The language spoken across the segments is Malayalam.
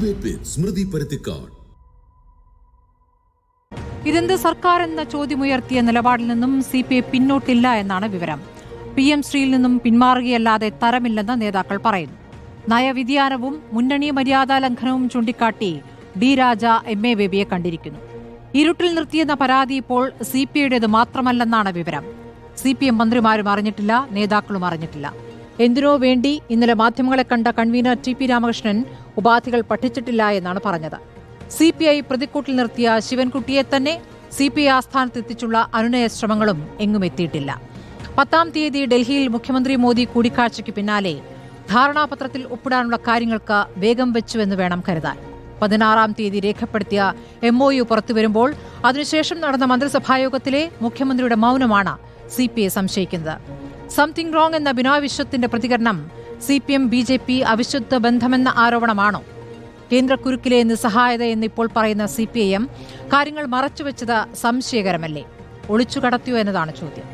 ഡിബേറ്റ് വിത്ത് സ്മൃതി പരുത്തിക്കാട്. ഇതെന്ത് സർക്കാർ എന്ന ചോദ്യമുയർത്തിയ നിലപാടിൽ നിന്നും CPI പിന്നോട്ടില്ല എന്നാണ് വിവരം. PM ശ്രീയിൽ നിന്നും പിന്മാറുകയല്ലാതെ തരമില്ലെന്ന് നേതാക്കൾ പറയുന്നു. നയവ്യതിയാനവും മുന്നണി മര്യാദാ ലംഘനവും ചൂണ്ടിക്കാട്ടി D രാജ MA ബേബിയെ കണ്ടിരിക്കുന്നു. ഇരുട്ടിൽ നിർത്തിയെന്ന പരാതി ഇപ്പോൾ CPIയുടേത് മാത്രമല്ലെന്നാണ് വിവരം. CPM മന്ത്രിമാരും അറിഞ്ഞിട്ടില്ല, നേതാക്കളും അറിഞ്ഞിട്ടില്ല. എന്തിനോ വേണ്ടി ഇന്നലെ മാധ്യമങ്ങളെ കണ്ട കൺവീനർ TP രാമകൃഷ്ണൻ ഉപാധികൾ പഠിച്ചിട്ടില്ല എന്നാണ് പറഞ്ഞത്. CPI പ്രതിക്കൂട്ടിൽ നിർത്തിയ ശിവൻകുട്ടിയെ തന്നെ CPI ആസ്ഥാനത്തെത്തിച്ചുള്ള അനുനയ ശ്രമങ്ങളും എങ്ങും എത്തിയിട്ടില്ല. 10-ാം തീയതി ഡൽഹിയിൽ മുഖ്യമന്ത്രി മോദി കൂടിക്കാഴ്ചയ്ക്ക് പിന്നാലെ ധാരണാപത്രത്തിൽ ഒപ്പിടാനുള്ള കാര്യങ്ങൾക്ക് വേഗം വെച്ചുവെന്ന് വേണം കരുതാൻ. 16-ാം തീയതി രേഖപ്പെടുത്തിയ MOU പുറത്തുവരുമ്പോൾ അതിനുശേഷം നടന്ന മന്ത്രിസഭായോഗത്തിലെ മുഖ്യമന്ത്രിയുടെ മൗനമാണ് CPI സംശയിക്കുന്നത്. സംതിങ് റോങ് എന്ന ബിനോയ് വിശ്വത്തിന്റെ പ്രതികരണം CPM BJP അവിശുദ്ധ ബന്ധമെന്ന ആരോപണമാണോ? കേന്ദ്ര കുരുക്കിലെ നിസ്സഹായത എന്നിപ്പോൾ പറയുന്ന CPIM കാര്യങ്ങൾ മറച്ചുവെച്ചത് സംശയകരമല്ലേ? ഒളിച്ചുകടത്തിയോ എന്നതാണ് ചോദ്യം.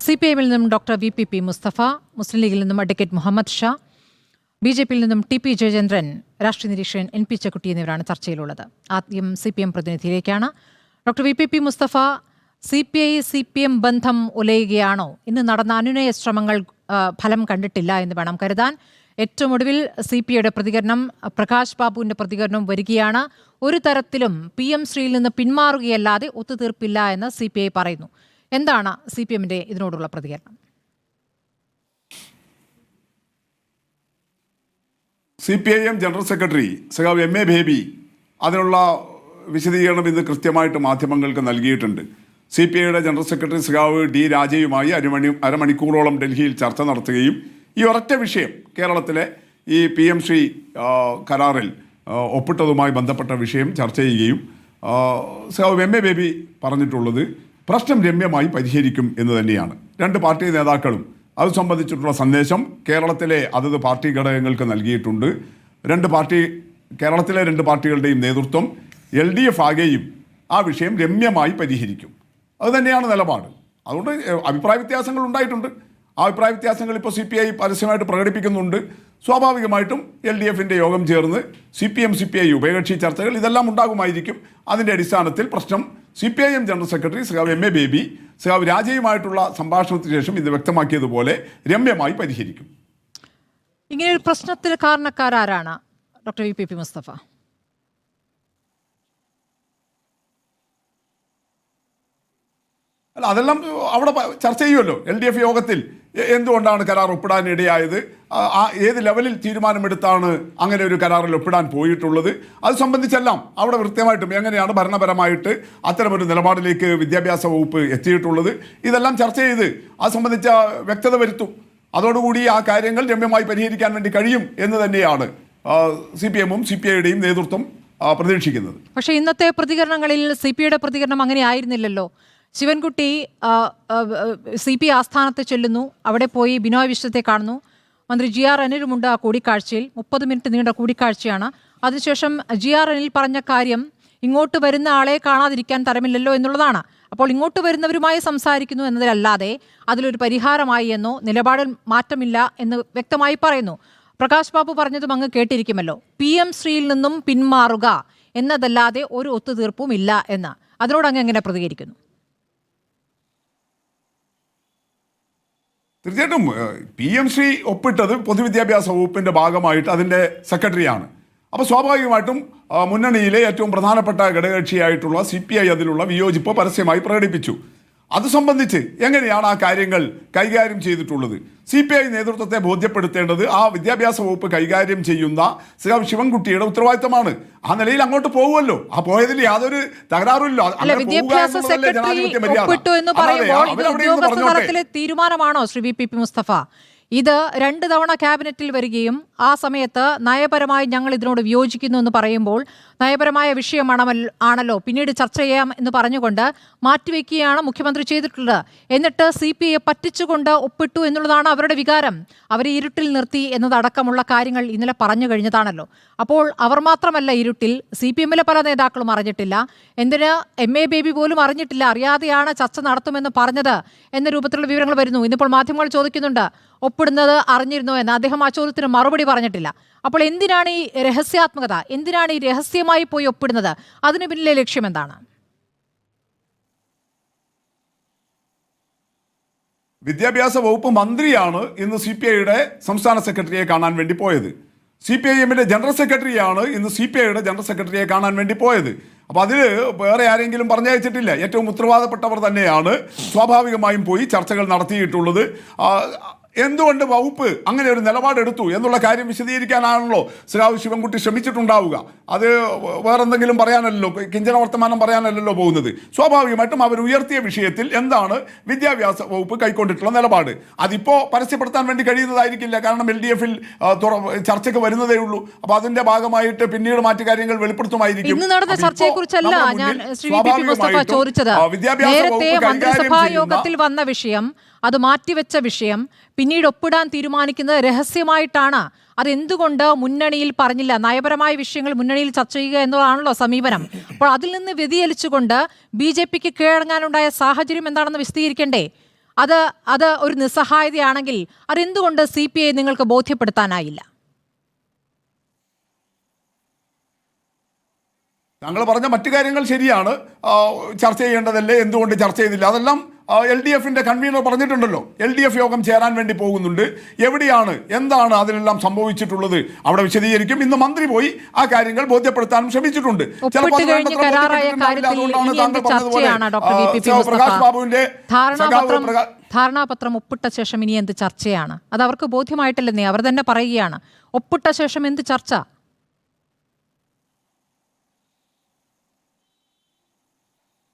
CPIയിൽ നിന്നും ഡോക്ടർ VPP മുസ്തഫ, മുസ്ലിം ലീഗിൽ നിന്നും അഡ്വക്കേറ്റ് മുഹമ്മദ് ഷാ, BJPയിൽ നിന്നും TP ജയചന്ദ്രൻ, രാഷ്ട്രീയ നിരീക്ഷകൻ NP ചക്കുട്ടി എന്നിവരാണ് ചർച്ചയിലുള്ളത്. ആദ്യം CPM പ്രതിനിധിയിലേക്കാണ്. ഡോക്ടർ VPP മുസ്തഫ, CPI-CPM ബന്ധം ഉലയുകയാണോ? ഇന്ന് നടന്ന അനുനയ ശ്രമങ്ങൾ ഫലം കണ്ടിട്ടില്ല എന്ന് വേണം കരുതാൻ. ഏറ്റവും ഒടുവിൽ CPIയുടെ പ്രതികരണം, പ്രകാശ് ബാബുവിന്റെ പ്രതികരണവും വരികയാണ്. ഒരു തരത്തിലും PM ശ്രീയിൽ നിന്ന് പിന്മാറുകയല്ലാതെ ഒത്തുതീർപ്പില്ല എന്ന് CPI പറയുന്നു. എന്താണ് CPMന്റെ ഇതിനോടുള്ള പ്രതികരണം? CPIM ജനറൽ സെക്രട്ടറി സഖാവ് MA ബേബി അതിനുള്ള വിശദീകരണം ഇന്ന് കൃത്യമായിട്ട് മാധ്യമങ്ങൾക്ക് നൽകിയിട്ടുണ്ട്. CPIയുടെ ജനറൽ സെക്രട്ടറി സഖാവ് D രാജയുമായി അരമണിക്കൂറോളം ഡൽഹിയിൽ ചർച്ച നടത്തുകയും ഈ ഒരൊറ്റ വിഷയം, കേരളത്തിലെ ഈ PM ശ്രീ കരാറിൽ ഒപ്പിട്ടതുമായി ബന്ധപ്പെട്ട വിഷയം ചർച്ച ചെയ്യുകയും സഖാവ് MA ബേബി പറഞ്ഞിട്ടുള്ളത് പ്രശ്നം രമ്യമായി പരിഹരിക്കും എന്ന് തന്നെയാണ്. രണ്ട് പാർട്ടി നേതാക്കളും അത് സംബന്ധിച്ചിട്ടുള്ള സന്ദേശം കേരളത്തിലെ അതത് പാർട്ടി ഘടകങ്ങൾക്ക് നൽകിയിട്ടുണ്ട്. കേരളത്തിലെ രണ്ട് പാർട്ടികളുടെയും നേതൃത്വം LDF ആകെയും ആ വിഷയം രമ്യമായി പരിഹരിക്കും. അതുതന്നെയാണ് നിലപാട്. അതുകൊണ്ട് അഭിപ്രായ വ്യത്യാസങ്ങൾ ഉണ്ടായിട്ടുണ്ട്. ആ അഭിപ്രായ വ്യത്യാസങ്ങൾ ഇപ്പോൾ CPI പരസ്യമായിട്ട് പ്രകടിപ്പിക്കുന്നുണ്ട്. സ്വാഭാവികമായിട്ടും LDFന്റെ യോഗം ചേർന്ന് CPI ഉഭയകക്ഷി ചർച്ചകൾ ഇതെല്ലാം ഉണ്ടാകുമായിരിക്കും. അതിൻ്റെ അടിസ്ഥാനത്തിൽ പ്രശ്നം CPIM ജനറൽ സെക്രട്ടറി സഖാവ് MA ബേബി സഖാവ് രാജയുമായിട്ടുള്ള സംഭാഷണത്തിന് ശേഷം ഇത് വ്യക്തമാക്കിയതുപോലെ രമ്യമായി പരിഹരിക്കും. ഇങ്ങനെ ഒരു പ്രശ്നത്തിന് കാരണക്കാരാരാണ് ഡോക്ടർ VPP മുസ്തഫ? അല്ല, അതെല്ലാം അവിടെ ചർച്ച ചെയ്യുമല്ലോ. LDF യോഗത്തിൽ എന്തുകൊണ്ടാണ് കരാർ ഒപ്പിടാനിടയായത്, ഏത് ലെവലിൽ തീരുമാനമെടുത്താണ് അങ്ങനെ ഒരു കരാറിൽ ഒപ്പിടാൻ പോയിട്ടുള്ളത്, അത് സംബന്ധിച്ചെല്ലാം അവിടെ കൃത്യമായിട്ടും എങ്ങനെയാണ് ഭരണപരമായിട്ട് അത്തരമൊരു നിലപാടിലേക്ക് വിദ്യാഭ്യാസ വകുപ്പ് എത്തിയിട്ടുള്ളത്, ഇതെല്ലാം ചർച്ച ചെയ്ത് അത് സംബന്ധിച്ച വ്യക്തത വരുത്തും. അതോടുകൂടി ആ കാര്യങ്ങൾ രമ്യമായി പരിഹരിക്കാൻ വേണ്ടി കഴിയും എന്ന് തന്നെയാണ് CPMഉം CPIയുടെയും നേതൃത്വം പ്രതീക്ഷിക്കുന്നത്. പക്ഷേ ഇന്നത്തെ പ്രതികരണങ്ങളിൽ CPIയുടെ പ്രതികരണം അങ്ങനെ ആയിരുന്നില്ലല്ലോ. ശിവൻകുട്ടി CPI ആസ്ഥാനത്ത് ചെല്ലുന്നു, അവിടെ പോയി ബിനോയ് വിശ്വത്തെ കാണുന്നു, മന്ത്രി GR അനിലുമുണ്ട് ആ കൂടിക്കാഴ്ചയിൽ. 30 മിനിറ്റ് നീണ്ട കൂടിക്കാഴ്ചയാണ്. അതിനുശേഷം GR അനിൽ പറഞ്ഞ കാര്യം ഇങ്ങോട്ട് വരുന്ന ആളെ കാണാതിരിക്കാൻ തരമില്ലല്ലോ എന്നുള്ളതാണ്. അപ്പോൾ ഇങ്ങോട്ട് വരുന്നവരുമായി സംസാരിക്കുന്നു എന്നതിലല്ലാതെ അതിലൊരു പരിഹാരമായി എന്നോ നിലപാടിൽ മാറ്റമില്ല എന്ന് വ്യക്തമായി പറയുന്നു. പ്രകാശ് ബാബു പറഞ്ഞതും അങ്ങ് കേട്ടിരിക്കുമല്ലോ, PM ശ്രീയിൽ നിന്നും പിന്മാറുക എന്നതല്ലാതെ ഒരു ഒത്തുതീർപ്പും ഇല്ല എന്ന്. അതിനോട് അങ്ങ് എങ്ങനെ പ്രതികരിക്കുന്നു? തീർച്ചയായിട്ടും PM ശ്രീ ഒപ്പിട്ടത് പൊതുവിദ്യാഭ്യാസ വകുപ്പിൻ്റെ ഭാഗമായിട്ട് അതിൻ്റെ സെക്രട്ടറിയാണ്. അപ്പോൾ സ്വാഭാവികമായിട്ടും മുന്നണിയിലെ ഏറ്റവും പ്രധാനപ്പെട്ട ഘടകകക്ഷിയായിട്ടുള്ള CPI അതിലുള്ള വിയോജിപ്പ് പരസ്യമായി പ്രകടിപ്പിച്ചു. അത് സംബന്ധിച്ച് എങ്ങനെയാണ് ആ കാര്യങ്ങൾ കൈകാര്യം ചെയ്തിട്ടുള്ളത്, CPI നേതൃത്വത്തെ ബോധ്യപ്പെടുത്തേണ്ടത് ആ വിദ്യാഭ്യാസ വകുപ്പ് കൈകാര്യം ചെയ്യുന്ന ശിവൻകുട്ടിയുടെ ഉത്തരവാദിത്തമാണ്. ആ നിലയിൽ അങ്ങോട്ട് പോകുമല്ലോ. ആ പോയതിൽ യാതൊരു തകരാറില്ല. തീരുമാനമാണോ ശ്രീ VPP മുസ്തഫ? ഇത് 2 തവണ ക്യാബിനറ്റിൽ വരികയും ആ സമയത്ത് നയപരമായി ഞങ്ങൾ ഇതിനോട് വിയോജിക്കുന്നു എന്ന് പറയുമ്പോൾ നയപരമായ വിഷയമാണല്ലോ പിന്നീട് ചർച്ച ചെയ്യാം എന്ന് പറഞ്ഞുകൊണ്ട് മാറ്റിവെക്കുകയാണ് മുഖ്യമന്ത്രി ചെയ്തിട്ടുള്ളത്. എന്നിട്ട് CPIയെ പറ്റിച്ചുകൊണ്ട് ഒപ്പിട്ടു എന്നുള്ളതാണ് അവരുടെ വികാരം. അവരെ ഇരുട്ടിൽ നിർത്തി എന്നതടക്കമുള്ള കാര്യങ്ങൾ ഇന്നലെ പറഞ്ഞു കഴിഞ്ഞതാണല്ലോ. അപ്പോൾ അവർ മാത്രമല്ല ഇരുട്ടിൽ, CPMലെ പല നേതാക്കളും അറിഞ്ഞിട്ടില്ല. എന്തിന് MA ബേബി പോലും അറിഞ്ഞിട്ടില്ല, അറിയാതെയാണ് ചർച്ച നടത്തുമെന്ന് പറഞ്ഞത് എന്ന രൂപത്തിലുള്ള വിവരങ്ങൾ വരുന്നു. ഇന്നിപ്പോൾ മാധ്യമങ്ങൾ ചോദിക്കുന്നുണ്ട് ഒപ്പിടുന്നത് അറിഞ്ഞിരുന്നോ എന്ന്. അദ്ദേഹം ആ ചോദ്യത്തിന് മറുപടി പറഞ്ഞിട്ടില്ല. അപ്പോൾ എന്തിനാണ് ഈ രഹസ്യാത്മകത, എന്തിനാണ് ഈ രഹസ്യമായി പോയി ഒപ്പിടുന്നത്? അതിന് പിന്നിലെ ലക്ഷ്യം എന്താണ്? വിദ്യാഭ്യാസ വകുപ്പ് മന്ത്രിയാണ് ഇന്ന് CPIയുടെ സംസ്ഥാന സെക്രട്ടറിയെ കാണാൻ വേണ്ടി പോയത്. CPIഎമ്മിന്റെ ജനറൽ സെക്രട്ടറിയാണ് ഇന്ന് CPIയുടെ ജനറൽ സെക്രട്ടറിയെ കാണാൻ വേണ്ടി പോയത്. അപ്പോൾ അതിൽ വേറെ ആരെങ്കിലും പറഞ്ഞയച്ചിട്ടില്ല. ഏറ്റവും ഉത്തരവാദപ്പെട്ടവർ തന്നെയാണ് സ്വാഭാവികമായും പോയി ചർച്ചകൾ നടത്തിയിട്ടുള്ളത്. എന്തുകൊണ്ട് വകുപ്പ് അങ്ങനെ ഒരു നിലപാടെടുത്തു എന്നുള്ള കാര്യം വിശദീകരിക്കാനാണല്ലോ ശ്രീ ശിവൻകുട്ടി ശ്രമിച്ചിട്ടുണ്ടാവുക. അത് വേറെന്തെങ്കിലും പറയാനല്ലോ, കിഞ്ചന വർത്തമാനം പറയാനല്ലോ പോകുന്നത്. സ്വാഭാവികമായിട്ടും അവർ ഉയർത്തിയ വിഷയത്തിൽ എന്താണ് വിദ്യാഭ്യാസ വകുപ്പ് കൈക്കൊണ്ടിട്ടുള്ള നിലപാട്, അതിപ്പോൾ പരസ്യപ്പെടുത്താൻ വേണ്ടി കഴിയുന്നതായിരിക്കില്ല. കാരണം LDFൽ ചർച്ചയ്ക്ക് വരുന്നതേ ഉള്ളൂ. അപ്പോൾ അതിന്റെ ഭാഗമായിട്ട് പിന്നീട് മറ്റു കാര്യങ്ങൾ വെളിപ്പെടുത്തുമായിരിക്കും. ഇന്ന് നടന്ന ചർച്ചയെക്കുറിച്ചല്ല ഞാൻ ശ്രീ VP മുസ്തഫ ചോദിച്ചത്. നേരത്തെ മന്ത്രിസഭാ യോഗത്തിൽ വന്ന വിഷയം, അത് മാറ്റിവെച്ച വിഷയം പിന്നീട് ഒപ്പിടാൻ തീരുമാനിക്കുന്നത് രഹസ്യമായിട്ടാണ്. അതെന്തുകൊണ്ട് മുന്നണിയിൽ പറഞ്ഞില്ല? നയപരമായ വിഷയങ്ങൾ മുന്നണിയിൽ ചർച്ച ചെയ്യുക എന്നതാണല്ലോ സമീപനം. അപ്പോൾ അതിൽ നിന്ന് വ്യതിചലിച്ചുകൊണ്ട് BJPക്ക് കീഴടങ്ങാനുണ്ടായ സാഹചര്യം എന്താണെന്ന് വിശദീകരിക്കണ്ടേ? അത് ഒരു നിസ്സഹായതയാണെങ്കിൽ അതെന്തുകൊണ്ട് CPI നിങ്ങൾക്ക് ബോധ്യപ്പെടുത്താനായില്ല? താങ്കൾ പറഞ്ഞ മറ്റു കാര്യങ്ങൾ ശരിയാണ്. ചർച്ച ചെയ്യേണ്ടതല്ലേ, എന്തുകൊണ്ട് ചർച്ച ചെയ്തില്ല? അതെല്ലാം LDFന്റെ കൺവീനർ പറഞ്ഞിട്ടുണ്ടല്ലോ. LDF യോഗം ചേരാൻ വേണ്ടി പോകുന്നുണ്ട്. എവിടെയാണ്, എന്താണ് അതിലെല്ലാം സംഭവിച്ചിട്ടുള്ളത് അവിടെ വിശദീകരിക്കും. ഇന്ന് മന്ത്രി പോയി ആ കാര്യങ്ങൾ ബോധ്യപ്പെടുത്താനും ശ്രമിച്ചിട്ടുണ്ട്. ചിലപ്പോൾ അതുകൊണ്ടാണ് താങ്കൾ പറഞ്ഞതുപോലെ പ്രകാശ് ബാബുവിന്റെ ധാരണാപത്രം ഒപ്പിട്ട ശേഷം ഇനി എന്ത് ചർച്ചയാണ്? അത് അവർക്ക് ബോധ്യമായിട്ടില്ലെന്നേ അവർ തന്നെ പറയുകയാണ്. ഒപ്പിട്ട ശേഷം എന്ത് ചർച്ച?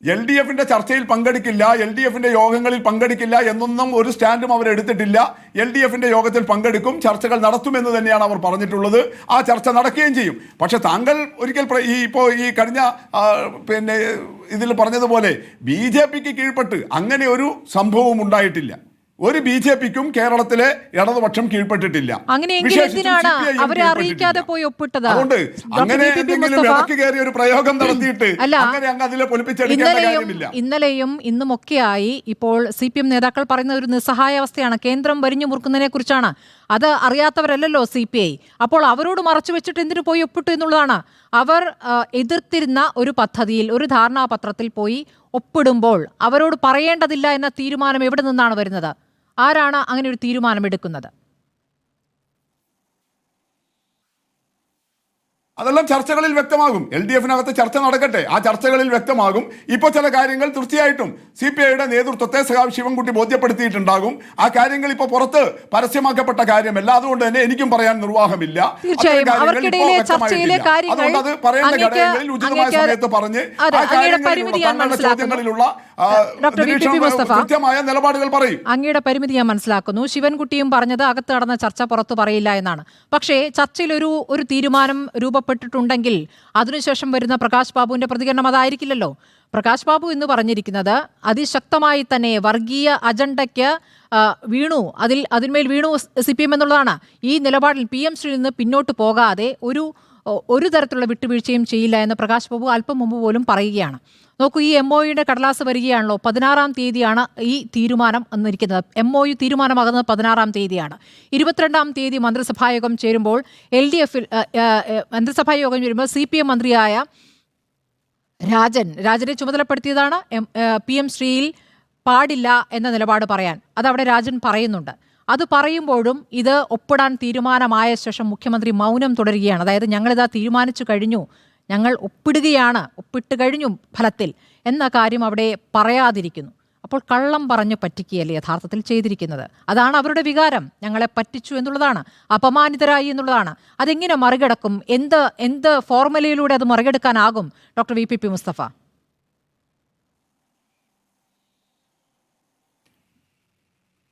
LDFന്റെ ചർച്ചയിൽ പങ്കെടുക്കില്ല, LDFന്റെ യോഗങ്ങളിൽ പങ്കെടുക്കില്ല എന്നൊന്നും ഒരു സ്റ്റാൻഡും അവർ എടുത്തിട്ടില്ല. LDFന്റെ യോഗത്തിൽ പങ്കെടുക്കും, ചർച്ചകൾ നടത്തുമെന്ന് തന്നെയാണ് അവർ പറഞ്ഞിട്ടുള്ളത്. ആ ചർച്ച നടക്കുകയും ചെയ്യും. പക്ഷെ താങ്കൾ ഒരിക്കൽ ഇപ്പോൾ ഈ കഴിഞ്ഞ ഇതിൽ പറഞ്ഞതുപോലെ BJPക്ക് കീഴ്പ്പെട്ട് അങ്ങനെ ഒരു സംഭവവും ഉണ്ടായിട്ടില്ല. ഒരു BJPക്കും കേരളത്തിലെ ഇടതുപക്ഷം കീഴ്പ്പെട്ടിട്ടില്ല. അതുകൊണ്ട് അങ്ങനെ എന്തെങ്കിലും ഇടയ്ക്ക് കയറി ഒരു പ്രയോഗം നടത്തിയിട്ട് അങ്ങനെ അങ്ങ് അതിലെ പൊലിപ്പിച്ചെടുക്കേണ്ട കാര്യമില്ല. ഇന്നലെയും ഇന്നുമൊക്കെയായി ഇപ്പോൾ CPM നേതാക്കൾ പറയുന്ന ഒരു നിസ്സഹായ അവസ്ഥയാണ്. കേന്ദ്രം വരിഞ്ഞു മുറുക്കുന്നതിനെ കുറിച്ചാണ്. അത് അറിയാത്തവരല്ലല്ലോ CPI. അപ്പോൾ അവരോട് മറച്ചു വെച്ചിട്ട് എന്തിനു പോയി ഒപ്പിട്ടു എന്നുള്ളതാണ്. അവർ എതിർത്തിരുന്ന ഒരു പദ്ധതിയിൽ, ഒരു ധാരണാപത്രത്തിൽ പോയി ഒപ്പിടുമ്പോൾ അവരോട് പറയേണ്ടതില്ല എന്ന തീരുമാനം എവിടെ നിന്നാണ് വരുന്നത്? ആരാണ് അങ്ങനെ ഒരു തീരുമാനമെടുക്കുന്നത്? അതെല്ലാം ചർച്ചകളിൽ വ്യക്തമാകും. LDFനകത്ത് ചർച്ച നടക്കട്ടെ, ആ ചർച്ചകളിൽ വ്യക്തമാകും. ഇപ്പോൾ ചില കാര്യങ്ങൾ തീർച്ചയായിട്ടും CPIയുടെ നേതൃത്വത്തെ സഖാവ് ശിവൻകുട്ടി ബോധ്യപ്പെടുത്തിയിട്ടുണ്ടാകും. ആ കാര്യങ്ങൾ ഇപ്പോൾ പുറത്ത് പരസ്യമാക്കപ്പെട്ട കാര്യമല്ല. അതുകൊണ്ട് തന്നെ എനിക്കും പറയാൻ നിർവാഹമില്ല. അതുകൊണ്ട് അത് പറയേണ്ട ഘടകങ്ങളിൽ ഉചിതമായ സമയത്ത് പറഞ്ഞ് ആ കാര്യങ്ങളിലുള്ള ചോദ്യങ്ങളിലുള്ള കൃത്യമായ നിലപാടുകൾ പറയും. അങ്ങയുടെ പരിമിതി ഞാൻ മനസ്സിലാക്കുന്നു. ശിവൻകുട്ടിയും പറഞ്ഞത് അകത്ത് നടന്ന ചർച്ച പുറത്തു പറയില്ല എന്നാണ്. പക്ഷേ ചർച്ചയിൽ ഒരു തീരുമാനം രൂപപ്പെട്ടിട്ടുണ്ടെങ്കിൽ അതിനുശേഷം വരുന്ന പ്രകാശ് ബാബുവിന്റെ പ്രതികരണം അതായിരിക്കില്ലല്ലോ. പ്രകാശ് ബാബു എന്ന് പറഞ്ഞിരിക്കുന്നത് അതിശക്തമായി തന്നെ വർഗീയ അജണ്ടയ്ക്ക് അതിന്മേൽ വീണു CPM എന്നുള്ളതാണ്. ഈ നിലപാടിൽ PM ശ്രീയിൽ നിന്ന് പിന്നോട്ട് പോകാതെ ഒരു തരത്തിലുള്ള വിട്ടുവീഴ്ചയും ചെയ്യില്ല എന്ന് പ്രകാശ് ബാബു അല്പം മുമ്പ് പോലും പറയുകയാണ്. നോക്കൂ, ഈ MOUയുടെ കടലാസ് വരികയാണല്ലോ. 16-ാം തീയതിയാണ് ഈ തീരുമാനം എന്നിരിക്കുന്നത്. MOU തീരുമാനമാകുന്നത് 16-ാം തീയതിയാണ്. 22-ാം തീയതി മന്ത്രിസഭായോഗം ചേരുമ്പോൾ മന്ത്രിസഭായോഗം ചേരുമ്പോൾ CPM മന്ത്രിയായ രാജനെ ചുമതലപ്പെടുത്തിയതാണ് PM ശ്രീയിൽ പാടില്ല എന്ന നിലപാട് പറയാൻ. അതവിടെ രാജൻ പറയുന്നുണ്ട്. അത് പറയുമ്പോഴും ഇത് ഒപ്പിടാൻ തീരുമാനമായ ശേഷം മുഖ്യമന്ത്രി മൗനം തുടരുകയാണ്. അതായത് ഞങ്ങളിതാ തീരുമാനിച്ചു കഴിഞ്ഞു, ഞങ്ങൾ ഒപ്പിട്ട് കഴിഞ്ഞു ഫലത്തിൽ എന്ന കാര്യം അവിടെ പറയാതിരിക്കുന്നു. അപ്പോൾ കള്ളം പറഞ്ഞു പറ്റിക്കുകയല്ലേ യഥാർത്ഥത്തിൽ ചെയ്തിരിക്കുന്നത്? അതാണ് അവരുടെ വികാരം. ഞങ്ങളെ പറ്റിച്ചു എന്നുള്ളതാണ്, അപമാനിതരായി എന്നുള്ളതാണ്. അതെങ്ങനെ മറികടക്കും? എന്ത് ഫോർമുലയിലൂടെ അത് മറികടക്കാനാകും ഡോക്ടർ VP മുസ്തഫ?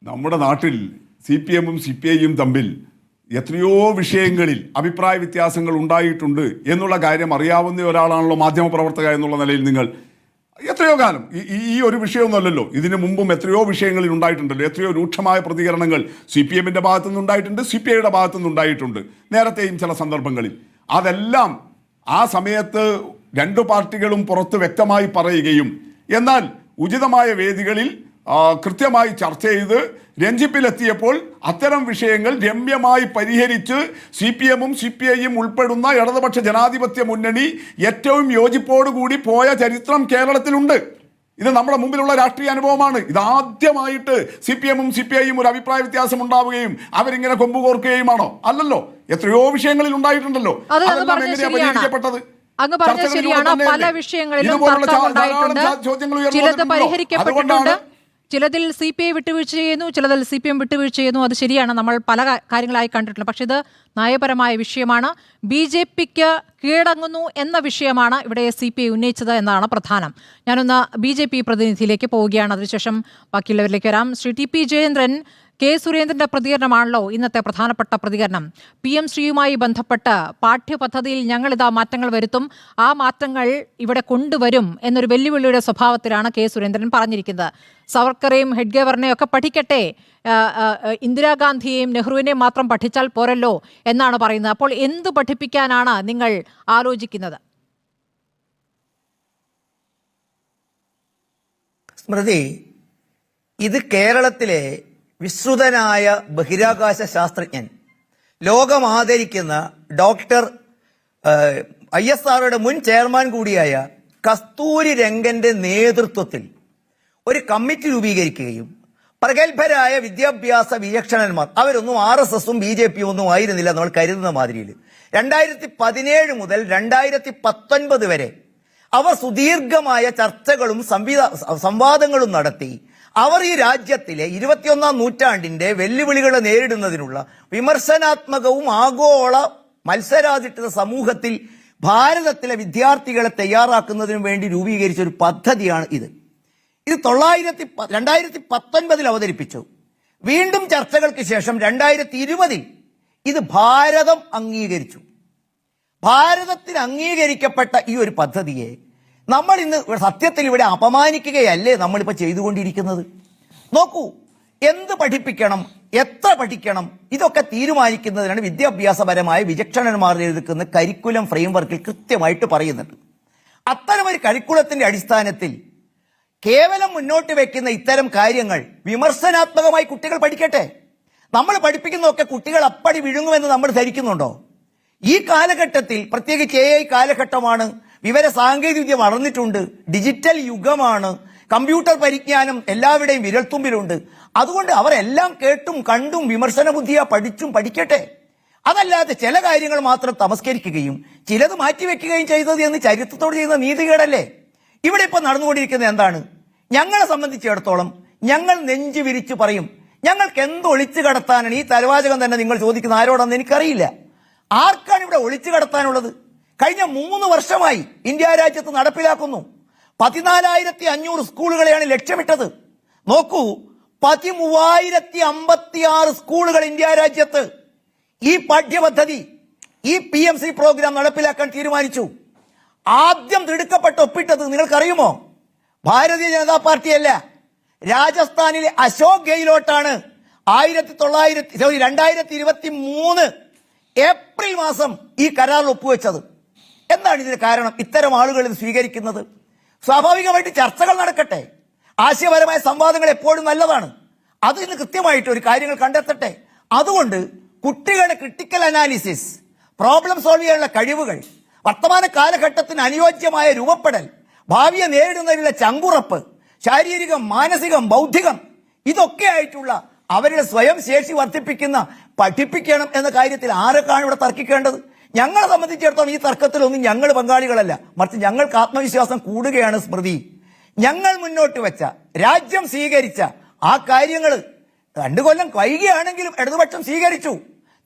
നമ്മുടെ നാട്ടിൽ CPM-ഉം CPI-യും തമ്മിൽ എത്രയോ വിഷയങ്ങളിൽ അഭിപ്രായ വ്യത്യാസങ്ങൾ ഉണ്ടായിട്ടുണ്ട് എന്നുള്ള കാര്യം അറിയാവുന്ന ഒരാളാണല്ലോ മാധ്യമപ്രവർത്തക എന്നുള്ള നിലയിൽ നിങ്ങൾ. എത്രയോ കാലം ഈ ഒരു വിഷയമൊന്നുമല്ലല്ലോ, ഇതിനു മുമ്പും എത്രയോ വിഷയങ്ങളിൽ ഉണ്ടായിട്ടുണ്ടല്ലോ. എത്രയോ രൂക്ഷമായ പ്രതികരണങ്ങൾ CPM-ന്റെ ഭാഗത്തു നിന്നുണ്ടായിട്ടുണ്ട്, CPI-യുടെ ഭാഗത്തു നിന്നുണ്ടായിട്ടുണ്ട് നേരത്തെയും ചില സന്ദർഭങ്ങളിൽ. അതെല്ലാം ആ സമയത്ത് രണ്ടു പാർട്ടികളും പുറത്ത് വ്യക്തമായി പറയുകയും എന്നാൽ ഉചിതമായ വേദികളിൽ കൃത്യമായി ചർച്ച ചെയ്ത് രഞ്ജിപ്പിലെത്തിയപ്പോൾ അത്തരം വിഷയങ്ങൾ രമ്യമായി പരിഹരിച്ച് CPM-ഉം CPI-യും ഉൾപ്പെടുന്ന ഇടതുപക്ഷ ജനാധിപത്യ മുന്നണി ഏറ്റവും യോജിപ്പോടുകൂടി പോയ ചരിത്രം കേരളത്തിലുണ്ട്. ഇത് നമ്മുടെ മുമ്പിലുള്ള രാഷ്ട്രീയ അനുഭവമാണ്. ഇതാദ്യമായിട്ട് CPM-ഉം CPI-യും ഒരു അഭിപ്രായ വ്യത്യാസം ഉണ്ടാവുകയും അവരിങ്ങനെ കൊമ്പുകോർക്കുകയുമാണോ? അല്ലല്ലോ, എത്രയോ വിഷയങ്ങളിൽ ഉണ്ടായിട്ടുണ്ടല്ലോ. അതെല്ലാം എങ്ങനെയാണ് പരിഹരിക്കപ്പെട്ടത്? അങ്ങ് പറഞ്ഞത് ശരിയാണ്. പല വിഷയങ്ങളിലും തർക്കമുണ്ടായിട്ടുണ്ട്, ചിലത് പരിഹരിക്കപ്പെട്ടിട്ടുണ്ട്. ചിലതിൽ CPI വിട്ടുവീഴ്ച ചെയ്യുന്നു, ചിലതിൽ CPM വിട്ടുവീഴ്ച ചെയ്യുന്നു. അത് ശരിയാണ്, നമ്മൾ പല കാര്യങ്ങളായി കണ്ടിട്ടുണ്ട്. പക്ഷേ ഇത് നയപരമായ വിഷയമാണ്. BJPക്ക് കീഴടങ്ങുന്നു എന്ന വിഷയമാണ് ഇവിടെ CPI ഉന്നയിച്ചത് എന്നാണ് പ്രധാനം. ഞാനൊന്ന് BJP പ്രതിനിധിയിലേക്ക് പോവുകയാണ്, അതിനുശേഷം ബാക്കിയുള്ളവരിലേക്ക് വരാം. Shri TP Jayendran, K. സുരേന്ദ്രന്റെ പ്രതികരണമാണല്ലോ ഇന്നത്തെ പ്രധാനപ്പെട്ട പ്രതികരണം. PM ശ്രീയുമായി ബന്ധപ്പെട്ട് പാഠ്യപദ്ധതിയിൽ ഞങ്ങളിതാ മാറ്റങ്ങൾ വരുത്തും, ആ മാറ്റങ്ങൾ ഇവിടെ കൊണ്ടുവരും എന്നൊരു വെല്ലുവിളിയുടെ സ്വഭാവത്തിലാണ് K. സുരേന്ദ്രൻ പറഞ്ഞിരിക്കുന്നത്. സവർക്കറേയും ഹെഡ്ഗേവറിനെയും ഒക്കെ പഠിക്കട്ടെ, ഇന്ദിരാഗാന്ധിയെയും നെഹ്റുവിനെയും മാത്രം പഠിച്ചാൽ പോരല്ലോ എന്നാണ് പറയുന്നത്. അപ്പോൾ എന്ത് പഠിപ്പിക്കാനാണ് നിങ്ങൾ ആലോചിക്കുന്നത്? സ്മൃതി, ഇത് കേരളത്തിലെ വിശ്രുതനായ ബഹിരാകാശ ശാസ്ത്രജ്ഞൻ, ലോകം ആദരിക്കുന്ന ഡോക്ടർ ISROയുടെ മുൻ ചെയർമാൻ കൂടിയായ കസ്തൂരി രംഗന്റെ നേതൃത്വത്തിൽ ഒരു കമ്മിറ്റി രൂപീകരിക്കുകയും പ്രഗത്ഭരായ വിദ്യാഭ്യാസ വിചക്ഷണന്മാർ, അവരൊന്നും RSSഉം BJPയും ഒന്നും ആയിരുന്നില്ല നമ്മൾ കരുതുന്ന മാതിരിയിൽ, 2017 മുതൽ 2019 വരെ അവർ സുദീർഘമായ ചർച്ചകളും സംവാദങ്ങളും നടത്തി. അവർ ഈ രാജ്യത്തിലെ 21ാം നൂറ്റാണ്ടിന്റെ വെല്ലുവിളികളെ നേരിടുന്നതിനുള്ള വിമർശനാത്മകവും ആഗോള മത്സരാധിഷ്ഠിത സമൂഹത്തിൽ ഭാരതത്തിലെ വിദ്യാർത്ഥികളെ തയ്യാറാക്കുന്നതിനു വേണ്ടി രൂപീകരിച്ച ഒരു പദ്ധതിയാണ് ഇത്. ഇത് 2019 അവതരിപ്പിച്ചു. വീണ്ടും ചർച്ചകൾക്ക് ശേഷം 2020 ഇത് ഭാരതം അംഗീകരിച്ചു. ഭാരതത്തിന് അംഗീകരിക്കപ്പെട്ട ഈ ഒരു പദ്ധതിയെ നമ്മൾ ഇന്ന് സത്യത്തിൽ ഇവിടെ അപമാനിക്കുകയല്ലേ നമ്മളിപ്പോൾ ചെയ്തുകൊണ്ടിരിക്കുന്നത്? നോക്കൂ, എന്ത് പഠിപ്പിക്കണം, എത്ര പഠിക്കണം, ഇതൊക്കെ തീരുമാനിക്കുന്നതിനാണ് വിദ്യാഭ്യാസപരമായ വിചക്ഷണന്മാർ എഴുതുന്ന കരിക്കുലം ഫ്രെയിംവർക്കിൽ കൃത്യമായിട്ട് പറയുന്നുണ്ട്. അത്തരമൊരു കരിക്കുലത്തിന്റെ അടിസ്ഥാനത്തിൽ കേവലം മുന്നോട്ട് വെക്കുന്ന ഇത്തരം കാര്യങ്ങൾ വിമർശനാത്മകമായി കുട്ടികൾ പഠിക്കട്ടെ. നമ്മൾ പഠിപ്പിക്കുന്നതൊക്കെ കുട്ടികൾ അപ്പടി വിഴുങ്ങുമെന്ന് നമ്മൾ ധരിക്കുന്നുണ്ടോ? ഈ കാലഘട്ടത്തിൽ പ്രത്യേകിച്ച് AI കാലഘട്ടമാണ്, വിവര സാങ്കേതികവിദ്യ വളർന്നിട്ടുണ്ട്, ഡിജിറ്റൽ യുഗമാണ്, കമ്പ്യൂട്ടർ പരിജ്ഞാനം എല്ലാവരുടെയും വിരൽത്തുമ്പിലുണ്ട്. അതുകൊണ്ട് അവരെല്ലാം കേട്ടും കണ്ടും വിമർശന ബുദ്ധിയാ പഠിച്ചും പഠിക്കട്ടെ. അതല്ലാതെ ചില കാര്യങ്ങൾ മാത്രം തമസ്കരിക്കുകയും ചിലത് മാറ്റിവെക്കുകയും ചെയ്തത് എന്ന് ചരിത്രത്തോട് ചെയ്യുന്ന നീതികേടല്ലേ? ഇവിടെ ഇപ്പൊ നടന്നുകൊണ്ടിരിക്കുന്നത് എന്താണ്? ഞങ്ങളെ സംബന്ധിച്ചിടത്തോളം ഞങ്ങൾ നെഞ്ചു വിരിച്ചു പറയും, ഞങ്ങൾക്ക് എന്ത് ഒളിച്ചു കടത്താനാണ്? ഈ തലവാചകം തന്നെ നിങ്ങൾ ചോദിക്കുന്ന ആരോടാണെന്ന് എനിക്കറിയില്ല. ആർക്കാണ് ഇവിടെ ഒളിച്ചു കടത്താനുള്ളത്? കഴിഞ്ഞ 3 വർഷമായി ഇന്ത്യ രാജ്യത്ത് നടപ്പിലാക്കുന്നു. 14,500 സ്കൂളുകളെയാണ് ലക്ഷ്യമിട്ടത്. നോക്കൂ, 13,056 സ്കൂളുകൾ ഇന്ത്യ രാജ്യത്ത് ഈ പാഠ്യപദ്ധതി, ഈ PMC പ്രോഗ്രാം നടപ്പിലാക്കാൻ തീരുമാനിച്ചു. ആദ്യം തിടുക്കപ്പെട്ട് ഒപ്പിട്ടത് നിങ്ങൾക്കറിയുമോ? ഭാരതീയ ജനതാ പാർട്ടിയല്ല, രാജസ്ഥാനിലെ അശോക് ഗെഹ്ലോട്ടാണ് 2023 ഏപ്രിൽ മാസം ഈ കരാറിൽ ഒപ്പുവെച്ചത്. എന്താണ് ഇതിന് കാരണം? ഇത്തരം ആളുകൾ ഇത് സ്വീകരിക്കുന്നത്. സ്വാഭാവികമായിട്ട് ചർച്ചകൾ നടക്കട്ടെ, ആശയപരമായ സംവാദങ്ങൾ എപ്പോഴും നല്ലതാണ്. അതിന് കൃത്യമായിട്ട് ഒരു കാര്യങ്ങൾ കണ്ടെത്തട്ടെ. അതുകൊണ്ട് കുട്ടികളുടെ ക്രിട്ടിക്കൽ അനാലിസിസ്, പ്രോബ്ലം സോൾവ് ചെയ്യാനുള്ള കഴിവുകൾ, വർത്തമാന കാലഘട്ടത്തിന് അനുയോജ്യമായ രൂപപ്പെടൽ, ഭാവിയെ നേരിടുന്നതിനുള്ള ചങ്കുറപ്പ്, ശാരീരികം, മാനസികം, ബൗദ്ധികം, ഇതൊക്കെ ആയിട്ടുള്ള അവരുടെ സ്വയം ശേഷി വർദ്ധിപ്പിക്കുന്ന പഠിപ്പിക്കണം എന്ന കാര്യത്തിൽ ആരൊക്കെയാണ് ഇവിടെ തർക്കിക്കേണ്ടത്? ഞങ്ങളെ സംബന്ധിച്ചിടത്തോളം ഈ തർക്കത്തിലൊന്നും ഞങ്ങൾ പങ്കാളികളല്ല, മറിച്ച് ഞങ്ങൾക്ക് ആത്മവിശ്വാസം കൂടുകയാണ്. സ്മൃതി, ഞങ്ങൾ മുന്നോട്ട് വെച്ച, രാജ്യം സ്വീകരിച്ച ആ കാര്യങ്ങൾ 2 കൊല്ലം വൈകിയാണെങ്കിലും ഇടതുപക്ഷം സ്വീകരിച്ചു.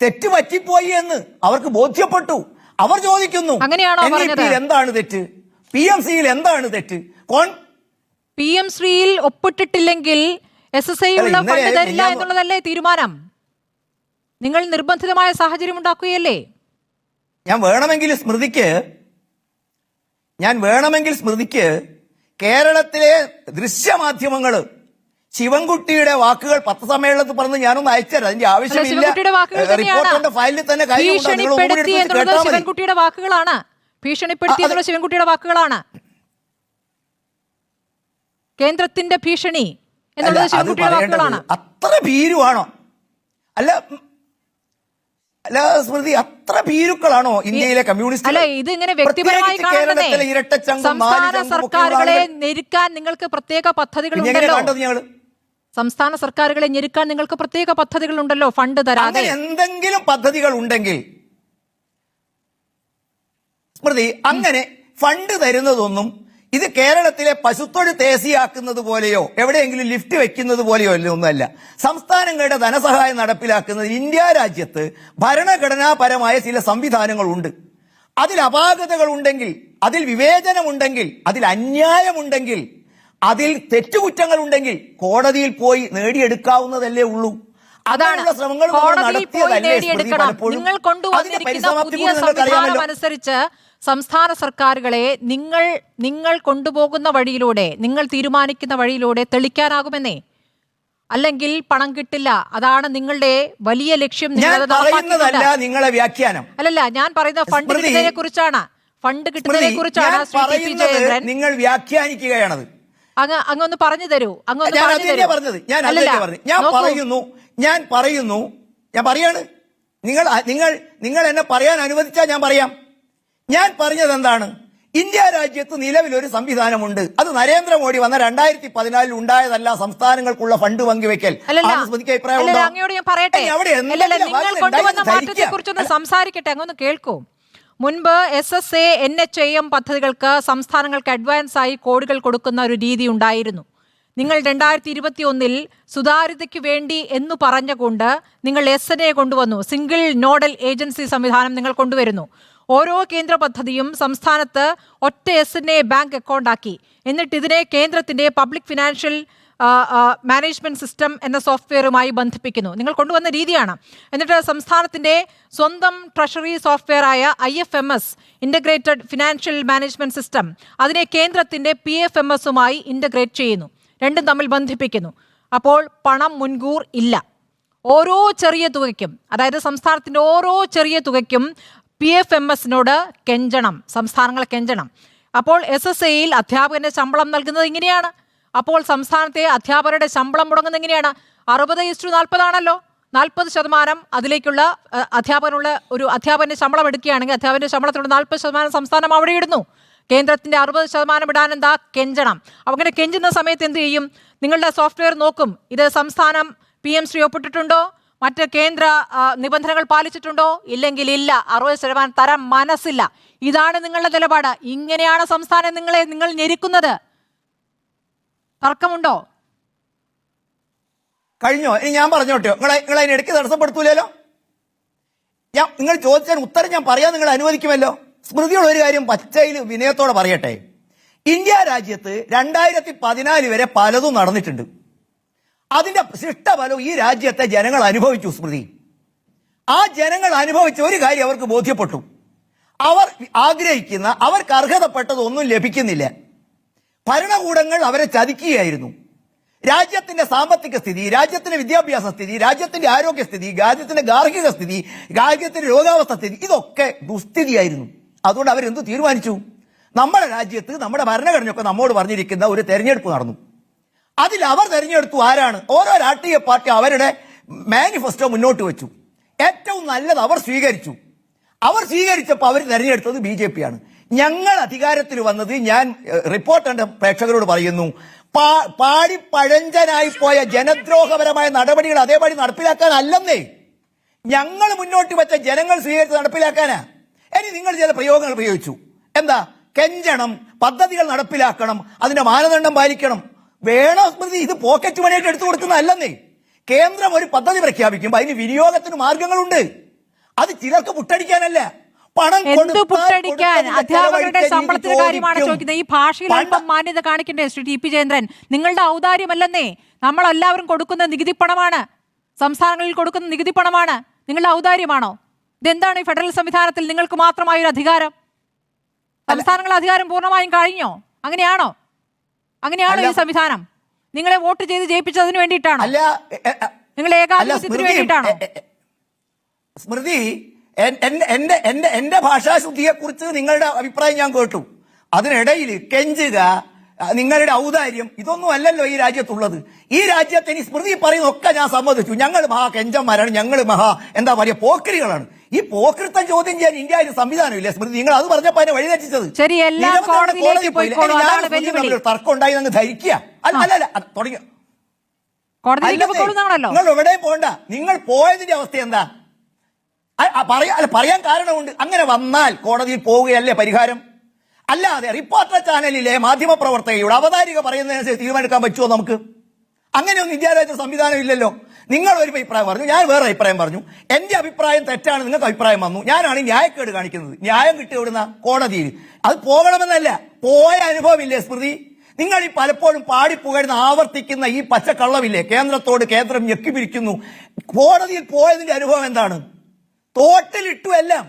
തെറ്റ് പറ്റിപ്പോയി എന്ന് അവർക്ക് ബോധ്യപ്പെട്ടു. അവർ ചോദിക്കുന്നു, എന്താണ് തെറ്റ്? PMCയിൽ എന്താണ് തെറ്റ്? PM ശ്രീയിൽ ഒപ്പിട്ടിട്ടില്ലെങ്കിൽ SSI ഉള്ള ഫണ്ട് തരില്ല എന്നുള്ളതല്ലേ തീരുമാനം? നിങ്ങൾ നിർബന്ധിതമായ സാഹചര്യം ഉണ്ടാക്കുകയല്ലേ? ഞാൻ വേണമെങ്കിൽ സ്മൃതിക്ക് കേരളത്തിലെ ദൃശ്യമാധ്യമങ്ങൾ ശിവൻകുട്ടിയുടെ വാക്കുകൾ പത്രസമ്മേളനത്തിൽ പറഞ്ഞ് ഞാനൊന്ന് അയച്ചുതരാം. അതിന്റെ ശിവൻകുട്ടിയുടെ വാക്കുകൾ റിപ്പോർട്ടറിന്റെ ഫയലിൽ തന്നെ ശിവൻകുട്ടിയുടെ വാക്കുകളാണ്. ഭീഷണിപ്പെടുത്തി എന്നുള്ള ശിവൻകുട്ടിയുടെ വാക്കുകളാണ്. കേന്ദ്രത്തിന്റെ ഭീഷണി എന്നുള്ളത് ശിവൻകുട്ടിയുടെ വാക്കുകളാണ്. അത്ര ഭീരുവാണോ? അല്ല സ്മൃതി, അത്ര ഭീരുക്കളാണോ ഇന്ത്യയിലെ കമ്മ്യൂണിസ്റ്റ്? അല്ല, ഇത് ഇങ്ങനെ വ്യക്തിപരമായി കാണുന്നതേ. സംസ്ഥാന സർക്കാരുകളെ ഞെരുക്കാൻ നിങ്ങൾക്ക് പ്രത്യേക പദ്ധതികൾ ഉണ്ടല്ലോ. സംസ്ഥാന സർക്കാരുകളെ ഞെരുക്കാൻ നിങ്ങൾക്ക് പ്രത്യേക പദ്ധതികൾ ഉണ്ടല്ലോ, ഫണ്ട് തരാതെ. എന്തെങ്കിലും പദ്ധതികൾ ഉണ്ടെങ്കിൽ സ്മൃതി, അങ്ങനെ ഫണ്ട് തരുന്നതൊന്നും ഇത് കേരളത്തിലെ പശുത്തൊഴു തേസിയാക്കുന്നത് പോലെയോ എവിടെയെങ്കിലും ലിഫ്റ്റ് വെക്കുന്നത് പോലെയോ ഒന്നുമല്ല. സംസ്ഥാനങ്ങളുടെ ധനസഹായം നടപ്പിലാക്കുന്നതിൽ ഇന്ത്യ രാജ്യത്ത് ഭരണഘടനാപരമായ ചില സംവിധാനങ്ങളുണ്ട്. അതിൽ അപാകതകൾ ഉണ്ടെങ്കിൽ, അതിൽ വിവേചനമുണ്ടെങ്കിൽ, അതിൽ അന്യായമുണ്ടെങ്കിൽ, അതിൽ തെറ്റുകുറ്റങ്ങൾ ഉണ്ടെങ്കിൽ കോടതിയിൽ പോയി നേടിയെടുക്കാവുന്നതല്ലേ ഉള്ളൂ. അതാണ് ശ്രമങ്ങൾ നിങ്ങൾ കൊണ്ടുവന്നിരിക്കുന്ന പുതിയ സംവിധാനം അനുസരിച്ച് സംസ്ഥാന സർക്കാരുകളെ നിങ്ങൾ കൊണ്ടുപോകുന്ന വഴിയിലൂടെ, നിങ്ങൾ തീരുമാനിക്കുന്ന വഴിയിലൂടെ തെളിക്കാനാകുമെന്നേ. അല്ലെങ്കിൽ പണം കിട്ടില്ല. അതാണ് നിങ്ങളുടെ വലിയ ലക്ഷ്യം. നിങ്ങളെ വ്യാഖ്യാനം അല്ലല്ല, ഞാൻ പറയുന്ന ഫണ്ട് കിട്ടുന്നതിനെ കുറിച്ചാണ്. ഫണ്ട് കിട്ടുന്നതിനെ കുറിച്ചാണ് നിങ്ങൾ വ്യാഖ്യാനിക്കുകയാണത്. അങ്ങൊന്ന് പറഞ്ഞു തരൂ. ഞാൻ പറയാണ്. നിങ്ങൾ എന്നെ പറയാൻ അനുവദിച്ചാൽ ഞാൻ പറയാം. ഞാൻ പറഞ്ഞത് എന്താണ്? ഇന്ത്യ രാജ്യത്ത് നിലവിലൊരു സംവിധാനമുണ്ട്. അത് നരേന്ദ്രമോദി വന്ന 2014 ഉണ്ടായതല്ല. സംസ്ഥാനങ്ങൾക്കുള്ള ഫണ്ട് പങ്കുവെക്കൽ. സംസാരിക്കട്ടെ, അങ്ങൊന്ന് കേൾക്കൂ. മുൻപ് SSA NHAM പദ്ധതികൾക്ക് സംസ്ഥാനങ്ങൾക്ക് അഡ്വാൻസ് ആയി കോടികൾ കൊടുക്കുന്ന ഒരു രീതി ഉണ്ടായിരുന്നു. നിങ്ങൾ 2021 സുതാര്യതയ്ക്ക് വേണ്ടി എന്ന് പറഞ്ഞുകൊണ്ട് നിങ്ങൾ SNA കൊണ്ടുവന്നു. സിംഗിൾ നോഡൽ ഏജൻസി സംവിധാനം നിങ്ങൾ കൊണ്ടുവരുന്നു. ഓരോ കേന്ദ്ര പദ്ധതിയും സംസ്ഥാനത്ത് ഒറ്റ SNA ബാങ്ക് അക്കൗണ്ട് ആക്കി. എന്നിട്ട് ഇതിനെ കേന്ദ്രത്തിന്റെ പബ്ലിക് ഫിനാൻഷ്യൽ മാനേജ്മെന്റ് സിസ്റ്റം എന്ന സോഫ്റ്റ്വെയറുമായി ബന്ധിപ്പിക്കുന്നു. നിങ്ങൾ കൊണ്ടുവന്ന രീതിയാണ്. എന്നിട്ട് സംസ്ഥാനത്തിന്റെ സ്വന്തം ട്രഷറി സോഫ്റ്റ്വെയർ ആയ IFMS, integrated financial management system, അതിനെ കേന്ദ്രത്തിന്റെ PFMSുമായി ഇന്റഗ്രേറ്റ് ചെയ്യുന്നു. രണ്ടും തമ്മിൽ ബന്ധിപ്പിക്കുന്നു. അപ്പോൾ പണം മുൻകൂർ ഇല്ല. ഓരോ ചെറിയ തുകയ്ക്കും, അതായത് സംസ്ഥാനത്തിന്റെ ഓരോ ചെറിയ തുകയ്ക്കും PFMSനോട് കെഞ്ചണം, സംസ്ഥാനങ്ങളെ കെഞ്ചണം. അപ്പോൾ SSAയിൽ അധ്യാപകന്റെ ശമ്പളം നൽകുന്നത് ഇങ്ങനെയാണ്. അപ്പോൾ സംസ്ഥാനത്തെ അധ്യാപകരുടെ ശമ്പളം മുടങ്ങുന്നത് എങ്ങനെയാണ്? 60:40 ആണല്ലോ. 40% അതിലേക്കുള്ള അധ്യാപകന്റെ ശമ്പളം എടുക്കുകയാണെങ്കിൽ അധ്യാപകന്റെ ശമ്പളത്തിലുള്ള 40% സംസ്ഥാനം അവിടെ ഇടുന്നു. കേന്ദ്രത്തിന്റെ 60% ഇടാൻ എന്താ? കെഞ്ചണം. അങ്ങനെ കെഞ്ചുന്ന സമയത്ത് എന്ത് ചെയ്യും? നിങ്ങളുടെ സോഫ്റ്റ്വെയർ നോക്കും, ഇത് സംസ്ഥാനം PM-ശ്രീ ഒപ്പിട്ടിട്ടുണ്ടോ, മറ്റ് കേന്ദ്ര നിബന്ധനകൾ പാലിച്ചിട്ടുണ്ടോ? ഇല്ലെങ്കിൽ ഇല്ല, 60% തരാൻ മനസ്സില്ല. ഇതാണ് നിങ്ങളുടെ നിലപാട്. ഇങ്ങനെയാണ് സംസ്ഥാനം നിങ്ങൾ ഞെരുക്കുന്നത്. തർക്കമുണ്ടോ? കഴിഞ്ഞോ? ഇനി ഞാൻ പറഞ്ഞോട്ടെ, നിങ്ങൾ അതിനിടയ്ക്ക് തടസ്സപ്പെടുത്തൂലല്ലോ. നിങ്ങൾ ചോദിച്ചാൽ ഉത്തരം ഞാൻ പറയാൻ നിങ്ങൾ അനുവദിക്കുമല്ലോ. സ്മൃതിയുള്ള ഒരു കാര്യം പച്ചയിൽ വിനയത്തോടെ പറയട്ടെ. ഇന്ത്യ രാജ്യത്ത് 2014 വരെ പലതും നടന്നിട്ടുണ്ട്. അതിന്റെ ശിഷ്ടഫലം ഈ രാജ്യത്തെ ജനങ്ങൾ അനുഭവിച്ചു. സ്മൃതി, ആ ജനങ്ങൾ അനുഭവിച്ച ഒരു കാര്യം അവർക്ക് ബോധ്യപ്പെട്ടു. അവർ ആഗ്രഹിക്കുന്ന, അവർക്ക് അർഹതപ്പെട്ടതൊന്നും ലഭിക്കുന്നില്ല. ഭരണകൂടങ്ങൾ അവരെ ചതിക്കുകയായിരുന്നു. രാജ്യത്തിന്റെ സാമ്പത്തിക സ്ഥിതി, രാജ്യത്തിന്റെ വിദ്യാഭ്യാസ സ്ഥിതി, രാജ്യത്തിന്റെ ആരോഗ്യസ്ഥിതി, രാജ്യത്തിന്റെ ഗാർഹിക സ്ഥിതി, രാജ്യത്തിന്റെ രോഗാവസ്ഥ സ്ഥിതി, ഇതൊക്കെ ദുസ്ഥിതിയായിരുന്നു. അതുകൊണ്ട് അവരെന്തു തീരുമാനിച്ചു? നമ്മുടെ രാജ്യത്ത് നമ്മുടെ ഭരണഘടനയൊക്കെ നമ്മോട് പറഞ്ഞിരിക്കുന്ന ഒരു തെരഞ്ഞെടുപ്പ് നടന്നു. അതിൽ അവർ തെരഞ്ഞെടുത്തു ആരാണ്? ഓരോ രാഷ്ട്രീയ പാർട്ടി അവരുടെ മാനിഫെസ്റ്റോ മുന്നോട്ട് വെച്ചു. ഏറ്റവും നല്ലത് അവർ സ്വീകരിച്ചു. അവർ സ്വീകരിച്ചപ്പോൾ അവർ തെരഞ്ഞെടുത്തത് BJP ആണ്. ഞങ്ങൾ അധികാരത്തിൽ വന്നത്, ഞാൻ റിപ്പോർട്ടറിന്റെ പ്രേക്ഷകരോട് പറയുന്നു, പാടിപ്പഴഞ്ചനായി പോയ ജനദ്രോഹപരമായ നടപടികൾ അതേപടി നടപ്പിലാക്കാനല്ലെന്നേ. ഞങ്ങൾ മുന്നോട്ട് വെച്ച ജനങ്ങൾ സ്വീകരിച്ച് നടപ്പിലാക്കാനാ. ഇനി നിങ്ങൾ ചില പ്രയോഗങ്ങൾ പ്രയോഗിച്ചു. എന്താ? കെഞ്ചണം, പദ്ധതികൾ നടപ്പിലാക്കണം, അതിന്റെ മാനദണ്ഡം പാലിക്കണം. വേണോ സ്മൃതി? ഇത് പോക്കറ്റ് മണിയായിട്ട് എടുത്തു കൊടുക്കുന്നതല്ലെന്നേ. കേന്ദ്രം ഒരു പദ്ധതി പ്രഖ്യാപിക്കുമ്പോൾ അതിന് വിനിയോഗത്തിന് മാർഗങ്ങളുണ്ട്. അത് ചിലർക്ക് പുട്ടടിക്കാനല്ല, പണം പുട്ടടിക്കാൻ. അധ്യാപകരുടെ ശമ്പളത്തിന്റെ കാര്യമാണ് ചോദിക്കുന്നത്. ഈ ഭാഷയിൽ അല്പം മാന്യത കാണിക്കണ്ടേ ശ്രീ TP ജയചന്ദ്രൻ? നിങ്ങളുടെ ഔദാര്യമല്ലെന്നേ. നമ്മളെല്ലാവരും കൊടുക്കുന്ന നികുതി പണമാണ്, സംസ്ഥാനങ്ങളിൽ കൊടുക്കുന്ന നികുതി പണമാണ്. നിങ്ങളുടെ ഔദാര്യമാണോ? ഇതെന്താണ് ഈ ഫെഡറൽ സംവിധാനത്തിൽ നിങ്ങൾക്ക് മാത്രമായ ഒരു അധികാരം? സംസ്ഥാനങ്ങളുടെ അധികാരം പൂർണ്ണമായും കഴിഞ്ഞോ? അങ്ങനെയാണോ ഈ സംവിധാനം? നിങ്ങളെ വോട്ട് ചെയ്ത് ജയിപ്പിച്ചതിന് വേണ്ടിയിട്ടാണോ? നിങ്ങളെ ഏകാധിപത്യത്തിന് വേണ്ടിയിട്ടാണോ? സ്മൃതി, എന്റെ ഭാഷാശുദ്ധിയെ കുറിച്ച് നിങ്ങളുടെ അഭിപ്രായം ഞാൻ കേട്ടു. അതിനിടയിൽ കെഞ്ചുക, നിങ്ങളുടെ ഔദാര്യം, ഇതൊന്നും അല്ലല്ലോ ഈ രാജ്യത്തുള്ളത്. ഈ രാജ്യത്ത് ഇനി സ്മൃതി പറയുന്നൊക്കെ ഞാൻ സമ്മതിച്ചു. ഞങ്ങൾ മഹാ കെഞ്ചന്മാരാണ്, ഞങ്ങൾ മഹാ എന്താ പറയുക പോക്കരികളാണ്. ഈ പോക്കൃത്തം ചോദ്യം ചെയ്യാൻ ഇന്ത്യയിൽ സംവിധാനമില്ല സ്മൃതി. നിങ്ങൾ അത് പറഞ്ഞപ്പോ അതിനെ വഴിതെറ്റിച്ചത്. തർക്കം ഉണ്ടായി അങ്ങ് ധരിക്കുക. അല്ല തുടങ്ങിയ നിങ്ങൾ എവിടെയും പോണ്ട. നിങ്ങൾ പോയതിന്റെ അവസ്ഥ എന്താ? പറയാൻ കാരണമുണ്ട്. അങ്ങനെ വന്നാൽ കോടതിയിൽ പോവുകയല്ലേ പരിഹാരം? അല്ലാതെ റിപ്പോർട്ടർ ചാനലിലെ മാധ്യമപ്രവർത്തകയുടെ അവതാരിക പറയുന്നതിനനുസരിച്ച് തീരുമാനിക്കാൻ പറ്റുമോ നമുക്ക്? അങ്ങനെയൊന്നും ഇന്ത്യ സംവിധാനം ഇല്ലല്ലോ. നിങ്ങൾ ഒരു അഭിപ്രായം പറഞ്ഞു, ഞാൻ വേറെ അഭിപ്രായം പറഞ്ഞു. എന്റെ അഭിപ്രായം തെറ്റാണ്, നിങ്ങൾക്ക് അഭിപ്രായം വന്നു. ഞാനാണ് ന്യായക്കേട് കാണിക്കുന്നത്. ന്യായം കിട്ടിയോടുന്ന കോടതിയിൽ അത് പോകണമെന്നല്ല, പോയ അനുഭവമില്ലേ സ്മൃതി? നിങ്ങൾ ഈ പലപ്പോഴും പാടിപ്പുകഴ്ന്ന് ആവർത്തിക്കുന്ന ഈ പച്ചക്കള്ളമില്ലേ? കേന്ദ്രത്തോട് കേന്ദ്രം ഞെക്കിപ്പിരിക്കുന്നു. കോടതിയിൽ പോയതിന്റെ അനുഭവം എന്താണ്? തോട്ടിലിട്ടു എല്ലാം.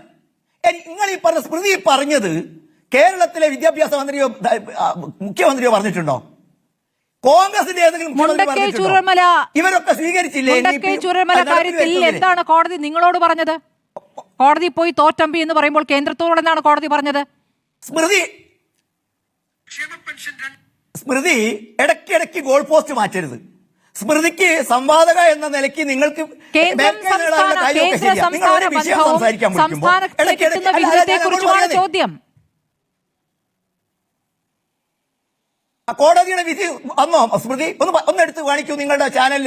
നിങ്ങൾ ഈ പറഞ്ഞ സ്മൃതി പറഞ്ഞത് കേരളത്തിലെ വിദ്യാഭ്യാസ മന്ത്രിയോ മുഖ്യമന്ത്രിയോ പറഞ്ഞിട്ടുണ്ടോ? കോൺഗ്രസിന്റെ ഏതെങ്കിലും ഇവരൊക്കെ സ്വീകരിച്ചില്ലേ? എന്താണ് കോടതി നിങ്ങളോട് പറഞ്ഞത്? കോടതി പോയി തോറ്റമ്പി എന്ന് പറയുമ്പോൾ കേന്ദ്രത്തോട് എന്താണ് കോടതി പറഞ്ഞത്? സ്മൃതി ഇടയ്ക്കിടയ്ക്ക് ഗോൾ പോസ്റ്റ് മാറ്റരുത്. സ്മൃതിക്ക് സംവാദക എന്ന നിലയ്ക്ക് നിങ്ങൾക്ക് ചോദ്യം കോടതിയുടെ വിധി വന്നോ സ്മൃതി? ഒന്നെടുത്ത് കാണിക്കൂ നിങ്ങളുടെ ചാനലിൽ.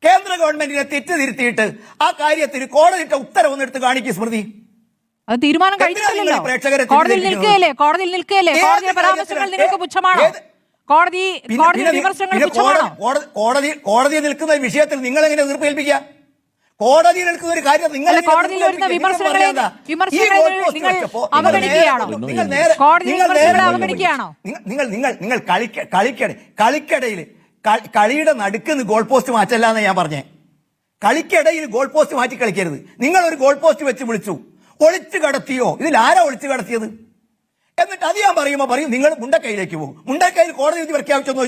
കേന്ദ്ര ഗവൺമെന്റിനെ തെറ്റിതിരുത്തിയിട്ട് ആ കാര്യത്തിന് കോടതിയുടെ ഉത്തരവ് ഒന്നെടുത്ത് കാണിക്കൂ സ്മൃതി. അത് തീരുമാനം കഴിഞ്ഞിട്ടില്ലല്ലോ. കോടതിയിൽ നിൽക്കുകയല്ലേ? കോടതിയുടെ പരാമർശങ്ങൾ നിങ്ങൾക്ക് പുച്ഛമാണോ? കോടതിയുടെ വിമർശനങ്ങൾ പുച്ഛമാണോ? കോടതിയിൽ നിൽക്കുന്ന വിഷയത്തിൽ നിങ്ങൾ എങ്ങനെ എതിർപ്പേൽപ്പിക്കുക? കോടതിയിൽ നിൽക്കുന്ന ഒരു കാര്യം നിങ്ങൾ വിമർശനങ്ങളെ അവഗണിക്കുകയാണോ? നിങ്ങൾ കളിക്കിടയിൽ കളിയുടെ നടുക്കുന്ന് ഗോൾ പോസ്റ്റ് മാറ്റല്ലാന്ന് ഞാൻ പറഞ്ഞേ. കളിക്കിടയിൽ ഗോൾ പോസ്റ്റ് മാറ്റി കളിക്കരുത്. നിങ്ങൾ ഒരു ഗോൾ പോസ്റ്റ് വെച്ച് വിളിച്ചു, ഒളിച്ചു കടത്തിയോ? ഇതിൽ ആരാ ഒളിച്ചു കടത്തിയത്? എന്നിട്ട് അത് ഞാൻ പറയുമ്പോ പറയും നിങ്ങൾ മുണ്ടക്കൈയിലേക്ക് പോകും. മുണ്ടക്കൈയിൽ കോടതി വിധി പ്രഖ്യാപിച്ചെന്ന്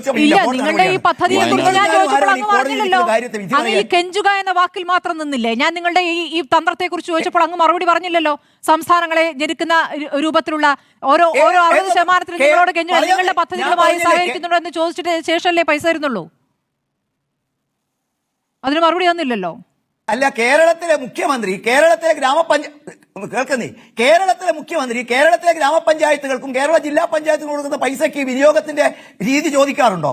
കെഞ്ചുക എന്ന വാക്കിൽ മാത്രം നിന്നില്ലേ? ഞാൻ നിങ്ങളുടെ ഈ തന്ത്രത്തെ കുറിച്ച് ചോദിച്ചപ്പോൾ അങ്ങ് മറുപടി പറഞ്ഞില്ലല്ലോ. സംസ്ഥാനങ്ങളെ ജനിക്കുന്ന രൂപത്തിലുള്ള ഓരോ 60% നിങ്ങളോട് കെഞ്ചുക, നിങ്ങളുടെ പദ്ധതികളുമായി സഹകരിക്കുന്നുണ്ടോ എന്ന് ചോദിച്ചിട്ട് ശേഷമല്ലേ പൈസ തരുന്നുള്ളൂ? അതിന് മറുപടി തന്നില്ലല്ലോ. അല്ല, കേരളത്തിലെ മുഖ്യമന്ത്രി കേരളത്തിലെ ഗ്രാമപഞ്ചായത്തുകൾക്കും കേരള ജില്ലാ പഞ്ചായത്തിനും കൊടുക്കുന്ന പൈസയ്ക്ക് വിനിയോഗത്തിന്റെ രീതി ചോദിക്കാറുണ്ടോ?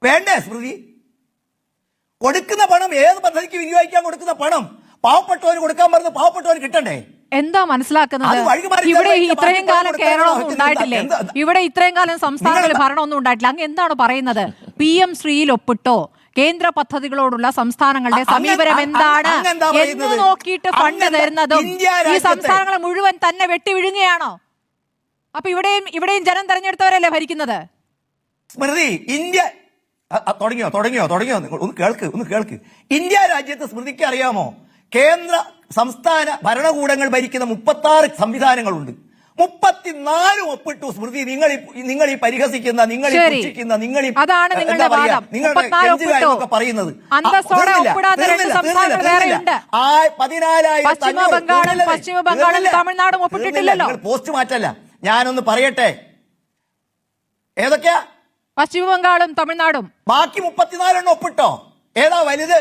വേണ്ടേ സ്മൃതി? കൊടുക്കുന്ന പണം ഏത് പദ്ധതിക്ക് വിനിയോഗിക്കാൻ കൊടുക്കുന്ന പണം പാവപ്പെട്ടവന് കൊടുക്കാൻ പറഞ്ഞ് പാവപ്പെട്ടവന് കിട്ടണ്ടേ? എന്താ മനസ്സിലാക്കുന്നത്? ഇവിടെ ഇത്രയും കാലം കേരളമൊന്നും ഉണ്ടായിട്ടില്ലേ? ഇവിടെ ഇത്രയും കാലം സംസ്ഥാനങ്ങളിൽ ഭരണമൊന്നും ഉണ്ടായിട്ടില്ല. അങ്ങ് എന്താണ് പറയുന്നത്? PM ശ്രീയിൽ ഒപ്പിട്ടോ? കേന്ദ്ര പദ്ധതികളോടുള്ള സംസ്ഥാനങ്ങളുടെ സമീപനം എന്താണ് എന്ന് നോക്കിയിട്ട് ഫണ്ട് തരുന്നതും ഈ സംസ്ഥാനങ്ങളെ മുഴുവൻ തന്നെ വെട്ടിവിഴുങ്ങുകയാണോ? അപ്പൊ ഇവിടെയും ജനം തെരഞ്ഞെടുത്തവരല്ലേ ഭരിക്കുന്നത്? സ്മൃതി, ഇന്ത്യ തുടങ്ങിയോ? ഒന്ന് കേൾക്ക്. ഇന്ത്യ രാജ്യത്ത് സ്മൃതിക്ക് അറിയാമോ? കേന്ദ്ര സംസ്ഥാന ഭരണകൂടങ്ങൾ ഭരിക്കുന്ന 36 സംവിധാനങ്ങളുണ്ട്. 34 ഒപ്പിട്ടു സ്മൃതി. നിങ്ങൾ ഈ പരിഹസിക്കുന്ന, നിങ്ങൾ ഈ പുച്ഛിക്കുന്ന, നിങ്ങൾ ഈ അതാണ് നിങ്ങളുടെ വാദം. 14 പറയുന്നത് പശ്ചിമ ബംഗാളും തമിഴ്നാടും ഒപ്പിട്ടിട്ടില്ലല്ലോ. പോസ്റ്റ് മാറ്റല്ല, ഞാനൊന്ന് പറയട്ടെ. ഏതൊക്കെയാ? പശ്ചിമ ബംഗാളും തമിഴ്നാടും. ബാക്കി 34 ഒപ്പിട്ടോ? ഏതാ വലുത്?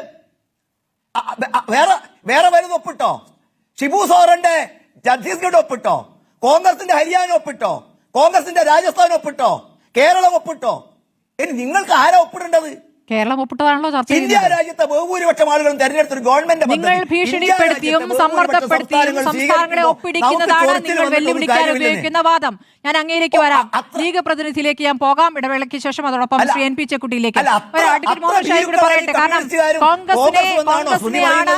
വേറെ വലുത് ഒപ്പിട്ടോ? ഷിബു സോറന്റെ ഛത്തീസ്ഗഡ് ഒപ്പിട്ടോ? കോൺഗ്രസിന്റെ ഹരിയാന ഒപ്പിട്ടോ? കോൺഗ്രസിന്റെ രാജസ്ഥാൻ ഒപ്പിട്ടോ? കേരളം ഒപ്പിട്ടോ? ഇനി നിങ്ങൾക്ക് ആരാ ഒപ്പിടേണ്ടത്? കേരളം ഒപ്പിട്ടതാണല്ലോ ചർച്ച ചെയ്യുന്നത്. ഇന്ത്യ രാജ്യത്തെ ബഹുഭൂരിപക്ഷം ആളുകളും തെരഞ്ഞെടുത്തൊരു ഗവൺമെന്റ് നിങ്ങൾ ഭീഷണിപ്പെടുത്തിയും സമ്മർദ്ദപ്പെടുത്തിയും സംസ്ഥാനങ്ങളെ ഒപ്പിടിക്കുന്നതാണ് നിങ്ങൾ വെല്ലുവിളിക്കാൻ ഉപയോഗിക്കുന്ന വാദം. ഞാൻ അങ്ങേലേക്ക് വരാം. ലീഗ് പ്രതിനിധിയിലേക്ക് ഞാൻ പോകാം ഇടവേളയ്ക്ക് ശേഷം. അതോടൊപ്പം ശ്രീ NP ചെക്കുട്ടിയിലേക്ക് അഡ്വക്കേറ്റ് മുഹമ്മദ് ഷാഹിദ് കൂടി പറയട്ടെ. കാരണം കോൺഗ്രസിനെയാണ്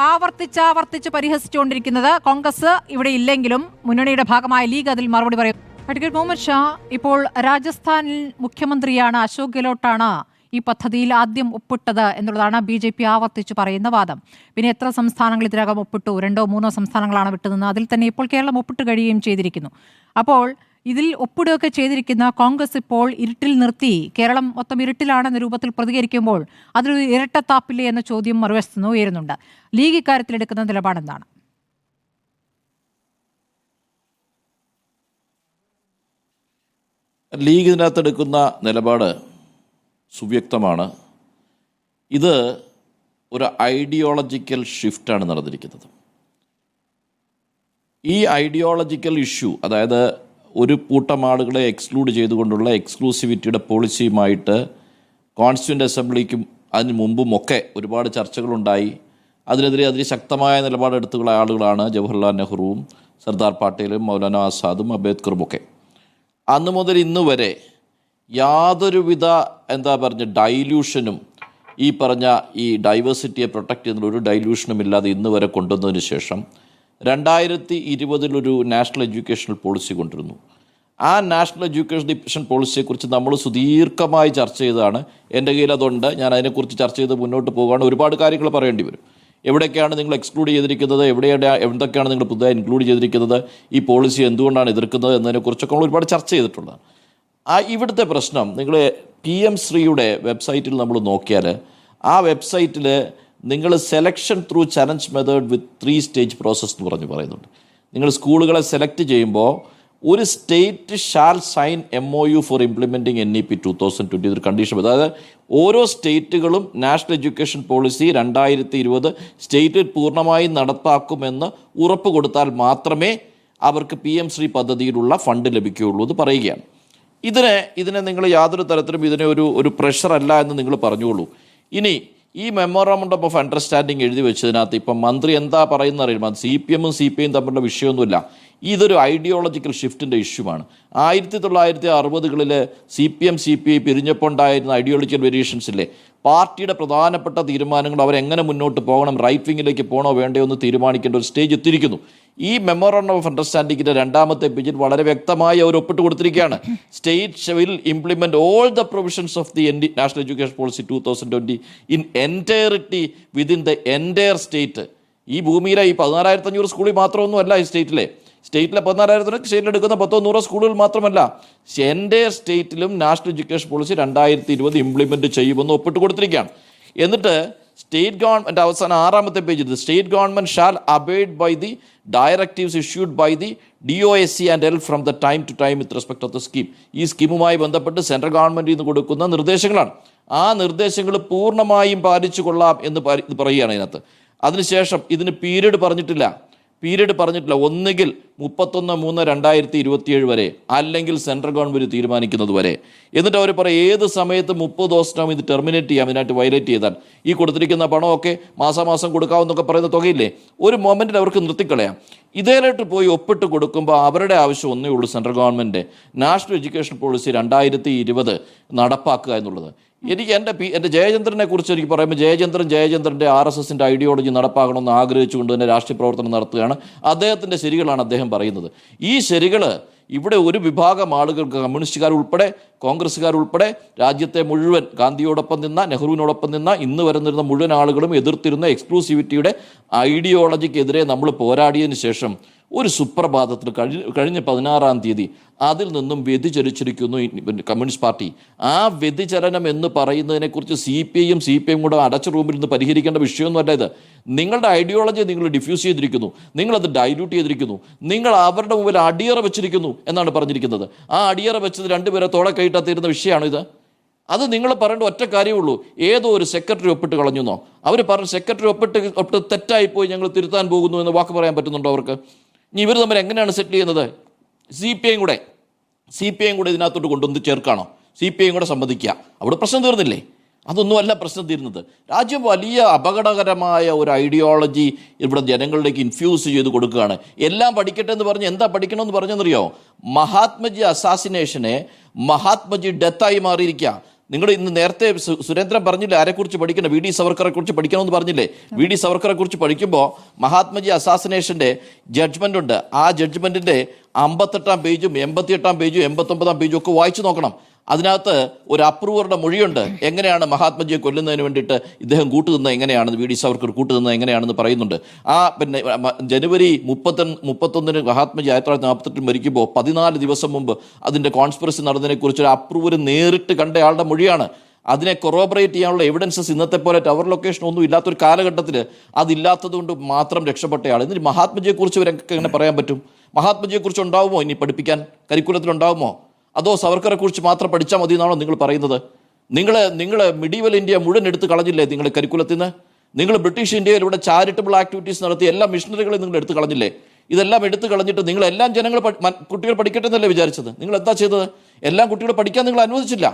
ആവർത്തിച്ച് പരിഹസിച്ചുകൊണ്ടിരിക്കുന്നത്. കോൺഗ്രസ് ഇവിടെ ഇല്ലെങ്കിലും മുന്നണിയുടെ ഭാഗമായ ലീഗ് അതിൽ മറുപടി പറയും. അഡ്വക്കേറ്റ് മുഹമ്മദ് ഷാ, ഇപ്പോൾ രാജസ്ഥാനിൽ മുഖ്യമന്ത്രിയാണ് അശോക് ഗെഹ്ലോട്ടാണ് ഈ പദ്ധതിയിൽ ആദ്യം ഒപ്പിട്ടത് എന്നുള്ളതാണ് BJP ആവർത്തിച്ച് പറയുന്ന വാദം. പിന്നെ എത്ര സംസ്ഥാനങ്ങൾ ഇതിനകം ഒപ്പിട്ടു? 2 or 3 സംസ്ഥാനങ്ങളാണ് വിട്ടുനിന്ന്. അതിൽ തന്നെ ഇപ്പോൾ കേരളം ഒപ്പിട്ട് കഴിയുകയും ചെയ്തിരിക്കുന്നു. അപ്പോൾ ഇതിൽ ഒപ്പിടുകയൊക്കെ ചെയ്തിരിക്കുന്ന കോൺഗ്രസ് ഇപ്പോൾ ഇരുട്ടിൽ നിർത്തി കേരളം മൊത്തം ഇരുട്ടിലാണെന്ന രൂപത്തിൽ പ്രതികരിക്കുമ്പോൾ അതൊരു ഇരട്ടത്താപ്പില്ലേ എന്ന ചോദ്യം മറുവശത്തുനിന്ന് ഉയരുന്നുണ്ട്. ലീഗ് ഇക്കാര്യത്തിൽ എടുക്കുന്ന നിലപാടെന്താണ്? ലീഗ് ഇതിനകത്ത് എടുക്കുന്ന നിലപാട് സുവ്യക്തമാണ്. ഇത് ഒരു ഐഡിയോളജിക്കൽ ഷിഫ്റ്റാണ് നടന്നിരിക്കുന്നത്. ഈ ഐഡിയോളജിക്കൽ ഇഷ്യൂ, അതായത് ഒരു കൂട്ടം ആളുകളെ എക്സ്ക്ലൂഡ് ചെയ്തുകൊണ്ടുള്ള എക്സ്ക്ലൂസിവിറ്റിയുടെ പോളിസിയുമായിട്ട് കോൺസ്റ്റിറ്റ്യൂൻ്റ് അസംബ്ലിക്കും അതിന് മുമ്പും ഒക്കെ ഒരുപാട് ചർച്ചകളുണ്ടായി. അതിനെതിരെ ശക്തമായ നിലപാടെടുത്തുള്ള ആളുകളാണ് ജവഹർലാൽ നെഹ്റുവും സർദാർ പട്ടേലും മൗലാന ആസാദും അംബേദ്കറും ഒക്കെ. അന്ന് മുതൽ ഇന്ന് വരെ യാതൊരുവിധ ഡൈല്യൂഷനും ഈ പറഞ്ഞ ഈ ഡൈവേഴ്സിറ്റിയെ പ്രൊട്ടക്റ്റ് ചെയ്യുന്ന ഒരു ഡൈല്യൂഷനും ഇല്ലാതെ ഇന്ന് വരെ കൊണ്ടുവന്നതിന് ശേഷം 2020 ഒരു നാഷണൽ എഡ്യൂക്കേഷണൽ പോളിസി കൊണ്ടുവരുന്നു. ആ നാഷണൽ എഡ്യൂക്കേഷൻ പോളിസിയെക്കുറിച്ച് നമ്മൾ സുദീർഘമായി ചർച്ച ചെയ്തതാണ്. എൻ്റെ കയ്യിൽ അതുണ്ട്. ഞാൻ അതിനെക്കുറിച്ച് ചർച്ച ചെയ്ത് മുന്നോട്ട് പോകുകയാണ്. ഒരുപാട് കാര്യങ്ങൾ പറയേണ്ടി വരും. എവിടെയൊക്കെയാണ് നിങ്ങൾ എക്സ്ക്ലൂഡ് ചെയ്തിരിക്കുന്നത്, എന്തൊക്കെയാണ് നിങ്ങൾ പുതുതായി ഇൻക്ലൂഡ് ചെയ്തിരിക്കുന്നത്, ഈ പോളിസി എന്തുകൊണ്ടാണ് എതിർക്കുന്നത് എന്നതിനെക്കുറിച്ചൊക്കെ നമ്മൾ ഒരുപാട് ചർച്ച ചെയ്തിട്ടുള്ളതാണ്. ഇവിടുത്തെ പ്രശ്നം, നിങ്ങൾ PM ശ്രീയുടെ വെബ്സൈറ്റിൽ നമ്മൾ നോക്കിയാൽ ആ വെബ്സൈറ്റിൽ നിങ്ങൾ selection through challenge method with 3 stage process എന്ന് പറയുന്നുണ്ട്. നിങ്ങൾ സ്കൂളുകളെ സെലക്ട് ചെയ്യുമ്പോൾ ഒരു state shall sign MOU for implementing NEP 2020 ഒരു കണ്ടീഷൻ. അതായത് ഓരോ സ്റ്റേറ്റുകളും നാഷണൽ എഡ്യൂക്കേഷൻ പോളിസി 2020 സ്റ്റേറ്റിൽ പൂർണ്ണമായി നടപ്പാക്കുമെന്ന് ഉറപ്പ് കൊടുത്താൽ മാത്രമേ അവർക്ക് PM ശ്രീ പദ്ധതിയിലുള്ള ഫണ്ട് ലഭിക്കുകയുള്ളൂ എന്ന് പറയുകയാണ്. ഇതിനെ നിങ്ങൾ യാതൊരു തരത്തിലും ഇതിനെ ഒരു പ്രഷർ അല്ല എന്ന് നിങ്ങൾ പറഞ്ഞോളൂ. ഇനി ഈ മെമ്മോറാണ്ടം ഓഫ് അണ്ടർസ്റ്റാൻഡിങ് എഴുതി വെച്ചതിനകത്ത് ഇപ്പം മന്ത്രി എന്താ പറയുന്നത് അറിയുമ്പോൾ CPM-ഉം CPI-യും തമ്മിലുള്ള വിഷയമൊന്നുമില്ല. ഇതൊരു ഐഡിയോളജിക്കൽ ഷിഫ്റ്റിൻ്റെ ഇഷ്യൂമാണ്. 1960-കളിൽ CPM CPI പിരിഞ്ഞപ്പോൾ ഉണ്ടായിരുന്ന ഐഡിയോളജിക്കൽ വേരിയേഷൻസ് ഇല്ലേ, പാർട്ടിയുടെ പ്രധാനപ്പെട്ട തീരുമാനങ്ങൾ അവരെങ്ങനെ മുന്നോട്ട് പോകണം, റൈറ്റ് വിങ്ങിലേക്ക് പോകണോ വേണ്ടയോ എന്ന് തീരുമാനിക്കേണ്ട ഒരു സ്റ്റേജ് എത്തിയിരിക്കുന്നു. ഈ മെമ്മോറാണ്ടം ഓഫ് അണ്ടർസ്റ്റാൻഡിങ്ങിൻ്റെ 2ാമത്തെ പേജിൽ വളരെ വ്യക്തമായി അവർ ഒപ്പിട്ട് കൊടുത്തിരിക്കുകയാണ്. State will implement all the provisions of the national education policy 2020 in entirety within the entire state. ഈ ഭൂമിയിലെ ഈ 14,500 സ്കൂളിൽ മാത്രമൊന്നുമല്ല, ഈ സ്റ്റേറ്റിലെ 14,000 സ്റ്റേറ്റിൽ എടുക്കുന്ന 10-100 സ്കൂളുകൾ മാത്രമല്ല, എൻറ്റയർ സ്റ്റേറ്റിലും നാഷണൽ എഡ്യൂക്കേഷൻ പോളിസി 2020 ഇംപ്ലിമെന്റ് ചെയ്യുമെന്ന് ഒപ്പിട്ട് കൊടുത്തിരിക്കുകയാണ്. എന്നിട്ട് സ്റ്റേറ്റ് ഗവൺമെൻറ് അവസാനം 6ാമത്തെ പേജിൽ state government shall abide by the directives issued by the DOSC and L from the time to time with respect of the scheme. ഈ സ്കീമുമായി ബന്ധപ്പെട്ട് സെൻട്രൽ ഗവൺമെൻറ്റിൽ നിന്ന് കൊടുക്കുന്ന നിർദ്ദേശങ്ങളാണ്. ആ നിർദ്ദേശങ്ങൾ പൂർണ്ണമായും പാലിച്ചു കൊള്ളാം എന്ന് പറയുകയാണ് ഇതിനകത്ത്. അതിനുശേഷം ഇതിന് പീരീഡ് പറഞ്ഞിട്ടില്ല. ഒന്നുകിൽ 31/3/2027 വരെ, അല്ലെങ്കിൽ സെൻട്രൽ ഗവൺമെൻറ് തീരുമാനിക്കുന്നത് വരെ. എന്നിട്ട് അവർ പറയും ഏത് സമയത്ത് 30 ദിവസത്തിനകം ഇത് ടെർമിനേറ്റ് ചെയ്യാം, ഇതിനായിട്ട് വയലേറ്റ് ചെയ്താൽ. ഈ കൊടുത്തിരിക്കുന്ന പണമൊക്കെ മാസാമാസം കൊടുക്കാമെന്നൊക്കെ പറയുന്ന തുകയില്ലേ, ഒരു മൊമെൻറ്റിൽ അവർക്ക് നിർത്തിക്കളയാം. ഇതേലായിട്ട് പോയി ഒപ്പിട്ട് കൊടുക്കുമ്പോൾ അവരുടെ ആവശ്യം ഒന്നേ ഉള്ളൂ, central government national education policy 2020 നടപ്പാക്കുക എന്നുള്ളത്. എനിക്ക് എൻ്റെ ജയചന്ദ്രനെ കുറിച്ച് എനിക്ക് പറയുമ്പോൾ ജയചന്ദ്രൻ്റെ RSSൻ്റെ ഐഡിയോളജി നടപ്പാക്കണമെന്ന് ആഗ്രഹിച്ചുകൊണ്ട് തന്നെ രാഷ്ട്രീയ പ്രവർത്തനം നടത്തുകയാണ്. അദ്ദേഹത്തിൻ്റെ ശരികളാണ് അദ്ദേഹം പറയുന്നത്. ഈ ശരികൾ ഇവിടെ ഒരു വിഭാഗം ആളുകൾക്ക്, കമ്മ്യൂണിസ്റ്റുകാരുൾപ്പെടെ കോൺഗ്രസ്സുകാരുൾപ്പെടെ രാജ്യത്തെ മുഴുവൻ ഗാന്ധിയോടൊപ്പം നിന്ന, നെഹ്റുവിനോടൊപ്പം നിന്ന, ഇന്ന് വരുന്നിരുന്ന മുഴുവൻ ആളുകളും എതിർത്തിരുന്ന എക്സ്ക്ലൂസിവിറ്റിയുടെ ഐഡിയോളജിക്കെതിരെ നമ്മൾ പോരാടിയതിന് ശേഷം ഒരു സുപ്രഭാതത്തിൽ കഴിഞ്ഞ 16-ാം തീയതി അതിൽ നിന്നും വ്യതിചലിച്ചിരിക്കുന്നു കമ്മ്യൂണിസ്റ്റ് പാർട്ടി. ആ വ്യതിചലനം എന്ന് പറയുന്നതിനെക്കുറിച്ച് CPI-യും CPI-യും കൂടെ അടച്ച റൂമിൽ നിന്ന് പരിഹരിക്കേണ്ട വിഷയമൊന്നുമല്ല ഇത്. നിങ്ങളുടെ ഐഡിയോളജി നിങ്ങൾ ഡിഫ്യൂസ് ചെയ്തിരിക്കുന്നു, നിങ്ങളത് ഡൈല്യൂട്ട് ചെയ്തിരിക്കുന്നു, നിങ്ങൾ അവരുടെ മുമ്പിൽ അടിയറ വെച്ചിരിക്കുന്നു എന്നാണ് പറഞ്ഞിരിക്കുന്നത്. ആ അടിയറ വെച്ചത് 2 പേരെ തോളെ കൈയിട്ടാത്തിരുന്ന വിഷയമാണ് ഇത്. അത് നിങ്ങൾ പറയേണ്ട ഒറ്റ കാര്യമുള്ളൂ, ഏതോ ഒരു സെക്രട്ടറി ഒപ്പിട്ട് കളഞ്ഞെന്നോ. അവർ പറഞ്ഞു സെക്രട്ടറി ഒപ്പിട്ട് തെറ്റായിപ്പോയി, ഞങ്ങൾ തിരുത്താൻ പോകുന്നു എന്ന് വാക്ക് പറയാൻ പറ്റുന്നുണ്ടോ അവർക്ക്? ഇനി ഇവർ തമ്മിൽ എങ്ങനെയാണ് സെറ്റിൽ ചെയ്യുന്നത്? CPI-യും കൂടെ ഇതിനകത്തോട്ട് കൊണ്ടുവന്ന് ചേർക്കാണോ? CPI-യും കൂടെ സമ്മതിക്കുക, അവിടെ പ്രശ്നം തീർന്നില്ലേ? അതൊന്നുമല്ല പ്രശ്നം തീരുന്നത്. രാജ്യം വലിയ അപകടകരമായ ഒരു ഐഡിയോളജി ഇവിടെ ജനങ്ങളിലേക്ക് ഇൻഫ്യൂസ് ചെയ്ത് കൊടുക്കുകയാണ്. എല്ലാം പഠിക്കട്ടെ എന്ന് പറഞ്ഞ് എന്താ പഠിക്കണമെന്ന് പറഞ്ഞെന്നറിയോ? മഹാത്മജി അസാസിനേഷനെ മഹാത്മജി ഡെത്തായി മാറിയിരിക്കുക. നിങ്ങൾ ഇന്ന് നേരത്തെ സുരേന്ദ്രൻ പറഞ്ഞില്ലേ ആരെക്കുറിച്ച് പഠിക്കണം, VD സവർക്കറെ കുറിച്ച് പഠിക്കണമെന്ന് പറഞ്ഞില്ലേ? VD സവർക്കറെ കുറിച്ച് പഠിക്കുമ്പോൾ മഹാത്മജി അസാസിനേഷൻ്റെ ജഡ്ജ്മെൻ്റ് ഉണ്ട്. ആ ജഡ്ജ്മെൻറ്റിൻ്റെ 58-ാം പേജും 88-ാം പേജും 89-ാം പേജും ഒക്കെ വായിച്ചു നോക്കണം. അതിനകത്ത് ഒരു അപ്രൂവറുടെ മൊഴിയുണ്ട്. എങ്ങനെയാണ് മഹാത്മജിയെ കൊല്ലുന്നതിന് വേണ്ടിയിട്ട് ഇദ്ദേഹം കൂട്ടുനിന്നത് എങ്ങനെയാണെന്ന്, വി ഡി സാവർക്കർ കൂട്ടുനിന്നത് എങ്ങനെയാണെന്ന് പറയുന്നുണ്ട്. പിന്നെ ജനുവരി 31 മഹാത്മജി 1948 മരിക്കുമ്പോൾ 14 ദിവസം മുമ്പ് അതിൻ്റെ കോൺസ്പിറസി നടന്നതിനെക്കുറിച്ച് ഒരു അപ്രൂവർ നേരിട്ട് കണ്ടയാളുടെ മൊഴിയാണ്. അതിനെ കൊറോബറേറ്റ് ചെയ്യാനുള്ള എവിഡൻസസ് ഇന്നത്തെ പോലെ ടവർ ലൊക്കേഷൻ ഒന്നും ഇല്ലാത്തൊരു കാലഘട്ടത്തിൽ അതില്ലാത്തത് കൊണ്ട് മാത്രം രക്ഷപ്പെട്ടയാൾ. എന്നിട്ട് മഹാത്മജിയെക്കുറിച്ച് ഇവരൊക്കെ എങ്ങനെ പറയാൻ പറ്റും? മഹാത്മജിയെക്കുറിച്ച് ഉണ്ടാവുമോ ഇനി പഠിപ്പിക്കാൻ, കരിക്കുലത്തിൽ ഉണ്ടാവുമോ? അതോ സവർക്കറെ കുറിച്ച് മാത്രം പഠിച്ചാൽ മതി എന്നാണോ നിങ്ങൾ പറയുന്നത്? നിങ്ങൾ മിഡീവൽ ഇന്ത്യ മുഴുവൻ എടുത്ത് കളഞ്ഞില്ലേ നിങ്ങൾ കരിക്കുലത്തിൽ നിന്ന്? നിങ്ങൾ ബ്രിട്ടീഷ് ഇന്ത്യയിലൂടെ ചാരിറ്റബിൾ ആക്ടിവിറ്റീസ് നടത്തി എല്ലാ മിഷണറികളെയും നിങ്ങൾ എടുത്ത് കളഞ്ഞില്ലേ? ഇതെല്ലാം എടുത്തു കളഞ്ഞിട്ട് നിങ്ങളെല്ലാം കുട്ടികൾ പഠിക്കട്ടെ എന്നല്ലേ വിചാരിച്ചത്? നിങ്ങൾ എന്താ ചെയ്തത്? എല്ലാം കുട്ടികൾ പഠിക്കാൻ നിങ്ങൾ അനുവദിച്ചില്ല.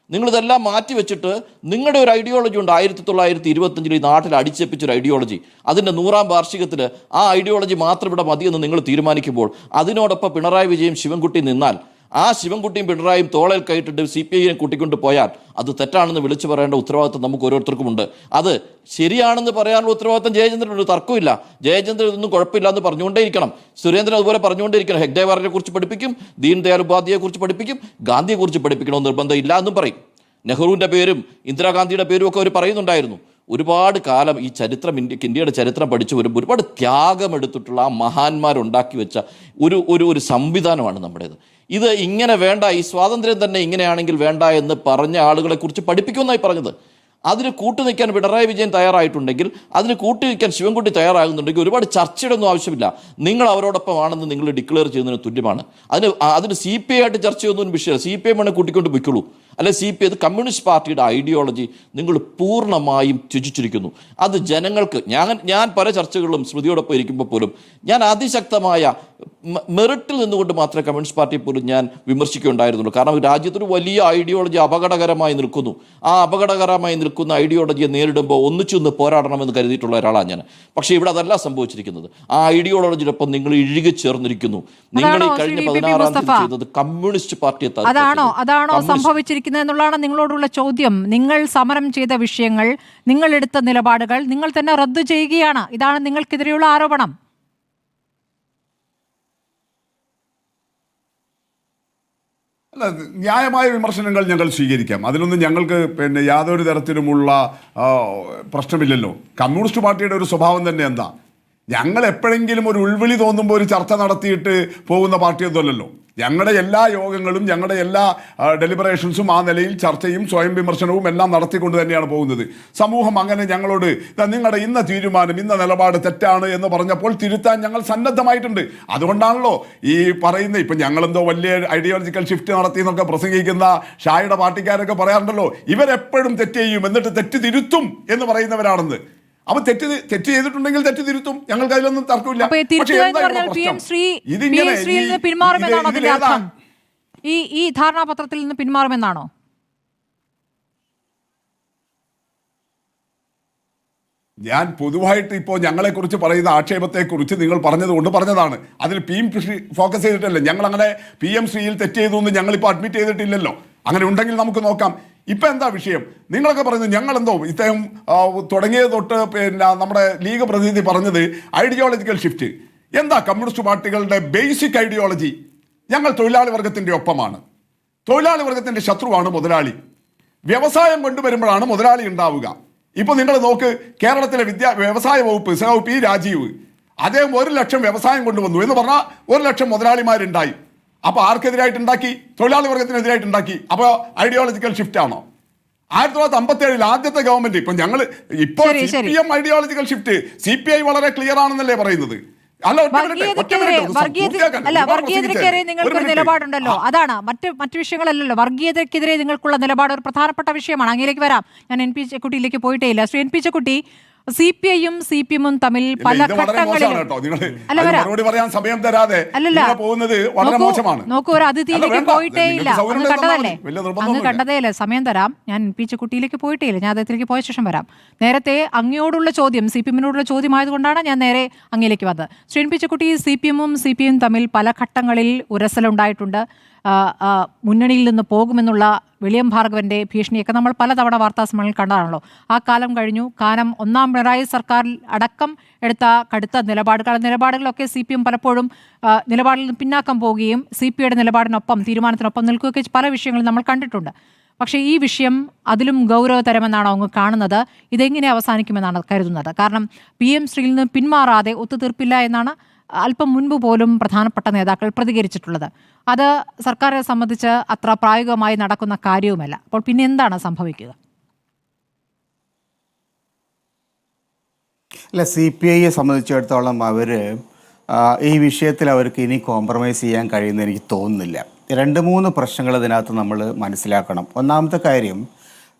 നിങ്ങളിതെല്ലാം മാറ്റി വെച്ചിട്ട് നിങ്ങളുടെ ഒരു ഐഡിയോളജി ഉണ്ട്. 1925 ഈ നാട്ടിൽ അടിച്ചേപ്പിച്ചൊരു ഐഡിയോളജി, അതിൻ്റെ 100ാം വാർഷികത്തിൽ ആ ഐഡിയോളജി മാത്രം ഇവിടെ മതിയെന്ന് നിങ്ങൾ തീരുമാനിക്കുമ്പോൾ അതിനോടൊപ്പം പിണറായി വിജയൻ ശിവൻകുട്ടി നിന്നാൽ, ആ ശിവൻകുട്ടിയും പിണറായും തോളൽ കയറ്റിട്ട് CPIനെ കൂട്ടിക്കൊണ്ട് പോയാൽ അത് തെറ്റാണെന്ന് വിളിച്ചു പറയേണ്ട ഉത്തരവാദിത്വം നമുക്ക് ഓരോരുത്തർക്കുമുണ്ട്. അത് ശരിയാണെന്ന് പറയാനുള്ള ഉത്തരവാദിത്വം ജയചന്ദ്രനൊരു തർക്കമില്ല. ജയചന്ദ്രൻ ഇതൊന്നും കുഴപ്പമില്ല എന്ന് പറഞ്ഞുകൊണ്ടേയിരിക്കണം. സുരേന്ദ്രൻ അതുപോലെ പറഞ്ഞുകൊണ്ടേയിരിക്കണം. ഹെഗ്ഡേവാറിനെ കുറിച്ച് പഠിപ്പിക്കും, ദീൻ ദയാൽ ഉപാധ്യായെ പഠിപ്പിക്കും, ഗാന്ധിയെക്കുറിച്ച് പഠിപ്പിക്കണമെന്ന് നിർബന്ധമില്ല എന്നും പറയും. നെഹ്റുവിൻ്റെ പേരും ഇന്ദിരാഗാന്ധിയുടെ പേരും ഒക്കെ അവർ പറയുന്നുണ്ടായിരുന്നു. ഒരുപാട് കാലം ഈ ചരിത്രം, ഇന്ത്യയുടെ ചരിത്രം പഠിച്ചവരും ഒരുപാട് ത്യാഗമെടുത്തിട്ടുള്ള ആ മഹാന്മാരുണ്ടാക്കി വെച്ച ഒരു സംവിധാനമാണ് നമ്മുടേത്. ഇത് ഇങ്ങനെ വേണ്ട, ഈ സ്വാതന്ത്ര്യം തന്നെ ഇങ്ങനെയാണെങ്കിൽ വേണ്ട എന്ന് പറഞ്ഞ ആളുകളെ കുറിച്ച് പഠിപ്പിക്കുമെന്നായി പറഞ്ഞത്. അതിന് കൂട്ടുനിൽക്കാൻ പിണറായി വിജയൻ തയ്യാറായിട്ടുണ്ടെങ്കിൽ, അതിന് കൂട്ടുനിൽക്കാൻ ശിവൻകുട്ടി തയ്യാറാകുന്നുണ്ടെങ്കിൽ ഒരുപാട് ചർച്ചയുടെ ഒന്നും ആവശ്യമില്ല. നിങ്ങൾ അവരോടൊപ്പമാണെന്ന് നിങ്ങൾ ഡിക്ലെയർ ചെയ്യുന്നതിന് തുല്യമാണ്. അതിന് CPI ആയിട്ട് ചർച്ചയൊന്നും വിഷയമല്ല. CPI വേണേൽ കൂട്ടിക്കൊണ്ട് പൊയ്ക്കുള്ളൂ. അല്ലെ CPI അത് കമ്മ്യൂണിസ്റ്റ് പാർട്ടിയുടെ ഐഡിയോളജി നിങ്ങൾ പൂർണ്ണമായും ത്യജിച്ചിരിക്കുന്നു. അത് ജനങ്ങൾക്ക്, ഞാൻ പല ചർച്ചകളിലും സ്മൃതിയോടൊപ്പം ഇരിക്കുമ്പോൾ പോലും ഞാൻ അതിശക്തമായ മെറിറ്റിൽ നിന്നുകൊണ്ട് മാത്രമേ കമ്മ്യൂണിസ്റ്റ് പാർട്ടിയെ പോലും ഞാൻ വിമർശിക്കുകയുണ്ടായിരുന്നുള്ളൂ. കാരണം രാജ്യത്തൊരു വലിയ ഐഡിയോളജി അപകടകരമായി നിൽക്കുന്നു. ആ അപകടകരമായി നിൽക്കുന്ന ഐഡിയോളജിയെ നേരിടുമ്പോൾ ഒന്നിച്ചൊന്ന് പോരാടണമെന്ന് കരുതിയിട്ടുള്ള ഒരാളാണ് ഞാൻ. പക്ഷേ ഇവിടെ അതല്ല സംഭവിച്ചിരിക്കുന്നത്. ആ ഐഡിയോളജിയോടൊപ്പം നിങ്ങൾ ഇഴുകി ചേർന്നിരിക്കുന്നു. നിങ്ങൾ ഈ കഴിഞ്ഞ 16-ാം തീയതി ചെയ്തത് കമ്മ്യൂണിസ്റ്റ് പാർട്ടിയെ അതാണോ സംഭവിച്ചിരിക്കുന്നത് എന്നുള്ളതാണ് നിങ്ങളോടുള്ള ചോദ്യം. നിങ്ങൾ സമരം ചെയ്ത വിഷയങ്ങൾ, നിങ്ങൾ എടുത്ത നിലപാടുകൾ നിങ്ങൾ തന്നെ റദ്ദു ചെയ്യുകയാണ്. ഇതാണ് നിങ്ങൾക്കെതിരെയുള്ള ആരോപണം. അല്ല, ന്യായമായ വിമർശനങ്ങൾ ഞങ്ങൾ സ്വീകരിക്കാം. അതിലൊന്നും ഞങ്ങൾക്ക് യാതൊരു തരത്തിലുമുള്ള പ്രശ്നമില്ലല്ലോ. കമ്മ്യൂണിസ്റ്റ് പാർട്ടിയുടെ ഒരു സ്വഭാവം തന്നെ എന്താ, ഞങ്ങൾ എപ്പോഴെങ്കിലും ഒരു ഉൾവിളി തോന്നുമ്പോൾ ഒരു ചർച്ച നടത്തിയിട്ട് പോകുന്ന പാർട്ടിയൊന്നുമല്ലല്ലോ. ഞങ്ങളുടെ എല്ലാ യോഗങ്ങളും ഞങ്ങളുടെ എല്ലാ ഡെലിബറേഷൻസും ആ നിലയിൽ ചർച്ചയും സ്വയം വിമർശനവും എല്ലാം നടത്തിക്കൊണ്ട് തന്നെയാണ് പോകുന്നത്. സമൂഹം അങ്ങനെ ഞങ്ങളോട് നിങ്ങളുടെ ഇന്ന തീരുമാനം, ഇന്ന നിലപാട് തെറ്റാണ് എന്ന് പറഞ്ഞപ്പോൾ തിരുത്താൻ ഞങ്ങൾ സന്നദ്ധമായിട്ടുണ്ട്. അതുകൊണ്ടാണല്ലോ ഈ പറയുന്ന, ഇപ്പം ഞങ്ങളെന്തോ വലിയ ഐഡിയോളജിക്കൽ ഷിഫ്റ്റ് നടത്തി എന്നൊക്കെ പ്രസംഗിക്കുന്ന ഷായുടെ പാർട്ടിക്കാരൊക്കെ പറയാറുണ്ടല്ലോ, ഇവരെപ്പോഴും തെറ്റ് ചെയ്യും എന്നിട്ട് തെറ്റ് തിരുത്തും എന്ന് പറയുന്നവരാണെന്ന്. അപ്പൊ തെറ്റ് ചെയ്തിട്ടുണ്ടെങ്കിൽ തെറ്റ് തിരുത്തും, ഞങ്ങൾക്ക് അതിലൊന്നും തർക്കമില്ല. ഈ ധാരണാപത്രത്തിൽ നിന്ന് പിന്മാറുമെന്നാണോ? ഞാൻ പൊതുവായിട്ട് ഇപ്പോൾ ഞങ്ങളെക്കുറിച്ച് പറയുന്ന ആക്ഷേപത്തെക്കുറിച്ച് നിങ്ങൾ പറഞ്ഞതുകൊണ്ട് പറഞ്ഞതാണ്. അതിൽ PM ഫോക്കസ് ചെയ്തിട്ടല്ലേ. ഞങ്ങൾ അങ്ങനെ PM തെറ്റ് ചെയ്തു എന്ന് ഞങ്ങളിപ്പോൾ അഡ്മിറ്റ് ചെയ്തിട്ടില്ലല്ലോ. അങ്ങനെ ഉണ്ടെങ്കിൽ നമുക്ക് നോക്കാം. ഇപ്പം എന്താ വിഷയം? നിങ്ങളൊക്കെ പറയുന്നത് ഞങ്ങളെന്തോ ഇദ്ദേഹം തുടങ്ങിയത് തൊട്ട് നമ്മുടെ ലീഗ് പ്രതിനിധി പറഞ്ഞത് ഐഡിയോളജിക്കൽ ഷിഫ്റ്റ്. എന്താ കമ്മ്യൂണിസ്റ്റ് പാർട്ടികളുടെ ബേസിക് ഐഡിയോളജി? ഞങ്ങൾ തൊഴിലാളി വർഗത്തിൻ്റെ ഒപ്പമാണ്. തൊഴിലാളി വർഗത്തിൻ്റെ ശത്രുവാണ് മുതലാളി. വ്യവസായം കൊണ്ടുവരുമ്പോഴാണ് മുതലാളി ഉണ്ടാവുക. ഇപ്പോൾ നിങ്ങൾ നോക്ക്, കേരളത്തിലെ വ്യവസായ വകുപ്പ് സഹ P രാജീവ്, അദ്ദേഹം 1 ലക്ഷം വ്യവസായം കൊണ്ടുവന്നു എന്ന് പറഞ്ഞാൽ 1 ലക്ഷം മുതലാളിമാരുണ്ടായി. അപ്പോൾ ആർക്കെതിരായിട്ടുണ്ടാക്കി? തൊഴിലാളി വർഗത്തിനെതിരായിട്ടുണ്ടാക്കി. അപ്പോൾ ഐഡിയോളജിക്കൽ ഷിഫ്റ്റ് ആണോ? 1957 ആദ്യത്തെ ഗവൺമെന്റ്, ഇപ്പൊ ഞങ്ങൾ ഇപ്പോൾ CPM ഐഡിയോളജിക്കൽ ഷിഫ്റ്റ്, CPI വളരെ ക്ലിയർ ആണെന്നല്ലേ പറയുന്നത്. വർഗീയതയ്ക്കെതിരെ നിങ്ങൾക്കൊരു നിലപാടുണ്ടല്ലോ, അതാണ് മറ്റു വിഷയങ്ങളല്ലല്ലോ. വർഗീയതയ്ക്കെതിരെ നിങ്ങൾക്കുള്ള നിലപാട് ഒരു പ്രധാനപ്പെട്ട വിഷയമാണ്. അങ്ങനെയൊക്കെ വരാം. ഞാൻ NP ചെക്കുട്ടിയിലേക്ക് പോയിട്ടേ ഇല്ല. ശ്രീ NP ചെക്കുട്ടി, CPIയും CPM തമ്മിൽ പല ഘട്ടങ്ങളിലും നോക്കൂ, ഒരു അതിഥിയിലേക്ക് പോയിട്ടേ ഇല്ല. അങ്ങ് കണ്ടതേ ഇല്ല. സമയം തരാം. ഞാൻ NP ചെക്കുട്ടിയിലേക്ക് പോയിട്ടേ ഇല്ല. ഞാൻ അദ്ദേഹത്തിലേക്ക് പോയ ശേഷം വരാം. നേരത്തെ അങ്ങയോടുള്ള ചോദ്യം CPMനോടുള്ള ചോദ്യമായതുകൊണ്ടാണ് ഞാൻ നേരെ അങ്ങയിലേക്ക് വന്നത്. ശ്രീ NP ചെക്കുട്ടി, CPMും CPIയും തമ്മിൽ പല ഘട്ടങ്ങളിൽ ഉരസലുണ്ടായിട്ടുണ്ട്. മുന്നണിയിൽ നിന്ന് പോകുമെന്നുള്ള വിളിയം ഭാർഗവന്റെ ഭീഷണിയൊക്കെ നമ്മൾ പലതവണ വാർത്താസമ്മേളനത്തിൽ കണ്ടതാണല്ലോ. ആ കാലം കഴിഞ്ഞു. കാലം ഒന്നാം പിണറായി സർക്കാരിൽ അടക്കം എടുത്ത കടുത്ത നിലപാടുകളൊക്കെ CPM പലപ്പോഴും നിലപാടിൽ നിന്ന് പിന്നാക്കം പോവുകയും CPIയുടെ നിലപാടിനൊപ്പം തീരുമാനത്തിനൊപ്പം നിൽക്കുകയൊക്കെ പല വിഷയങ്ങളും നമ്മൾ കണ്ടിട്ടുണ്ട്. പക്ഷേ ഈ വിഷയം അതിലും ഗൗരവതരമെന്നാണോ അങ്ങ് കാണുന്നത്? ഇതെങ്ങനെ അവസാനിക്കുമെന്നാണ് കരുതുന്നത്? കാരണം PM ശ്രീയിൽ നിന്ന് പിന്മാറാതെ ഒത്തുതീർപ്പില്ല എന്നാണ് അല്പം മുൻപ് പോലും പ്രധാനപ്പെട്ട നേതാക്കൾ പ്രതികരിച്ചിട്ടുള്ളത്. അത് സർക്കാരിനെ സംബന്ധിച്ച് അത്ര പ്രായോഗികമായി നടക്കുന്ന കാര്യവുമല്ല. അപ്പോൾ പിന്നെ എന്താണ് സംഭവിക്കുക? അല്ല, CPIയെ സംബന്ധിച്ചിടത്തോളം ഈ വിഷയത്തിൽ അവർക്ക് ഇനി കോംപ്രമൈസ് ചെയ്യാൻ കഴിയുമെന്ന് എനിക്ക് തോന്നുന്നില്ല. 2-3 പ്രശ്നങ്ങൾ ഇതിനകത്ത് നമ്മൾ മനസ്സിലാക്കണം. ഒന്നാമത്തെ കാര്യം,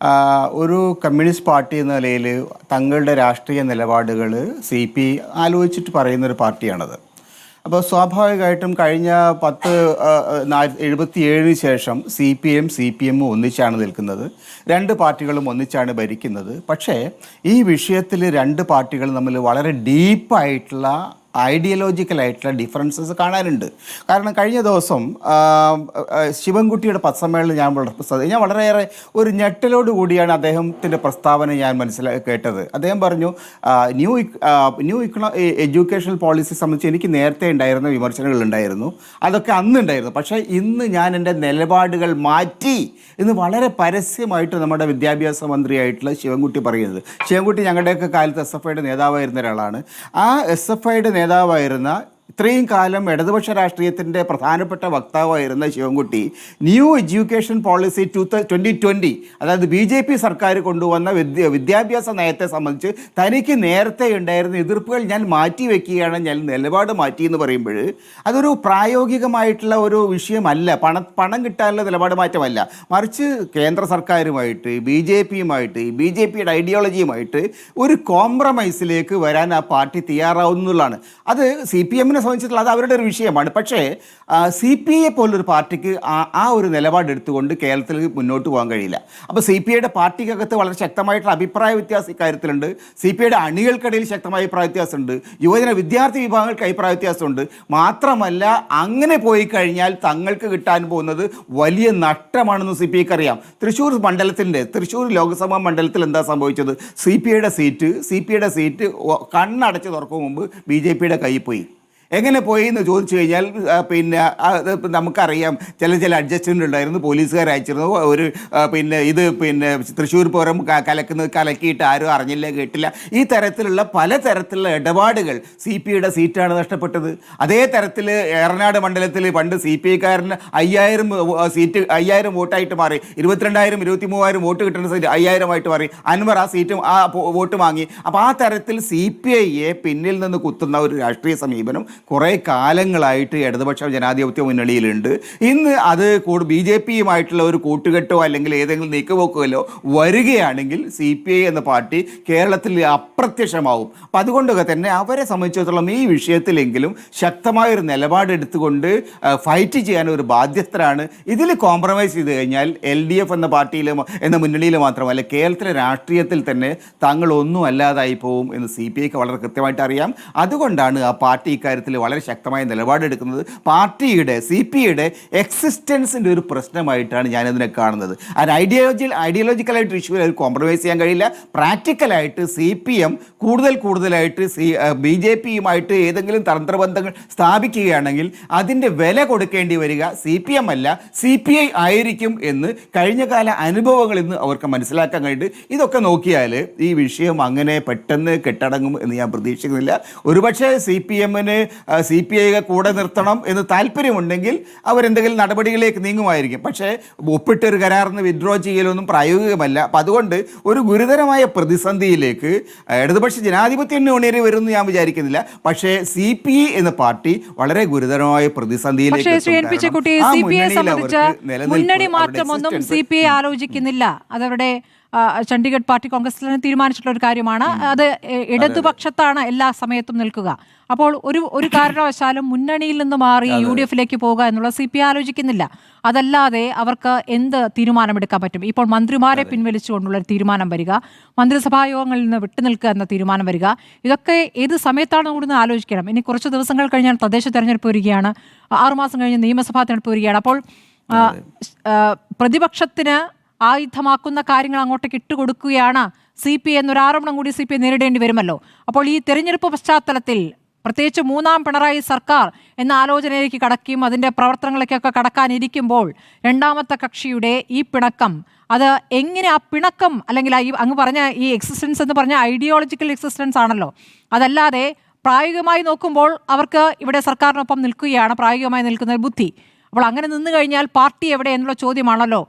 ഒരു കമ്മ്യൂണിസ്റ്റ് പാർട്ടി എന്ന നിലയിൽ തങ്ങളുടെ രാഷ്ട്രീയ നിലപാടുകൾ CPI ആലോചിച്ചിട്ട് പറയുന്നൊരു പാർട്ടിയാണത്. അപ്പോൾ സ്വാഭാവികമായിട്ടും കഴിഞ്ഞ 1977 ശേഷം CPM ഒന്നിച്ചാണ് നിൽക്കുന്നത്. 2 പാർട്ടികളും ഒന്നിച്ചാണ് ഭരിക്കുന്നത്. പക്ഷേ ഈ വിഷയത്തിൽ 2 പാർട്ടികൾ തമ്മിൽ വളരെ ഡീപ്പായിട്ടുള്ള ഐഡിയോളജിക്കലായിട്ടുള്ള ഡിഫറൻസസ് കാണാനുണ്ട്. കാരണം കഴിഞ്ഞ ദിവസം ശിവൻകുട്ടിയുടെ പത്രസമ്മേളനം ഞാൻ വളരെയേറെ ഒരു ഞെട്ടലോട് കൂടിയാണ് അദ്ദേഹത്തിൻ്റെ പ്രസ്താവന ഞാൻ കേട്ടത്. അദ്ദേഹം പറഞ്ഞു, ന്യൂ എഡ്യൂക്കേഷണൽ പോളിസി സംബന്ധിച്ച് എനിക്ക് നേരത്തെ ഉണ്ടായിരുന്ന വിമർശനങ്ങൾ ഉണ്ടായിരുന്നു, അതൊക്കെ അന്നുണ്ടായിരുന്നു. പക്ഷേ ഇന്ന് ഞാൻ എൻ്റെ നിലപാടുകൾ മാറ്റി എന്ന് വളരെ പരസ്യമായിട്ട് നമ്മുടെ വിദ്യാഭ്യാസ മന്ത്രിയായിട്ടുള്ള ശിവൻകുട്ടി പറയുന്നത്. ശിവൻകുട്ടി ഞങ്ങളുടെയൊക്കെ കാലത്ത് SFIയുടെ നേതാവായിരുന്ന ഒരാളാണ്. ആ SFIയുടെ നേതാവായിരുന്ന, ഇത്രയും കാലം ഇടതുപക്ഷ രാഷ്ട്രീയത്തിൻ്റെ പ്രധാനപ്പെട്ട വക്താവായിരുന്ന ശിവൻകുട്ടി ന്യൂ എഡ്യൂക്കേഷൻ പോളിസി 2020, അതായത് BJP സർക്കാർ കൊണ്ടുവന്ന വിദ്യാഭ്യാസ നയത്തെ സംബന്ധിച്ച് തനിക്ക് നേരത്തെ ഉണ്ടായിരുന്ന എതിർപ്പുകൾ ഞാൻ മാറ്റി വയ്ക്കുകയാണ്, ഞാൻ നിലപാട് മാറ്റി എന്ന് പറയുമ്പോൾ അതൊരു പ്രായോഗികമായിട്ടുള്ള ഒരു വിഷയമല്ല. പണം കിട്ടാനുള്ള നിലപാട് മാറ്റമല്ല, മറിച്ച് കേന്ദ്ര സർക്കാരുമായിട്ട് BJPയുടെ ഐഡിയോളജിയുമായിട്ട് ഒരു കോംപ്രമൈസിലേക്ക് വരാൻ ആ പാർട്ടി തയ്യാറാവുന്നതാണ്. അത് CPMനെ സംബന്ധിച്ചിട്ടുള്ള അത് അവരുടെ ഒരു വിഷയമാണ്. പക്ഷേ CPI പോലൊരു പാർട്ടിക്ക് ആ ഒരു നിലപാടെടുത്തുകൊണ്ട് കേരളത്തിൽ മുന്നോട്ട് പോകാൻ കഴിയില്ല. അപ്പോൾ CPIയുടെ പാർട്ടിക്കകത്ത് വളരെ ശക്തമായിട്ടുള്ള അഭിപ്രായ വ്യത്യാസം ഇക്കാര്യത്തിലുണ്ട്. CPIയുടെ അണികൾക്കിടയിൽ ശക്തമായ അഭിപ്രായ വ്യത്യാസമുണ്ട്. യുവജന വിദ്യാർത്ഥി വിഭാഗങ്ങൾക്ക് അഭിപ്രായ വ്യത്യാസമുണ്ട്. മാത്രമല്ല, അങ്ങനെ പോയി കഴിഞ്ഞാൽ തങ്ങൾക്ക് കിട്ടാൻ പോകുന്നത് വലിയ നഷ്ടമാണെന്ന് CPIക്ക് അറിയാം. തൃശ്ശൂർ ലോക്സഭാ മണ്ഡലത്തിൽ എന്താ സംഭവിച്ചത്? CPIയുടെ സീറ്റ് കണ്ണടച്ച് തുറക്കും മുമ്പ് BJPയുടെ കയ്യിൽ പോയി. എങ്ങനെ പോയി എന്ന് ചോദിച്ചു കഴിഞ്ഞാൽ നമുക്കറിയാം, ചില അഡ്ജസ്റ്റ്മെൻ്റ് ഉണ്ടായിരുന്നു. പോലീസുകാർ അയച്ചിരുന്നു. ഇത് തൃശ്ശൂർ പൂരം കലക്കിയിട്ട് ആരും അറിഞ്ഞില്ല, കേട്ടില്ല. ഈ തരത്തിലുള്ള പലതരത്തിലുള്ള ഇടപാടുകൾ CPIയുടെ സീറ്റാണ് നഷ്ടപ്പെട്ടത്. അതേ തരത്തിൽ ഏറനാട് മണ്ഡലത്തിൽ പണ്ട് CPIക്കാരന് 5000 വോട്ടായിട്ട് മാറി, 22,000 23,000 വോട്ട് കിട്ടുന്ന സീറ്റ് 5000 മാറി. അൻവർ ആ വോട്ട് വാങ്ങി. അപ്പോൾ ആ തരത്തിൽ CPIയെ പിന്നിൽ നിന്ന് കുത്തുന്ന ഒരു രാഷ്ട്രീയ സമീപനം കുറേ കാലങ്ങളായിട്ട് ഇടതുപക്ഷ ജനാധിപത്യ മുന്നണിയിലുണ്ട്. ഇന്ന് അത് BJPയുമായിട്ടുള്ള ഒരു കൂട്ടുകെട്ടോ അല്ലെങ്കിൽ ഏതെങ്കിലും നീക്കുപോക്കുകളോ വരികയാണെങ്കിൽ CPI എന്ന പാർട്ടി കേരളത്തിൽ അപ്രത്യക്ഷമാവും. അപ്പം അതുകൊണ്ടൊക്കെ തന്നെ അവരെ സംബന്ധിച്ചിടത്തോളം ഈ വിഷയത്തിലെങ്കിലും ശക്തമായൊരു നിലപാടെടുത്തുകൊണ്ട് ഫൈറ്റ് ചെയ്യാൻ ഒരു ബാധ്യസ്ഥരാണ്. ഇതിൽ കോംപ്രമൈസ് ചെയ്ത് കഴിഞ്ഞാൽ LDF എന്ന എന്ന മുന്നണിയിൽ മാത്രമല്ല കേരളത്തിലെ രാഷ്ട്രീയത്തിൽ തന്നെ തങ്ങളൊന്നും അല്ലാതായി പോവും എന്ന് CPIക്ക് വളരെ കൃത്യമായിട്ട് അറിയാം. അതുകൊണ്ടാണ് ആ പാർട്ടി ഇക്കാര്യത്തിൽ വളരെ ശക്തമായ നിലപാടെടുക്കുന്നത്. CPIയുടെ എക്സിസ്റ്റൻസിൻ്റെ ഒരു പ്രശ്നമായിട്ടാണ് ഞാനതിനെ കാണുന്നത്. ഐഡിയോളജിക്കലായിട്ട് ഇഷ്യൂവിൽ അത് കോംപ്രമൈസ് ചെയ്യാൻ കഴിയില്ല. പ്രാക്ടിക്കലായിട്ട് CPM കൂടുതലായിട്ട് BJPയുമായിട്ട് ഏതെങ്കിലും തന്ത്രബന്ധങ്ങൾ സ്ഥാപിക്കുകയാണെങ്കിൽ അതിൻ്റെ വില കൊടുക്കേണ്ടി വരിക CPM അല്ല, CPI ആയിരിക്കും എന്ന് കഴിഞ്ഞകാല അനുഭവങ്ങളിൽ നിന്ന് അവർക്ക് മനസ്സിലാക്കാൻ കഴിഞ്ഞിട്ട് ഇതൊക്കെ നോക്കിയാൽ ഈ വിഷയം അങ്ങനെ പെട്ടെന്ന് കെട്ടടങ്ങും എന്ന് ഞാൻ പ്രതീക്ഷിക്കുന്നില്ല. ഒരുപക്ഷെ CPIയെ കൂടെ നിർത്തണം എന്ന് താല്പര്യമുണ്ടെങ്കിൽ അവരെന്തെങ്കിലും നടപടികളിലേക്ക് നീങ്ങുമായിരിക്കും. പക്ഷേ ഒപ്പിട്ടൊരു കരാറിന് വിഡ്രോ ചെയ്യലൊന്നും പ്രായോഗികമല്ല. അപ്പം അതുകൊണ്ട് ഒരു ഗുരുതരമായ പ്രതിസന്ധിയിലേക്ക് ഇടതുപക്ഷ ജനാധിപത്യ മുന്നണി വരുമെന്ന് ഞാൻ വിചാരിക്കുന്നില്ല. പക്ഷേ CPI എന്ന പാർട്ടി വളരെ ഗുരുതരമായ പ്രതിസന്ധിയിലേക്ക് മുന്നണി മാറ്റമൊന്നും CPI ആലോചിക്കുന്നില്ല. അതവരുടെ ചണ്ഡീഗഡ് പാർട്ടി കോൺഗ്രസിൽ തീരുമാനിച്ചിട്ടുള്ള ഒരു കാര്യമാണ്. അത് ഇടതുപക്ഷത്താണ് എല്ലാ സമയത്തും നിൽക്കുക. അപ്പോൾ ഒരു കാരണവശാലും മുന്നണിയിൽ നിന്ന് മാറി UDFിലേക്ക് പോകുക എന്നുള്ള CPI ആലോചിക്കുന്നില്ല. അതല്ലാതെ അവർക്ക് എന്ത് തീരുമാനമെടുക്കാൻ പറ്റും? ഇപ്പോൾ മന്ത്രിമാരെ പിൻവലിച്ചുകൊണ്ടുള്ള തീരുമാനം വരിക, മന്ത്രിസഭാ യോഗങ്ങളിൽ നിന്ന് വിട്ടുനിൽക്കുക എന്ന തീരുമാനം വരിക, ഇതൊക്കെ ഏത് സമയത്താണ് കൂടുന്നത് ആലോചിക്കണം. ഇനി കുറച്ച് ദിവസങ്ങൾ കഴിഞ്ഞാൽ തദ്ദേശ തെരഞ്ഞെടുപ്പ് വരികയാണ്, 6 മാസം കഴിഞ്ഞ് നിയമസഭാ തെരഞ്ഞെടുപ്പ് വരികയാണ്. അപ്പോൾ പ്രതിപക്ഷത്തിന് ആയുധമാക്കുന്ന കാര്യങ്ങൾ അങ്ങോട്ടേക്ക് ഇട്ടുകൊടുക്കുകയാണ് CPI എന്നൊരു ആരോപണം കൂടി CPI നേരിടേണ്ടി വരുമല്ലോ. അപ്പോൾ ഈ തെരഞ്ഞെടുപ്പ് പശ്ചാത്തലത്തിൽ പ്രത്യേകിച്ച് മൂന്നാം പിണറായി സർക്കാർ എന്ന ആലോചനയിലേക്ക് കടക്കുകയും അതിൻ്റെ പ്രവർത്തനങ്ങളിലേക്കൊക്കെ കടക്കാനിരിക്കുമ്പോൾ രണ്ടാമത്തെ കക്ഷിയുടെ ഈ പിണക്കം, അത് എങ്ങനെ ആ പിണക്കം, അല്ലെങ്കിൽ അങ്ങ് പറഞ്ഞ ഈ എക്സിസ്റ്റൻസ് എന്ന് പറഞ്ഞ ഐഡിയോളജിക്കൽ എക്സിസ്റ്റൻസ് ആണല്ലോ, അതല്ലാതെ പ്രായോഗികമായി നോക്കുമ്പോൾ അവർക്ക് ഇവിടെ സർക്കാരിനൊപ്പം നിൽക്കുകയാണ് പ്രായോഗികമായി നിൽക്കുന്ന ബുദ്ധി. അപ്പോൾ അങ്ങനെ നിന്നു കഴിഞ്ഞാൽ പാർട്ടി എവിടെ എന്നുള്ള ചോദ്യമാണല്ലോ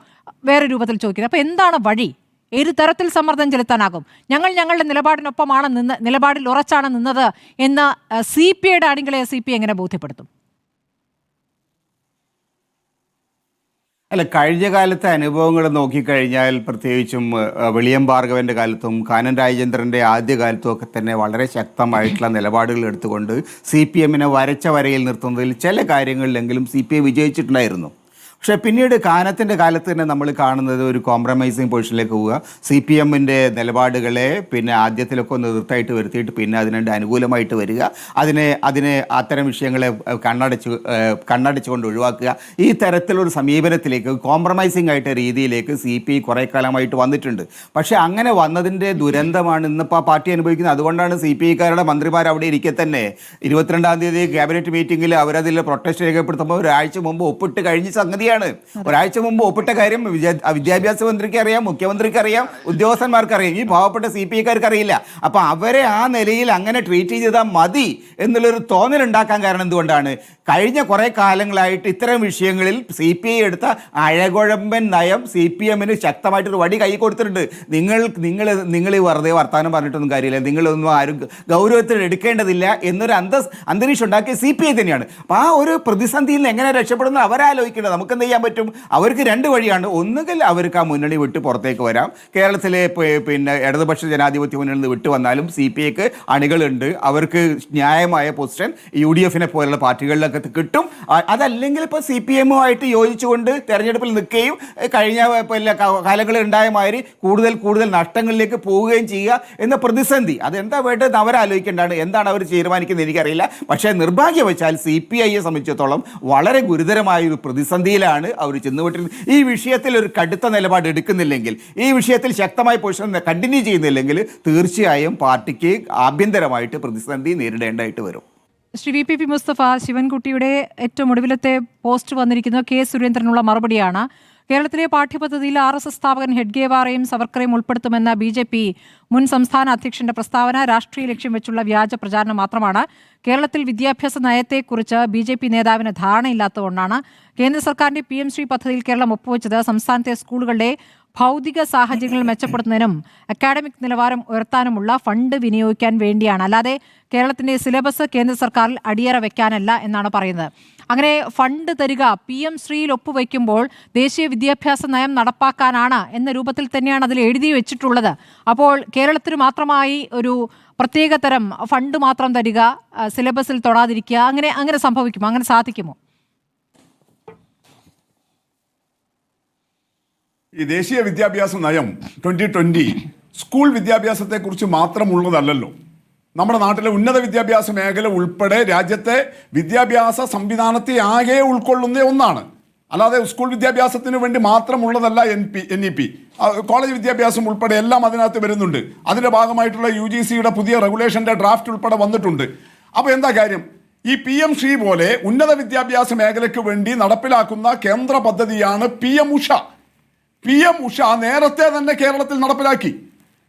വേറെ രൂപത്തിൽ ചോദിക്കുന്നത്. അപ്പോൾ എന്താണ് വഴി? ഏത് തരത്തിൽ സമ്മർദ്ദം ചെലുത്താനാകും? ഞങ്ങളുടെ നിലപാടിനൊപ്പമാണ് നിലപാടിൽ ഉറച്ചാണ് നിന്നത് എന്ന് CPIയുടെ അണികളെ CPI എങ്ങനെ ബോധ്യപ്പെടുത്തും? അല്ല, കഴിഞ്ഞ കാലത്തെ അനുഭവങ്ങൾ നോക്കിക്കഴിഞ്ഞാൽ പ്രത്യേകിച്ചും വെളിയം ഭാർഗവൻ്റെ കാലത്തും കാനൻ രാജേന്ദ്രൻ്റെ ആദ്യകാലത്തും ഒക്കെ തന്നെ വളരെ ശക്തമായിട്ടുള്ള നിലപാടുകൾ എടുത്തുകൊണ്ട് CPMനെ വരച്ച വരയിൽ നിർത്തുന്നതിൽ ചില കാര്യങ്ങളിലെങ്കിലും CPI വിജയിച്ചിട്ടുണ്ടായിരുന്നു. പക്ഷേ പിന്നീട് കാനത്തിൻ്റെ കാലത്ത് തന്നെ നമ്മൾ കാണുന്നത് ഒരു കോംപ്രമൈസിങ് പൊസിഷനിലേക്ക് പോവുക, CPMൻ്റെ നിലപാടുകളെ പിന്നെ ആദ്യത്തിലൊക്കെ ഒന്ന് എതിർത്തായിട്ട് വരുത്തിയിട്ട് പിന്നെ അതിനുണ്ട് അനുകൂലമായിട്ട് വരിക, അതിനെ അത്തരം വിഷയങ്ങളെ കണ്ണടച്ചുകൊണ്ട് ഒഴിവാക്കുക, ഈ തരത്തിലൊരു സമീപനത്തിലേക്ക് കോംപ്രമൈസിങ് ആയിട്ട് രീതിയിലേക്ക് CPI കുറേ കാലമായിട്ട് വന്നിട്ടുണ്ട്. പക്ഷേ അങ്ങനെ വന്നതിൻ്റെ ദുരന്തമാണ് ഇന്നിപ്പോൾ ആ പാർട്ടി അനുഭവിക്കുന്നത്. അതുകൊണ്ടാണ് CPIക്കാരുടെ മന്ത്രിമാർ അവിടെ ഇരിക്കെ തന്നെ 22-ാം തീയതി ക്യാബിനറ്റ് മീറ്റിംഗിൽ അവരതിൽ പ്രൊട്ടസ്റ്റ് രേഖപ്പെടുത്തുമ്പോൾ ഒരാഴ്ച മുമ്പ് ഒപ്പിട്ട് കഴിഞ്ഞ സംഗതിയാണ്. ഒരാഴ്ച മുമ്പ് ഒപ്പിട്ട കാര്യം വിദ്യാഭ്യാസ മന്ത്രിക്ക് അറിയാം, മുഖ്യമന്ത്രിക്ക് അറിയാം, ഉദ്യോഗസ്ഥന്മാർക്ക് അറിയാം, ഈ പാവപ്പെട്ട CPIക്കാർക്ക് അറിയില്ല. അപ്പോൾ അവരെ ആ നിലയിൽ അങ്ങനെ ട്രീറ്റ് ചെയ്താൽ മതി എന്നുള്ളൊരു തോന്നലുണ്ടാക്കാൻ കാരണം എന്തുകൊണ്ടാണ്? കഴിഞ്ഞ കുറേ കാലങ്ങളായിട്ട് ഇത്തരം വിഷയങ്ങളിൽ CPI എടുത്ത അഴകുഴമ്പൻ നയം CPMന് ശക്തമായിട്ടൊരു വടി കൈ കൊടുത്തിട്ടുണ്ട്. നിങ്ങൾ വെറുതെ വർത്തമാനം പറഞ്ഞിട്ടൊന്നും കാര്യമില്ല, നിങ്ങളൊന്നും ആരും ഗൗരവത്തിൽ എടുക്കേണ്ടതില്ല എന്നൊരു അന്തരീക്ഷം ഉണ്ടാക്കിയ CPI തന്നെയാണ്. അപ്പോൾ ആ ഒരു പ്രതിസന്ധിയിൽ നിന്ന് എങ്ങനെ രക്ഷപ്പെടുന്നത് അവരാലോചിക്കേണ്ടത്. നമുക്ക് എന്ത് ചെയ്യാൻ പറ്റും? അവർക്ക് രണ്ട് വഴിയാണ്. ഒന്നുകിൽ അവർക്ക് ആ മുന്നണി വിട്ട് പുറത്തേക്ക് വരാം. കേരളത്തിലെ പിന്നെ ഇടതുപക്ഷ ജനാധിപത്യ മുന്നണിയിൽ നിന്ന് വിട്ടു വന്നാലും CPIക്ക് അണികളുണ്ട്, അവർക്ക് ന്യായമായ പൊസിഷൻ UDFനെ പോലുള്ള പാർട്ടികളിലൊക്കെ കിട്ടും. അതല്ലെങ്കിൽ ഇപ്പോൾ CPMുമായിട്ട് യോജിച്ചുകൊണ്ട് തെരഞ്ഞെടുപ്പിൽ നിൽക്കുകയും കഴിഞ്ഞ കാലങ്ങളിൽ ഉണ്ടായ മാതിരി കൂടുതൽ നഷ്ടങ്ങളിലേക്ക് പോവുകയും ചെയ്യുക എന്ന പ്രതിസന്ധി, അതെന്താ വേണ്ടത് അവരാലോചിക്കേണ്ടതാണ്. എന്താണ് അവർ തീരുമാനിക്കുന്നത് എനിക്കറിയില്ല. പക്ഷേ നിർഭാഗ്യവശാൽ CPIയെ സംബന്ധിച്ചിടത്തോളം വളരെ ഗുരുതരമായ ഒരു പ്രതിസന്ധിയിലാണ് അവർ ചെന്നുവിട്ടിരുന്നത്. ഈ വിഷയത്തിൽ ഒരു കടുത്ത നിലപാട് എടുക്കുന്നില്ലെങ്കിൽ, ഈ വിഷയത്തിൽ ശക്തമായ പൊസിഷൻ കണ്ടിന്യൂ ചെയ്യുന്നില്ലെങ്കിൽ തീർച്ചയായും പാർട്ടിക്ക് ആഭ്യന്തരമായിട്ട് പ്രതിസന്ധി നേരിടേണ്ടതായിട്ട് വരും. ശ്രീ VPP മുസ്തഫ, ശിവൻകുട്ടിയുടെ ഏറ്റവും ഒടുവിലത്തെ പോസ്റ്റ് വന്നിരിക്കുന്നത് K സുരേന്ദ്രനുള്ള മറുപടിയാണ്. കേരളത്തിലെ പാഠ്യപദ്ധതിയിൽ RSS സ്ഥാപകൻ ഹെഡ്ഗേവാറയും സവർക്കറേയും ഉൾപ്പെടുത്തുമെന്ന BJP മുൻ സംസ്ഥാന അധ്യക്ഷന്റെ പ്രസ്താവന രാഷ്ട്രീയ ലക്ഷ്യം വെച്ചുള്ള വ്യാജ പ്രചാരണം മാത്രമാണ്. കേരളത്തിൽ വിദ്യാഭ്യാസ നയത്തെക്കുറിച്ച് BJP നേതാവിന് ധാരണയില്ലാത്തതുകൊണ്ടാണ് കേന്ദ്ര സർക്കാരിന്റെ PM-ശ്രീ പദ്ധതിയിൽ കേരളം ഒപ്പുവെച്ചത് സംസ്ഥാനത്തെ സ്കൂളുകളുടെ ഭൗതിക സാഹചര്യങ്ങൾ മെച്ചപ്പെടുത്തുന്നതിനും അക്കാഡമിക് നിലവാരം ഉയർത്താനുമുള്ള ഫണ്ട് വിനിയോഗിക്കാൻ വേണ്ടിയാണ്, അല്ലാതെ കേരളത്തിന്റെ സിലബസ് കേന്ദ്ര സർക്കാരിൽ അടിയറ വെക്കാനല്ല എന്നാണ് പറയുന്നത്. അങ്ങനെ ഫണ്ട് തരിക PM-ശ്രീയിൽ ഒപ്പുവെക്കുമ്പോൾ ദേശീയ വിദ്യാഭ്യാസ നയം നടപ്പാക്കാനാണ് എന്ന രൂപത്തിൽ തന്നെയാണ് അതിൽ എഴുതി വെച്ചിട്ടുള്ളത്. അപ്പോൾ കേരളത്തിന് മാത്രമായി ഒരു പ്രത്യേക തരം ഫണ്ട് മാത്രം തരിക, സിലബസിൽ തൊടാതിരിക്കുക, അങ്ങനെ സംഭവിക്കുമോ? അങ്ങനെ സാധിക്കുമോ? ഈ ദേശീയ വിദ്യാഭ്യാസ നയം 2020 സ്കൂൾ വിദ്യാഭ്യാസത്തെക്കുറിച്ച് മാത്രമുള്ളതല്ലല്ലോ. നമ്മുടെ നാട്ടിലെ ഉന്നത വിദ്യാഭ്യാസ മേഖല ഉൾപ്പെടെ രാജ്യത്തെ വിദ്യാഭ്യാസ സംവിധാനത്തെ ആകെ ഉൾക്കൊള്ളുന്ന ഒന്നാണ്. അല്ലാതെ സ്കൂൾ വിദ്യാഭ്യാസത്തിന് വേണ്ടി മാത്രമുള്ളതല്ല NEP. കോളേജ് വിദ്യാഭ്യാസം ഉൾപ്പെടെ എല്ലാം അതിനകത്ത് വരുന്നുണ്ട്. അതിൻ്റെ ഭാഗമായിട്ടുള്ള UGCയുടെ പുതിയ റെഗുലേഷൻ്റെ ഡ്രാഫ്റ്റ് ഉൾപ്പെടെ വന്നിട്ടുണ്ട്. അപ്പോൾ എന്താ കാര്യം? ഈ PM-ശ്രീ പോലെ ഉന്നത വിദ്യാഭ്യാസ മേഖലയ്ക്ക് വേണ്ടി നടപ്പിലാക്കുന്ന കേന്ദ്ര പദ്ധതിയാണ് PM-ഉഷ. PM-ഉഷ നേരത്തെ തന്നെ കേരളത്തിൽ നടപ്പിലാക്കി.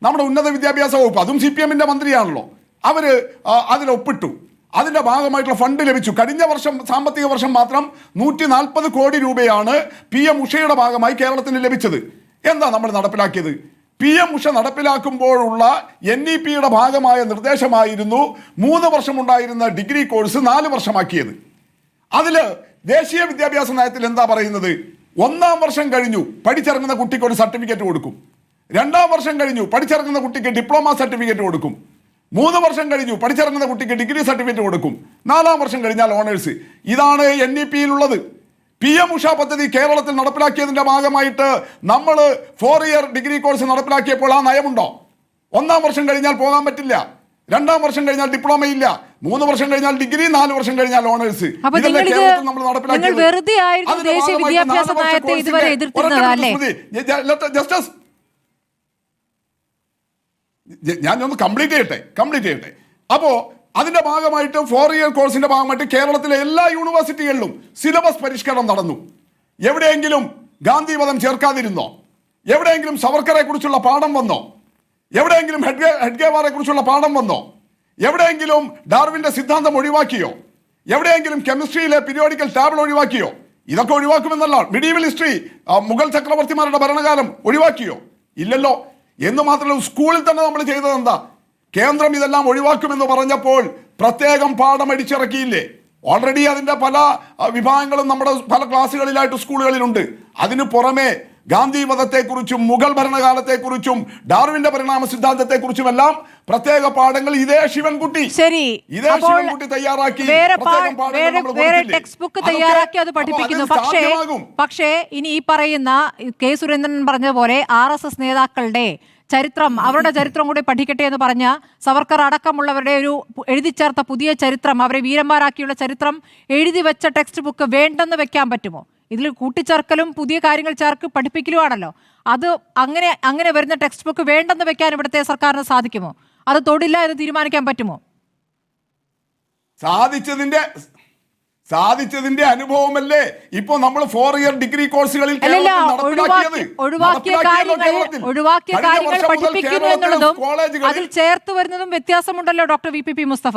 നമ്മുടെ ഉന്നത വിദ്യാഭ്യാസ വകുപ്പ്, അതും CPMന്റെ മന്ത്രിയാണല്ലോ, അവർ അതിലൊപ്പിട്ടു. അതിൻ്റെ ഭാഗമായിട്ടുള്ള ഫണ്ട് ലഭിച്ചു. കഴിഞ്ഞ വർഷം സാമ്പത്തിക വർഷം മാത്രം 140 കോടി രൂപയാണ് PM-ഉഷയുടെ ഭാഗമായി കേരളത്തിന് ലഭിച്ചത്. എന്താ നമ്മൾ നടപ്പിലാക്കിയത്? PM-ഉഷ നടപ്പിലാക്കുമ്പോഴുള്ള NEP-യുടെ ഭാഗമായ നിർദ്ദേശമായിരുന്നു 3 വർഷമുണ്ടായിരുന്ന ഡിഗ്രി കോഴ്സ് 4 വർഷമാക്കിയത്. അതിൽ ദേശീയ വിദ്യാഭ്യാസ നയത്തിൽ എന്താ പറയുന്നത്? 1-ാം വർഷം കഴിഞ്ഞു പഠിച്ചിറങ്ങുന്ന കുട്ടിക്ക് ഒരു സർട്ടിഫിക്കറ്റ് കൊടുക്കും. 2-ാം വർഷം കഴിഞ്ഞു പഠിച്ചിറങ്ങുന്ന കുട്ടിക്ക് ഡിപ്ലോമ സർട്ടിഫിക്കറ്റ് കൊടുക്കും. 3 വർഷം കഴിഞ്ഞു പഠിച്ചിറങ്ങുന്ന കുട്ടിക്ക് ഡിഗ്രി സർട്ടിഫിക്കറ്റ് കൊടുക്കും. 4-ാം വർഷം കഴിഞ്ഞാൽ ഓണേഴ്സ്. ഇതാണ് NEP-യിലുള്ളത്. PM-ഉഷ പദ്ധതി കേരളത്തിൽ നടപ്പിലാക്കിയതിൻ്റെ ഭാഗമായിട്ട് നമ്മൾ 4 ഇയർ ഡിഗ്രി കോഴ്സ് നടപ്പിലാക്കിയപ്പോൾ ആ നയമുണ്ടോ? 1-ാം വർഷം കഴിഞ്ഞാൽ പോകാൻ പറ്റില്ല. 2-ാം വർഷം കഴിഞ്ഞാൽ ഡിപ്ലോമ ഇല്ല, 3 വർഷം കഴിഞ്ഞാൽ ഡിഗ്രി, 4 വർഷം കഴിഞ്ഞാൽ ഓണേഴ്സ്. അപ്പൊ നിങ്ങൾ വെറുതെ ആയിരുന്നു ദേശീയ വിദ്യാഭ്യാസ നയത്തെ ഇതുവരെ എതിർത്തിരുന്നത് അല്ലേ? ഞാൻ ഒന്ന് കംപ്ലീറ്റ് ചെയ്യട്ടെ. അപ്പോ അതിന്റെ ഭാഗമായിട്ട് 4 ഇയർ കോഴ്സിന്റെ ഭാഗമായിട്ട് കേരളത്തിലെ എല്ലാ യൂണിവേഴ്സിറ്റികളിലും സിലബസ് പരിഷ്കരണം നടന്നു. എവിടെയെങ്കിലും ഗാന്ധിവധം ചേർക്കാതിരുന്നോ? എവിടെയെങ്കിലും സവർക്കറെ കുറിച്ചുള്ള പാഠം വന്നോ? എവിടെയെങ്കിലും ഹെഡ്ഗേവാറെ കുറിച്ചുള്ള പാഠം വന്നോ? എവിടെയെങ്കിലും ഡാർവിന്റെ സിദ്ധാന്തം ഒഴിവാക്കിയോ? എവിടെയെങ്കിലും കെമിസ്ട്രിയിലെ പീരിയോഡിക്കൽ ടേബിൾ ഒഴിവാക്കിയോ? ഇതൊക്കെ ഒഴിവാക്കുമെന്നല്ല. മിഡീവൽ ഹിസ്റ്ററി, മുഗൾ ചക്രവർത്തിമാരുടെ ഭരണകാലം ഒഴിവാക്കിയോ? ഇല്ലല്ലോ. എന്ന് മാത്രമല്ല, സ്കൂളിൽ തന്നെ നമ്മൾ ചെയ്തത് എന്താ? കേന്ദ്രം ഇതെല്ലാം ഒഴിവാക്കുമെന്ന് പറഞ്ഞപ്പോൾ പ്രത്യേകം പാഠം അടിച്ചിറക്കിയില്ലേ? ഓൾറെഡി അതിന്റെ പല വിഭാഗങ്ങളും നമ്മുടെ പല ക്ലാസ്സുകളിലായിട്ട് സ്കൂളുകളിലുണ്ട്. അതിനു പുറമെ ഗാന്ധി വധത്തെക്കുറിച്ചും മുഗൾ ഭരണകാലത്തെക്കുറിച്ചും ഡാർവിന്റെ പരിണാമ സിദ്ധാന്തത്തെക്കുറിച്ചും എല്ലാം പ്രത്യേക പാഠങ്ങൾ ഇതേ ശിവൻകുട്ടി തയ്യാറാക്കി ടെക്സ്റ്റ് ബുക്ക് തയ്യാറാക്കി അത് പഠിപ്പിക്കുന്നു. പക്ഷേ ഇനി ഈ പറയുന്ന കെ സുരേന്ദ്രൻ പറഞ്ഞ പോലെ RSS നേതാക്കളുടെ ചരിത്രം, അവരുടെ ചരിത്രം കൂടി പഠിക്കട്ടെ എന്ന് പറഞ്ഞ സവർക്കർ അടക്കമുള്ളവരുടെ ഒരു എഴുതി ചേർത്ത പുതിയ ചരിത്രം, അവരെ വീരന്മാരാക്കിയുള്ള ചരിത്രം എഴുതി വെച്ച ടെക്സ്റ്റ് ബുക്ക് വേണ്ടെന്ന് വെക്കാൻ പറ്റുമോ? ഇതിൽ കൂട്ടിച്ചേർക്കലും പുതിയ കാര്യങ്ങൾ ചേർക്ക് പഠിപ്പിക്കലുമാണല്ലോ. അത് അങ്ങനെ വരുന്ന ടെക്സ്റ്റ് ബുക്ക് വേണ്ടെന്ന് വെക്കാൻ ഇവിടുത്തെ സർക്കാരിന് സാധിക്കുമോ? അത് തൊടില്ല എന്ന് തീരുമാനിക്കാൻ പറ്റുമോ? സാധിച്ചതിന്റെ അനുഭവമല്ലേ ഇപ്പോ നമ്മൾ 4 ഇയർ ഡിഗ്രി കോഴ്സുകളിൽ ഒഴിവാക്കിയ കാര്യങ്ങൾ പഠിപ്പിക്കുന്നു എന്നുള്ളതും അതിൽ ചേർത്ത് വരുന്നതും വ്യത്യാസമുണ്ടല്ലോ ഡോക്ടർ VPP മുസ്തഫ.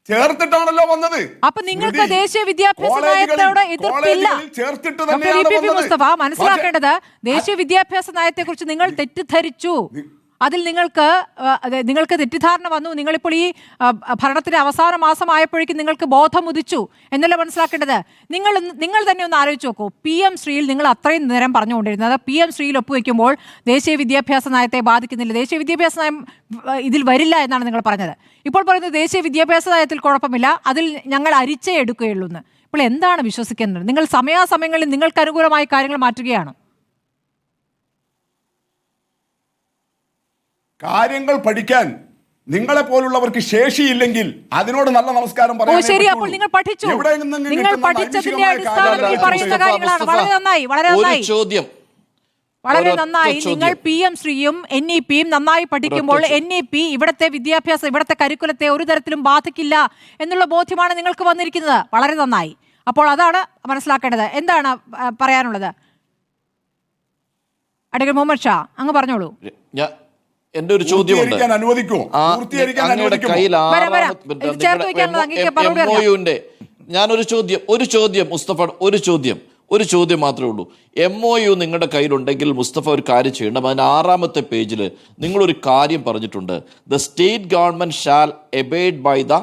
ചേർത്തിട്ടാണല്ലോ വന്നത്. അപ്പൊ നിങ്ങൾക്ക് ദേശീയ വിദ്യാഭ്യാസ നയത്തോട് എതിർപ്പില്ല. VPP മുസ്തഫ മനസ്സിലാക്കേണ്ടത്, ദേശീയ വിദ്യാഭ്യാസ നയത്തെ കുറിച്ച് നിങ്ങൾ തെറ്റിദ്ധരിച്ചു. അതിൽ നിങ്ങൾക്ക് തെറ്റിദ്ധാരണ വന്നു. നിങ്ങളിപ്പോൾ ഈ ഭരണത്തിന്റെ അവസാന മാസമായപ്പോഴേക്കും നിങ്ങൾക്ക് ബോധം ഉദിച്ചു എന്നല്ല മനസ്സിലാക്കേണ്ടത്. നിങ്ങൾ തന്നെ ഒന്ന് ആലോചിച്ച് നോക്കൂ. PM ശ്രീയിൽ നിങ്ങൾ അത്രയും നേരം പറഞ്ഞുകൊണ്ടിരുന്നത് PM ശ്രീയിൽ ഒപ്പുവെക്കുമ്പോൾ ദേശീയ വിദ്യാഭ്യാസ നയത്തെ ബാധിക്കുന്നില്ല, ദേശീയ വിദ്യാഭ്യാസ നയം ഇതിൽ വരില്ല എന്നാണ് നിങ്ങൾ പറഞ്ഞത്. ഇപ്പോൾ പറയുന്നത് ദേശീയ വിദ്യാഭ്യാസ നയത്തിൽ കുഴപ്പമില്ല, അതിൽ ഞങ്ങൾ അരിച്ചേ എടുക്കുകയുള്ളൂ എന്ന്. ഇപ്പോൾ എന്താണ് വിശ്വസിക്കുന്നത്? നിങ്ങൾ സമയാസമയങ്ങളിൽ നിങ്ങൾക്ക് അനുകൂലമായ കാര്യങ്ങൾ മാറ്റുകയാണ്. കാര്യങ്ങൾ പഠിക്കാൻ നിങ്ങളെ പോലുള്ളവർക്ക് ശേഷിയില്ലെങ്കിൽ അതിനോട് നല്ല നമസ്കാരം പറയാൻ. ശരി, അപ്പോൾ നിങ്ങൾ പഠിച്ചു, നിങ്ങൾ പഠിച്ചതിന്റെ അടിസ്ഥാനത്തിൽ പറയുന്ന കാര്യങ്ങളാണ്. വളരെ നന്നായി, വളരെ നന്നായി. നിങ്ങൾ PM ശ്രീയും NEPയും നന്നായി പഠിക്കുമ്പോൾ NEP ഇവിടുത്തെ വിദ്യാഭ്യാസം, ഇവിടുത്തെ കരിക്കുലത്തെ ഒരു തരത്തിലും ബാധിക്കില്ല എന്നുള്ള ബോധ്യമാണ് നിങ്ങൾക്ക് വന്നിരിക്കുന്നത്. വളരെ നന്നായി. അപ്പോൾ അതാണ് മനസ്സിലാക്കേണ്ടത്. എന്താണ് പറയാനുള്ളത് അഡ്വക്കേറ്റ് മുഹമ്മദ് ഷാ? അങ്ങ് പറഞ്ഞോളൂ. എന്റെ ഒരു ചോദ്യമുണ്ട്. അങ്ങയുടെ കയ്യിൽ ഒരു ചോദ്യം മുസ്തഫ, ഒരു ചോദ്യം മാത്രമേ ഉള്ളൂ. MOU നിങ്ങളുടെ കയ്യിലുണ്ടെങ്കിൽ മുസ്തഫ ഒരു കാര്യം ചെയ്യണം. അതിന് 6ാമത്തെ പേജിൽ നിങ്ങളൊരു കാര്യം പറഞ്ഞിട്ടുണ്ട്. The state government shall abide by the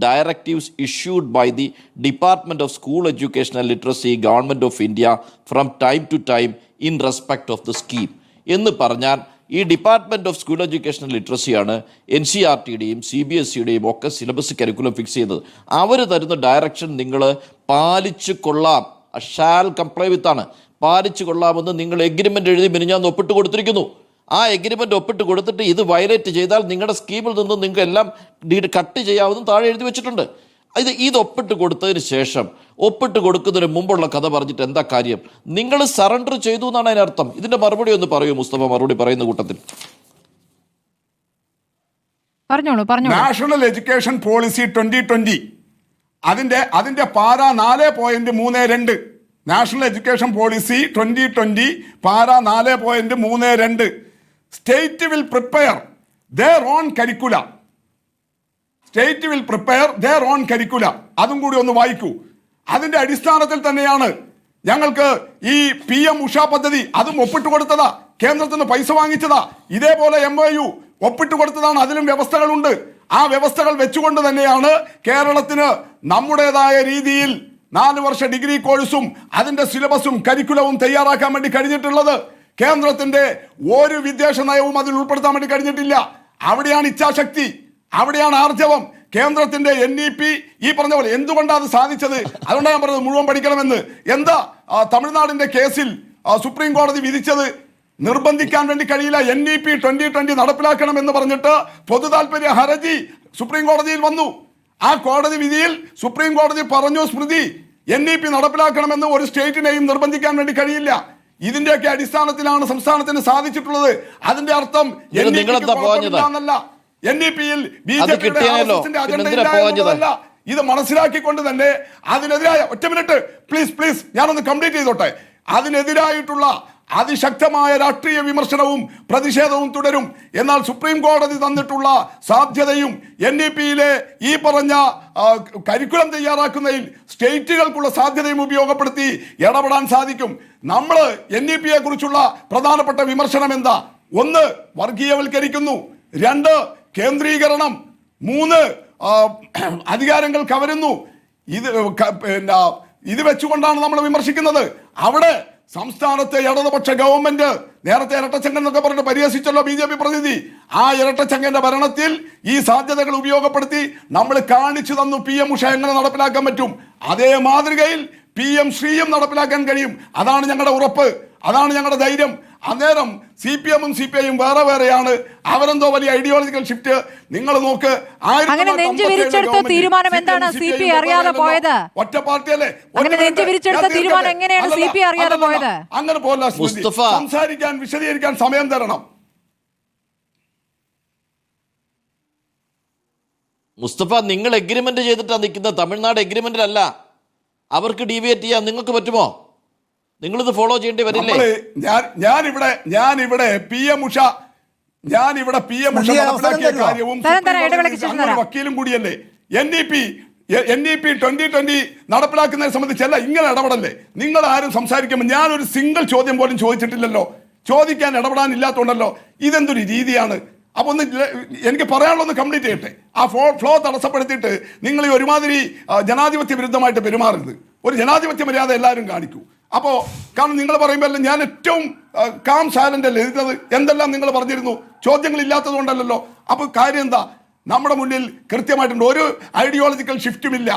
directives issued by the Department of School Education and Literacy, Government of India from time to time in respect of the scheme എന്ന് പറഞ്ഞാൽ ഈ department of school education and ലിറ്ററസിയാണ് NCERTയുടെയും CBSEയുടെയും ഒക്കെ സിലബസ് കരിക്കുലം ഫിക്സ് ചെയ്തത്. അവർ തരുന്ന ഡയറക്ഷൻ നിങ്ങൾ പാലിച്ചു കൊള്ളാം, ഷാൽ കംപ്ലൈ വിത്താണ്, പാലിച്ചു കൊള്ളാമെന്ന് നിങ്ങൾ എഗ്രിമെന്റ് എഴുതി മിനിഞ്ഞാന്ന് ഒപ്പിട്ട് കൊടുത്തിരിക്കുന്നു. ആ എഗ്രിമെന്റ് ഒപ്പിട്ട് കൊടുത്തിട്ട് ഇത് വയലേറ്റ് ചെയ്താൽ നിങ്ങളുടെ സ്കീമിൽ നിന്ന് നിങ്ങൾക്ക് എല്ലാം കട്ട് ചെയ്യാവുന്നതും താഴെ എഴുതി വെച്ചിട്ടുണ്ട്. ഇത് ഒപ്പിട്ട് കൊടുത്തതിന് ശേഷം, ഒപ്പിട്ട് കൊടുക്കുന്നതിന് മുമ്പുള്ള കഥ പറഞ്ഞിട്ട് എന്താ കാര്യം? നിങ്ങൾ സറണ്ടർ ചെയ്തു എന്നാണ് അതിനർത്ഥം. ഇതിന്റെ മറുപടി ഒന്ന് പറയൂ മുസ്തഫ, മറുപടി പറയുന്ന കൂട്ടത്തിൽ. നാഷണൽ എഡ്യൂക്കേഷൻ പോളിസി 2020 അതിന്റെ പാര 4.32 നാഷണൽ എഡ്യൂക്കേഷൻ പോളിസി 2020 പാര 4.32 state will prepare their own curricula. State will prepare their own curricula. അതും കൂടി ഒന്ന് വായിക്കൂ. അതിന്റെ അടിസ്ഥാനത്തിൽ തന്നെയാണ് ഞങ്ങൾക്ക് ഈ PM ഉഷ പദ്ധതി അതും ഒപ്പിട്ട് കൊടുത്തതാ, കേന്ദ്രത്തിൽ നിന്ന് പൈസ വാങ്ങിച്ചതാ. ഇതേപോലെ MOU ഒപ്പിട്ട് കൊടുത്തതാണ്, അതിലും വ്യവസ്ഥകളുണ്ട്. ആ വ്യവസ്ഥകൾ വെച്ചുകൊണ്ട് തന്നെയാണ് കേരളത്തിന് നമ്മുടേതായ രീതിയിൽ 4 വർഷ ഡിഗ്രി കോഴ്സും അതിന്റെ സിലബസും കരിക്കുലവും തയ്യാറാക്കാൻ വേണ്ടി കഴിഞ്ഞിട്ടുള്ളത്. കേന്ദ്രത്തിന്റെ ഒരു വിദ്യാഭ്യാസ നയവും അതിൽ ഉൾപ്പെടുത്താൻ വേണ്ടി കഴിഞ്ഞിട്ടില്ല. അവിടെയാണ് ഇച്ഛാശക്തി, അവിടെയാണ് ആർജവം. കേന്ദ്രത്തിന്റെ NEP ഈ പറഞ്ഞ പോലെ എന്തുകൊണ്ടാണ് അത് സാധിച്ചത്? അതുകൊണ്ടാണ് ഞാൻ പറഞ്ഞത് മുഴുവൻ പഠിക്കണമെന്ന്. എന്താ തമിഴ്നാടിന്റെ കേസിൽ സുപ്രീം കോടതി വിധിച്ചത്? നിർബന്ധിക്കാൻ വേണ്ടി കഴിയില്ല. NEP 2020 നടപ്പിലാക്കണം എന്ന് പറഞ്ഞിട്ട് പൊതു താല്പര്യ ഹർജി സുപ്രീം കോടതിയിൽ വന്നു. ആ കോടതി വിധിയിൽ സുപ്രീം കോടതി പറഞ്ഞു, സ്മൃതി, NEP നടപ്പിലാക്കണമെന്ന് ഒരു സ്റ്റേറ്റിനെയും നിർബന്ധിക്കാൻ വേണ്ടി കഴിയില്ല. ഇതിന്റെയൊക്കെ അടിസ്ഥാനത്തിലാണ് സംസ്ഥാനത്തിന് സാധിച്ചിട്ടുള്ളത്. അതിന്റെ അർത്ഥം എന്നല്ല, NEP-യിൽ BJP-യുടെ അജണ്ട ഇല്ല എന്നുള്ളതല്ല. ഇത് മനസ്സിലാക്കിക്കൊണ്ട് തന്നെ അതിനെതിരായ, ഒറ്റ മിനിറ്റ് പ്ലീസ് ഞാനൊന്ന് കംപ്ലീറ്റ് ചെയ്തോട്ടെ, അതിനെതിരായിട്ടുള്ള അതിശക്തമായ രാഷ്ട്രീയ വിമർശനവും പ്രതിഷേധവും തുടരും. എന്നാൽ സുപ്രീം കോടതി തന്നിട്ടുള്ള സാധ്യതയും NEP-യിലെ ഈ പറഞ്ഞ കരിക്കുലം തയ്യാറാക്കുന്നതിൽ സ്റ്റേറ്റുകൾക്കുള്ള സാധ്യതയും ഉപയോഗപ്പെടുത്തി ഇടപെടാൻ സാധിക്കും. നമ്മൾ NEP-യെ കുറിച്ചുള്ള പ്രധാനപ്പെട്ട വിമർശനം എന്താ? 1, വർഗീയവൽക്കരിക്കുന്നു. 2, കേന്ദ്രീകരണം. 3, അധികാരങ്ങൾ കവരുന്നു. ഇത് വെച്ചുകൊണ്ടാണ് നമ്മൾ വിമർശിക്കുന്നത്. അവിടെ സംസ്ഥാനത്തെ ഇടതുപക്ഷ ഗവൺമെന്റ് നേരത്തെ ഇരട്ടച്ചങ്കൻ എന്നൊക്കെ പറഞ്ഞിട്ട് പരിഹസിച്ചല്ലോ BJP പ്രതിനിധി. ആ ഇരട്ടച്ചങ്കന്റെ ഭരണത്തിൽ ഈ സാധ്യതകൾ ഉപയോഗപ്പെടുത്തി നമ്മൾ കാണിച്ചു തന്നു PM ഉഷ എങ്ങനെ നടപ്പിലാക്കാൻ പറ്റും. അതേ മാതൃകയിൽ PM ശ്രീയും നടപ്പിലാക്കാൻ കഴിയും. അതാണ് ഞങ്ങളുടെ ഉറപ്പ്, അതാണ് ഞങ്ങളുടെ ധൈര്യം. അന്നേരം CPM-ഉം CPI-യും വേറെ വേറെയാണ്. അവരെന്തോ വലിയ ഐഡിയോളജിക്കൽ ഷിഫ്റ്റ്. നിങ്ങൾ നോക്ക്, അങ്ങനെ നെഞ്ചുവിരിച്ചെടുത്ത തീരുമാനം എന്താണ് CPI അറിയാതെ പോയത്? ഒറ്റ പാർട്ടിയല്ലേ? അങ്ങനെ നെഞ്ചുവിരിച്ചെടുത്ത തീരുമാനം എങ്ങനെയാണ് CPI അറിയാതെ പോയത്? അങ്ങനെ പോലെ സംസാരിക്കാൻ, വിശദീകരിക്കാൻ സമയം തരണം. മുസ്തഫ, നിങ്ങൾ എഗ്രിമെന്റ് ചെയ്തിട്ടാണ് നിൽക്കുന്നത്. തമിഴ്നാട് എഗ്രിമെന്റിലല്ല. അവർക്ക് ഡീവിയേറ്റ് ചെയ്യാൻ നിങ്ങൾക്ക് പറ്റുമോ? നിങ്ങളിത് ഫോളോ ചെയ്യേണ്ടി വരില്ലേ? ഞാനിവിടെ PM ഉഷ നടപ്പിലാക്കിയ കാര്യവും വക്കീലും കൂടിയല്ലേ. NEP 2020 നടപ്പിലാക്കുന്നതിനെ സംബന്ധിച്ചല്ല ഇങ്ങനെ ഇടപെടല്ലേ. നിങ്ങൾ ആരും സംസാരിക്കുമ്പോൾ ഞാനൊരു സിംഗിൾ ചോദ്യം പോലും ചോദിച്ചിട്ടില്ലല്ലോ. ചോദിക്കാൻ ഇടപെടാനില്ലാത്തതുകൊണ്ടല്ലോ. ഇതെന്തൊരു രീതിയാണ്? അപ്പൊ ഒന്ന് എനിക്ക് പറയാനുള്ള ഒന്ന് കംപ്ലീറ്റ് ചെയ്യട്ടെ. ആ ഫ്ലോ തടസ്സപ്പെടുത്തിയിട്ട് നിങ്ങൾ ഈ ഒരുമാതിരി ജനാധിപത്യ വിരുദ്ധമായിട്ട് പെരുമാറരുത്. ഒരു ജനാധിപത്യ മര്യാദ എല്ലാവരും കാണിക്കൂ. അപ്പോൾ കാരണം നിങ്ങൾ പറയുമ്പോൾ ഞാൻ ഏറ്റവും കാം സൈലന്റ് അല്ലേ ഇരുന്നത്? എന്തെല്ലാം നിങ്ങൾ പറഞ്ഞിരുന്നു? ചോദ്യങ്ങൾ ഇല്ലാത്തത് കൊണ്ടല്ലോ. അപ്പോൾ കാര്യം എന്താ? നമ്മുടെ മുന്നിൽ കൃത്യമായിട്ടുണ്ട്. ഒരു ഐഡിയോളജിക്കൽ ഷിഫ്റ്റും ഇല്ല.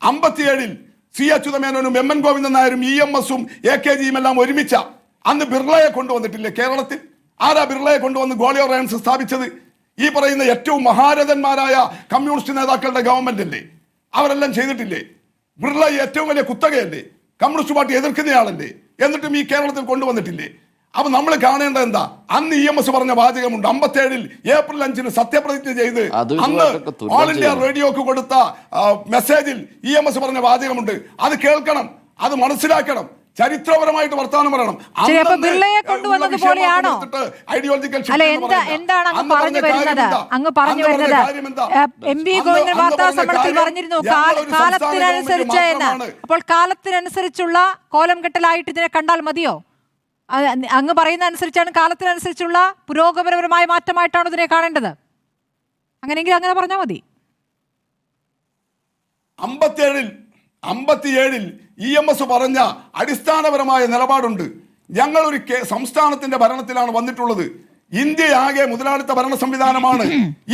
57-ൽ C അച്യുതമേനോനും MN ഗോവിന്ദൻ നായരും EMS-ഉം AKG-യും എല്ലാം ഒരുമിച്ച അന്ന് ബിർളയെ കൊണ്ടുവന്നിട്ടില്ലേ കേരളത്തിൽ? ആരാ ബിർളയെ കൊണ്ടുവന്ന് ഗോളിയോ റയൻസ് സ്ഥാപിച്ചത്? ഈ പറയുന്ന ഏറ്റവും മഹാരഥന്മാരായ കമ്മ്യൂണിസ്റ്റ് നേതാക്കളുടെ ഗവൺമെന്റ് അല്ലേ? അവരെല്ലാം ചെയ്തിട്ടില്ലേ? ബിർള ഏറ്റവും വലിയ കുത്തകയല്ലേ? Communist party എതിർക്കുന്നയാളല്ലേ? എന്നിട്ടും ഈ കേരളത്തിൽ കൊണ്ടുവന്നിട്ടില്ലേ? അപ്പൊ നമ്മൾ കാണേണ്ടത് എന്താ? അന്ന് EMS പറഞ്ഞ വാചകമുണ്ട്. 57-ൽ ഏപ്രിൽ 5-ന് സത്യപ്രതിജ്ഞ ചെയ്ത് അന്ന് ഓൾ ഇന്ത്യ റേഡിയോക്ക് കൊടുത്ത മെസ്സേജിൽ EMS പറഞ്ഞ വാചകമുണ്ട്. അത് കേൾക്കണം, അത് മനസ്സിലാക്കണം, ചരിത്രപരമായിട്ട് വർത്തമാനം പറയണം. ബിർളയെ കൊണ്ടുവന്നത് പോലെയാണോ? അല്ല, എന്താണ് അങ്ങ് പറഞ്ഞു വരുന്നത്? അങ്ങ് പറഞ്ഞു വരുന്നത് MV ഗോവിന്ദൻ വാർത്താ സമ്മേളനത്തിൽ പറഞ്ഞിരുന്നു കാലത്തിനനുസരിച്ച് എന്ന്. അപ്പോൾ കാലത്തിനനുസരിച്ചുള്ള കോലം കെട്ടലായിട്ട് ഇതിനെ കണ്ടാൽ മതിയോ? അങ്ങ് പറയുന്ന അനുസരിച്ചാണ് കാലത്തിനനുസരിച്ചുള്ള പുരോഗമനപരമായ മാറ്റമായിട്ടാണ് ഇതിനെ കാണേണ്ടത്. അങ്ങനെയെങ്കിൽ അങ്ങനെ പറഞ്ഞാൽ മതി. 57-ൽ EMS പറഞ്ഞ അടിസ്ഥാനപരമായ നിലപാടുണ്ട്. ഞങ്ങളൊരു സംസ്ഥാനത്തിന്റെ ഭരണത്തിലാണ് വന്നിട്ടുള്ളത്. ഇന്ത്യയാകെ മുതലാളിത്ത ഭരണ സംവിധാനമാണ്.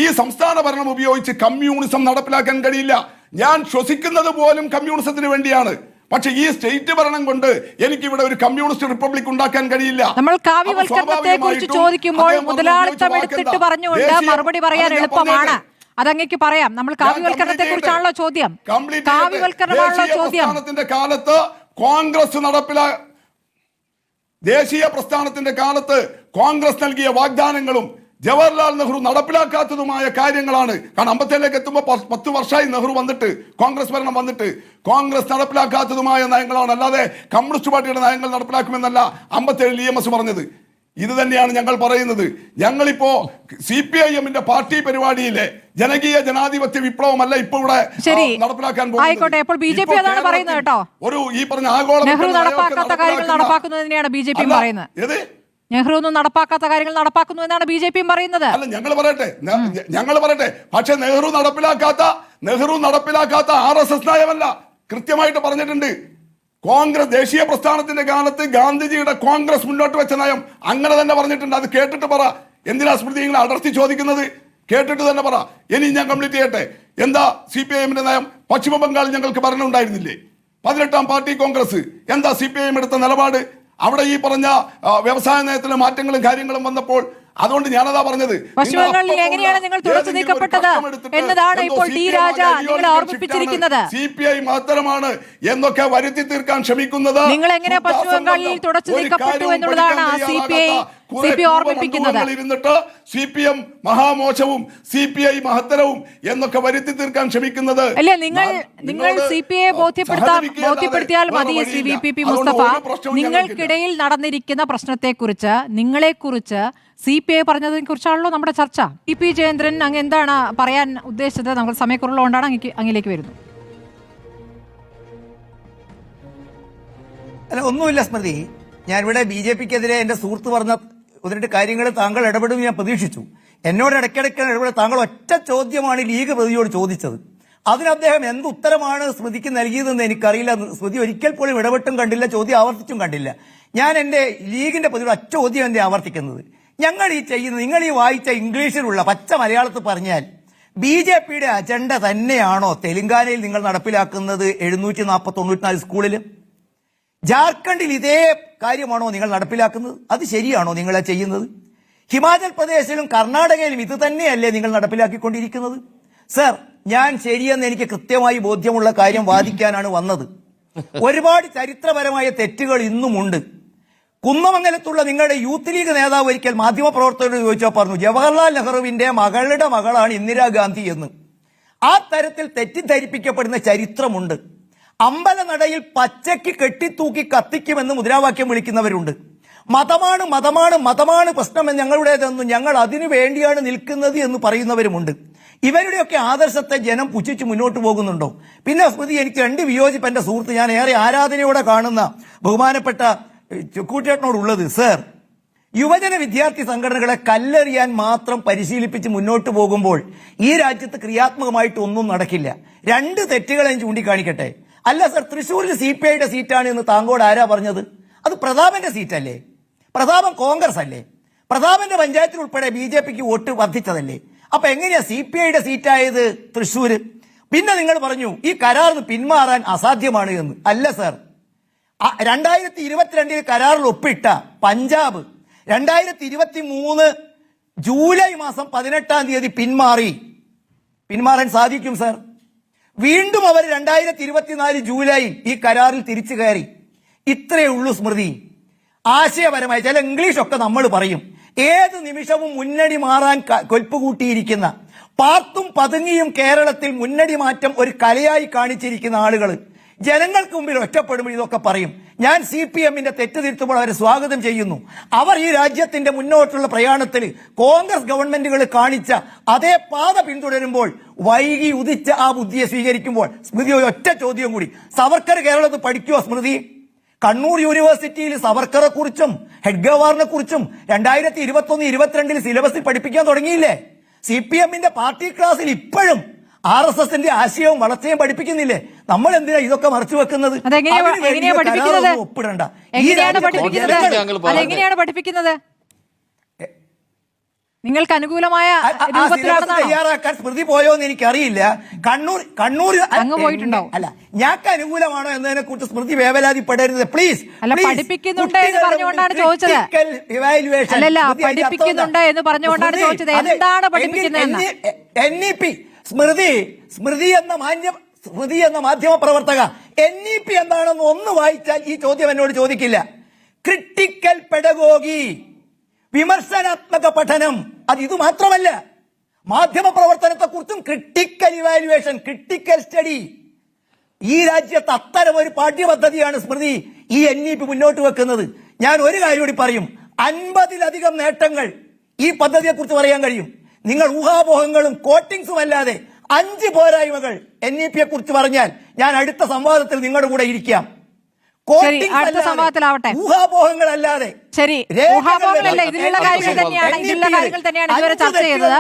ഈ സംസ്ഥാന ഭരണം ഉപയോഗിച്ച് കമ്മ്യൂണിസം നടപ്പിലാക്കാൻ കഴിയില്ല. ഞാൻ ശ്വസിക്കുന്നത് പോലും കമ്മ്യൂണിസത്തിന് വേണ്ടിയാണ്. പക്ഷെ ഈ സ്റ്റേറ്റ് ഭരണം കൊണ്ട് എനിക്കിവിടെ ഒരു കമ്മ്യൂണിസ്റ്റ് റിപ്പബ്ലിക് ഉണ്ടാക്കാൻ കഴിയില്ല. നമ്മൾ കാവ്യവൽക്കരണത്തെ കുറിച്ച് ചോദിക്കുമ്പോൾ മുതലാളിത്തം എടുത്തിട്ട് പറഞ്ഞുകൊണ്ട് മറുപടി പറയാൻ എളുപ്പമാണ്. അതങ്ങേക്ക് പറയാം. നമ്മൾ കാവ്യവൽക്കരണത്തെ കുറിച്ചാണല്ലോ ചോദ്യം. കാവ്യവൽക്കരണമാണല്ലോ ചോദ്യം. കാലത്ത് കോൺഗ്രസ് ദേശീയ പ്രസ്ഥാനത്തിന്റെ കാലത്ത് കോൺഗ്രസ് നൽകിയ വാഗ്ദാനങ്ങളും ജവഹർലാൽ നെഹ്റു നടപ്പിലാക്കാത്തതുമായ കാര്യങ്ങളാണ്. കാരണം 57-ലേക്ക് എത്തുമ്പോൾ 10 വർഷമായി നെഹ്റു വന്നിട്ട്, കോൺഗ്രസ് ഭരണം വന്നിട്ട്. കോൺഗ്രസ് നടപ്പിലാക്കാത്തതുമായ നയങ്ങളാണ്, അല്ലാതെ കമ്മ്യൂണിസ്റ്റ് പാർട്ടിയുടെ നയങ്ങൾ നടപ്പിലാക്കുമെന്നല്ല 57-ൽ EMS പറഞ്ഞത്. ഇത് തന്നെയാണ് ഞങ്ങൾ പറയുന്നത്. ഞങ്ങളിപ്പോ CPIM-ന്റെ പാർട്ടി പരിപാടിയിലെ ജനകീയ ജനാധിപത്യ വിപ്ലവമല്ല ഇപ്പൊ ഇവിടെ നടപ്പിലാക്കാൻ പോകുന്നത്. ഒരു ഈ പറഞ്ഞ ആഗോള നെഹ്റു നടപ്പാക്കാത്ത കാര്യങ്ങൾ നടപ്പാക്കുന്നതിനെയാണ് BJP പറയുന്നത്. നെഹ്റു ഒന്നും നടപ്പാക്കാത്ത കാര്യങ്ങൾ നടപ്പാക്കുന്നു എന്നാണ് BJP പറയുന്നത്. അല്ല, ഞങ്ങൾ പറയട്ടെ. പക്ഷെ നെഹ്റു നടപ്പിലാക്കാത്ത RSS നയമല്ല. കൃത്യമായിട്ട് പറഞ്ഞിട്ടുണ്ട്. കോൺഗ്രസ് ദേശീയ പ്രസ്ഥാനത്തിന്റെ കാലത്ത് ഗാന്ധിജിയുടെ കോൺഗ്രസ് മുന്നോട്ട് വെച്ച നയം അങ്ങനെ തന്നെ പറഞ്ഞിട്ടുണ്ട്. അത് കേട്ടിട്ട് പറ. എന്തിനാ സ്മൃതി ഇങ്ങനെ അടർത്തി ചോദിക്കുന്നത്? കേട്ടിട്ട് തന്നെ പറ. ഇനി ഞാൻ കംപ്ലീറ്റ് ചെയ്യട്ടെ. എന്താ CPIM-ന്റെ നയം? പശ്ചിമ ബംഗാളിൽ ഞങ്ങൾക്ക് ഭരണം ഉണ്ടായിരുന്നില്ലേ? 18-ാം പാർട്ടി കോൺഗ്രസ്. എന്താ CPIM എടുത്ത നിലപാട്? അവിടെ ഈ പറഞ്ഞ വ്യവസായ നയത്തിലെ മാറ്റങ്ങളും കാര്യങ്ങളും വന്നപ്പോൾ അതുകൊണ്ട് ഞാനതാ പറഞ്ഞത്. പശ്ചിമ ബംഗാളിൽ എങ്ങനെയാണ് നിങ്ങൾ തുടച്ചു നീക്കപ്പെട്ടത് എന്നതാണ് ഇപ്പോൾ ടി രാജ നിങ്ങളെ ഓർമ്മിപ്പിച്ചിരിക്കുന്നത്. CPI മാത്രമാണ് എന്നൊക്കെ വരുത്തി തീർക്കാൻ ശ്രമിക്കുന്നത്. നിങ്ങൾ എങ്ങനെ പശ്ചിമ ബംഗാളിൽ തുടച്ചു നീക്കപ്പെട്ടു എന്നുള്ളതാണ് CPI ഓർമ്മിപ്പിക്കുന്നത്. ഇരുന്നിട്ട് CPM മഹാമോശവും CPI മഹത്തരവും എന്നൊക്കെ വരുത്തി തീർക്കാൻ ശ്രമിക്കുന്നത്. അല്ലേ, നിങ്ങൾ CPI ബോധ്യപ്പെടുത്തിയാൽ മതി. CVPP മുസ്തഫ, നിങ്ങൾക്കിടയിൽ നടന്നിരിക്കുന്ന പ്രശ്നത്തെക്കുറിച്ച് നിങ്ങളെക്കുറിച്ച് CPI പറഞ്ഞതിനെ കുറിച്ചാണല്ലോ നമ്മുടെ ചർച്ച. P ജയേന്ദ്രൻ, അങ്ങ് എന്താണ് പറയാൻ ഉദ്ദേശിച്ചത്? നമ്മൾ സമയക്കുറവുള്ളതുകൊണ്ടാണ് അങ്ങിലേക്ക് വരുന്നത്. അല്ല, ഒന്നുമില്ല സ്മൃതി. ഞാനിവിടെ BJPക്കെതിരെ എൻ്റെ സുഹൃത്ത് പറഞ്ഞ ഒന്നിട്ട് കാര്യങ്ങൾ താങ്കൾ ഇടപെടും ഞാൻ പ്രതീക്ഷിച്ചു. എന്നോട് ഇടയ്ക്കിടയ്ക്ക് ഇടപെടും. താങ്കൾ ഒറ്റ ചോദ്യമാണ് ലീഗ് പ്രതിയോട് ചോദിച്ചത്. അതിന് അദ്ദേഹം എന്ത് ഉത്തരമാണ് സ്മൃതിക്ക് നൽകിയതെന്ന് എനിക്കറിയില്ല. സ്മൃതി ഒരിക്കൽ പോലും ഇടപെട്ടും കണ്ടില്ല, ചോദ്യം ആവർത്തിച്ചും കണ്ടില്ല. ഞാൻ എൻ്റെ ലീഗിന്റെ പ്രതിയോട് ഒറ്റ ചോദ്യം എന്തേ ആവർത്തിക്കുന്നത്? ഞങ്ങൾ ഈ ചെയ്യുന്നത്, നിങ്ങൾ ഈ വായിച്ച ഇംഗ്ലീഷിലുള്ള പച്ച മലയാളത്തിൽ പറഞ്ഞാൽ BJPയുടെ അജണ്ട തന്നെയാണോ തെലങ്കാനയിൽ നിങ്ങൾ നടപ്പിലാക്കുന്നത്? 794 സ്കൂളിൽ ജാർഖണ്ഡിൽ ഇതേ കാര്യമാണോ നിങ്ങൾ നടപ്പിലാക്കുന്നത്? അത് ശരിയാണോ നിങ്ങളെ ചെയ്യുന്നത്? ഹിമാചൽ പ്രദേശിലും കർണാടകയിലും ഇത് തന്നെയല്ലേ നിങ്ങൾ നടപ്പിലാക്കിക്കൊണ്ടിരിക്കുന്നത്? സർ, ഞാൻ ശരിയെന്ന് എനിക്ക് കൃത്യമായി ബോധ്യമുള്ള കാര്യം വാദിക്കാനാണ് വന്നത്. ഒരുപാട് ചരിത്രപരമായ തെറ്റുകൾ ഇന്നുമുണ്ട്. കുന്നമംഗലത്തുള്ള നിങ്ങളുടെ യൂത്ത് ലീഗ് നേതാവ് ഒരിക്കൽ മാധ്യമപ്രവർത്തകരോട് ചോദിച്ചാൽ പറഞ്ഞു ജവഹർലാൽ നെഹ്റുവിന്റെ മകളുടെ മകളാണ് ഇന്ദിരാഗാന്ധി എന്ന്. ആ തരത്തിൽ തെറ്റിദ്ധരിപ്പിക്കപ്പെടുന്ന ചരിത്രമുണ്ട്. അമ്പലനടയിൽ പച്ചയ്ക്ക് കെട്ടിത്തൂക്കി കത്തിക്കുമെന്ന് മുദ്രാവാക്യം വിളിക്കുന്നവരുണ്ട്. മതമാണ് മതമാണ് മതമാണ് പ്രശ്നമെന്ന് ഞങ്ങളുടേതെന്നും ഞങ്ങൾ അതിനു വേണ്ടിയാണ് നിൽക്കുന്നത് എന്ന് പറയുന്നവരുമുണ്ട്. ഇവരുടെയൊക്കെ ആദർശത്തെ ജനം പുച്ഛിച്ച് മുന്നോട്ട് പോകുന്നുണ്ടോ? പിന്നെ സ്മൃതി, എനിക്ക് രണ്ട് വിയോജിപ്പ് എന്റെ സുഹൃത്ത്, ഞാൻ ഏറെ ആരാധനയോടെ കാണുന്ന ബഹുമാനപ്പെട്ട ചുക്കൂട്ടേട്ടനോടുള്ളത്. സർ, യുവജന വിദ്യാർത്ഥി സംഘടനകളെ കല്ലെറിയാൻ മാത്രം പരിശീലിപ്പിച്ച് മുന്നോട്ട് പോകുമ്പോൾ ഈ രാജ്യത്ത് ക്രിയാത്മകമായിട്ട് ഒന്നും നടക്കില്ല. രണ്ട് തെറ്റുകളെ ചൂണ്ടിക്കാണിക്കട്ടെ. അല്ല സർ, തൃശ്ശൂരിൽ CPIയുടെ സീറ്റാണ് എന്ന് താങ്കോട് ആരാ പറഞ്ഞത്? അത് പ്രതാപന്റെ സീറ്റല്ലേ? പ്രതാപൻ കോൺഗ്രസ് അല്ലേ? പ്രതാപന്റെ പഞ്ചായത്തിൽ ഉൾപ്പെടെ BJPക്ക് വോട്ട് വർദ്ധിച്ചതല്ലേ? അപ്പൊ എങ്ങനെയാ CPIയുടെ സീറ്റായത് തൃശ്ശൂര്? പിന്നെ നിങ്ങൾ പറഞ്ഞു ഈ കരാറിന് പിന്മാറാൻ അസാധ്യമാണ് എന്ന്. അല്ല സർ, 2022 കരാറിൽ ഒപ്പിട്ട പഞ്ചാബ് 2023 ജൂലൈ മാസം 18-ാം തീയതി പിന്മാറാൻ സാധിക്കും സർ. വീണ്ടും അവർ 2024 ജൂലൈയിൽ ഈ കരാറിൽ തിരിച്ചു കയറി. ഇത്രയേ ഉള്ളൂ സ്മൃതി. ആശയപരമായി ചില ഇംഗ്ലീഷൊക്കെ നമ്മൾ പറയും. ഏത് നിമിഷവും മുന്നണി മാറാൻ കൊൽപ്പ് കൂട്ടിയിരിക്കുന്ന, പാർത്തും പതുങ്ങിയും കേരളത്തിൽ മുന്നണി മാറ്റം ഒരു കലയായി കാണിച്ചിരിക്കുന്ന ആളുകൾ ജനങ്ങൾക്ക് മുമ്പിൽ ഒറ്റപ്പെടുമ്പോൾ ഇതൊക്കെ പറയും. ഞാൻ CPMന്റെ തെറ്റ് തിരുത്തുമ്പോൾ അവരെ സ്വാഗതം ചെയ്യുന്നു. അവർ ഈ രാജ്യത്തിന്റെ മുന്നോട്ടുള്ള പ്രയാണത്തിൽ കോൺഗ്രസ് ഗവൺമെന്റുകൾ കാണിച്ച അതേ പാത പിന്തുടരുമ്പോൾ വൈകി ഉദിച്ച ആ ബുദ്ധിയെ സ്വീകരിക്കുമ്പോൾ സ്മൃതി ഒറ്റ ചോദ്യം കൂടി. സവർക്കർ കേരളത്തിൽ പഠിക്കുമോ സ്മൃതി? കണ്ണൂർ യൂണിവേഴ്സിറ്റിയിൽ സവർക്കറെ കുറിച്ചും ഹെഡ്ഗവാറിനെ കുറിച്ചും 2021-22 സിലബസിൽ പഠിപ്പിക്കാൻ തുടങ്ങിയില്ലേ? CPMന്റെ പാർട്ടി ക്ലാസ്സിൽ ഇപ്പോഴും RSSന്റെ ആശയവും വളർച്ചയും പഠിപ്പിക്കുന്നില്ലേ? നമ്മൾ എന്തിനാ ഇതൊക്കെ മറച്ചു വെക്കുന്നത്? ഒപ്പിടണ്ട. എങ്ങനെയാണ് പഠിപ്പിക്കുന്നത്? നിങ്ങൾക്ക് അനുകൂലമായ തയ്യാറാക്കാൻ സ്മൃതി പോയോന്ന് എനിക്കറിയില്ല. കണ്ണൂർ അങ്ങ് പോയിട്ടുണ്ടോ? അല്ല, ഞങ്ങൾക്ക് അനുകൂലമാണോ എന്നതിനെ കുറിച്ച് സ്മൃതി വേവലാതിപ്പെടരുത് പ്ലീസ്. അല്ല, പഠിപ്പിക്കുന്നുണ്ട് എന്ന് പറഞ്ഞുകൊണ്ടാണ് ചോദിച്ചത്. അല്ലല്ല, പഠിപ്പിക്കുന്നുണ്ട് എന്ന് പറഞ്ഞുകൊണ്ടാണ് ചോദിച്ചത്. എന്താണ് പഠിപ്പിക്കുന്നത്? NEP സ്മൃതി എന്ന മാധ്യമ പ്രവർത്തക NEP എന്താണെന്ന് ഒന്ന് വായിച്ചാൽ ഈ ചോദ്യം എന്നോട് ചോദിക്കില്ല. ക്രിട്ടിക്കൽ പെഡഗോഗി, വിമർശനാത്മക പഠനം. അത് ഇത് മാത്രമല്ല, മാധ്യമ പ്രവർത്തനത്തെ കുറിച്ചും ക്രിട്ടിക്കൽ ഇവാലുവേഷൻ, ക്രിട്ടിക്കൽ സ്റ്റഡി. ഈ രാജ്യത്ത് അത്തരം ഒരു പാഠ്യപദ്ധതിയാണ് സ്മൃതി ഈ NEP മുന്നോട്ട് വെക്കുന്നത്. ഞാൻ ഒരു കാര്യം കൂടി പറയും. 50-ലധികം നേട്ടങ്ങൾ ഈ പദ്ധതിയെ കുറിച്ച് പറയാൻ കഴിയും. നിങ്ങൾ ഊഹാപോഹങ്ങളും കോട്ടിങ്സും അല്ലാതെ 5 പോരായ്മകൾ NEPയെ കുറിച്ച് പറഞ്ഞാൽ ഞാൻ അടുത്ത സംവാദത്തിൽ നിങ്ങളുടെ കൂടെ ഇരിക്കാം. അടുത്ത സംവാദത്തിലാവട്ടെ. ഊഹാപോഹങ്ങളല്ലാതെ. ശരി, ഊഹാപോഹങ്ങളല്ല, ഇതിലുള്ള കാര്യങ്ങൾ തന്നെയാണ് ഇതുവരെ ചർച്ച ചെയ്തത്.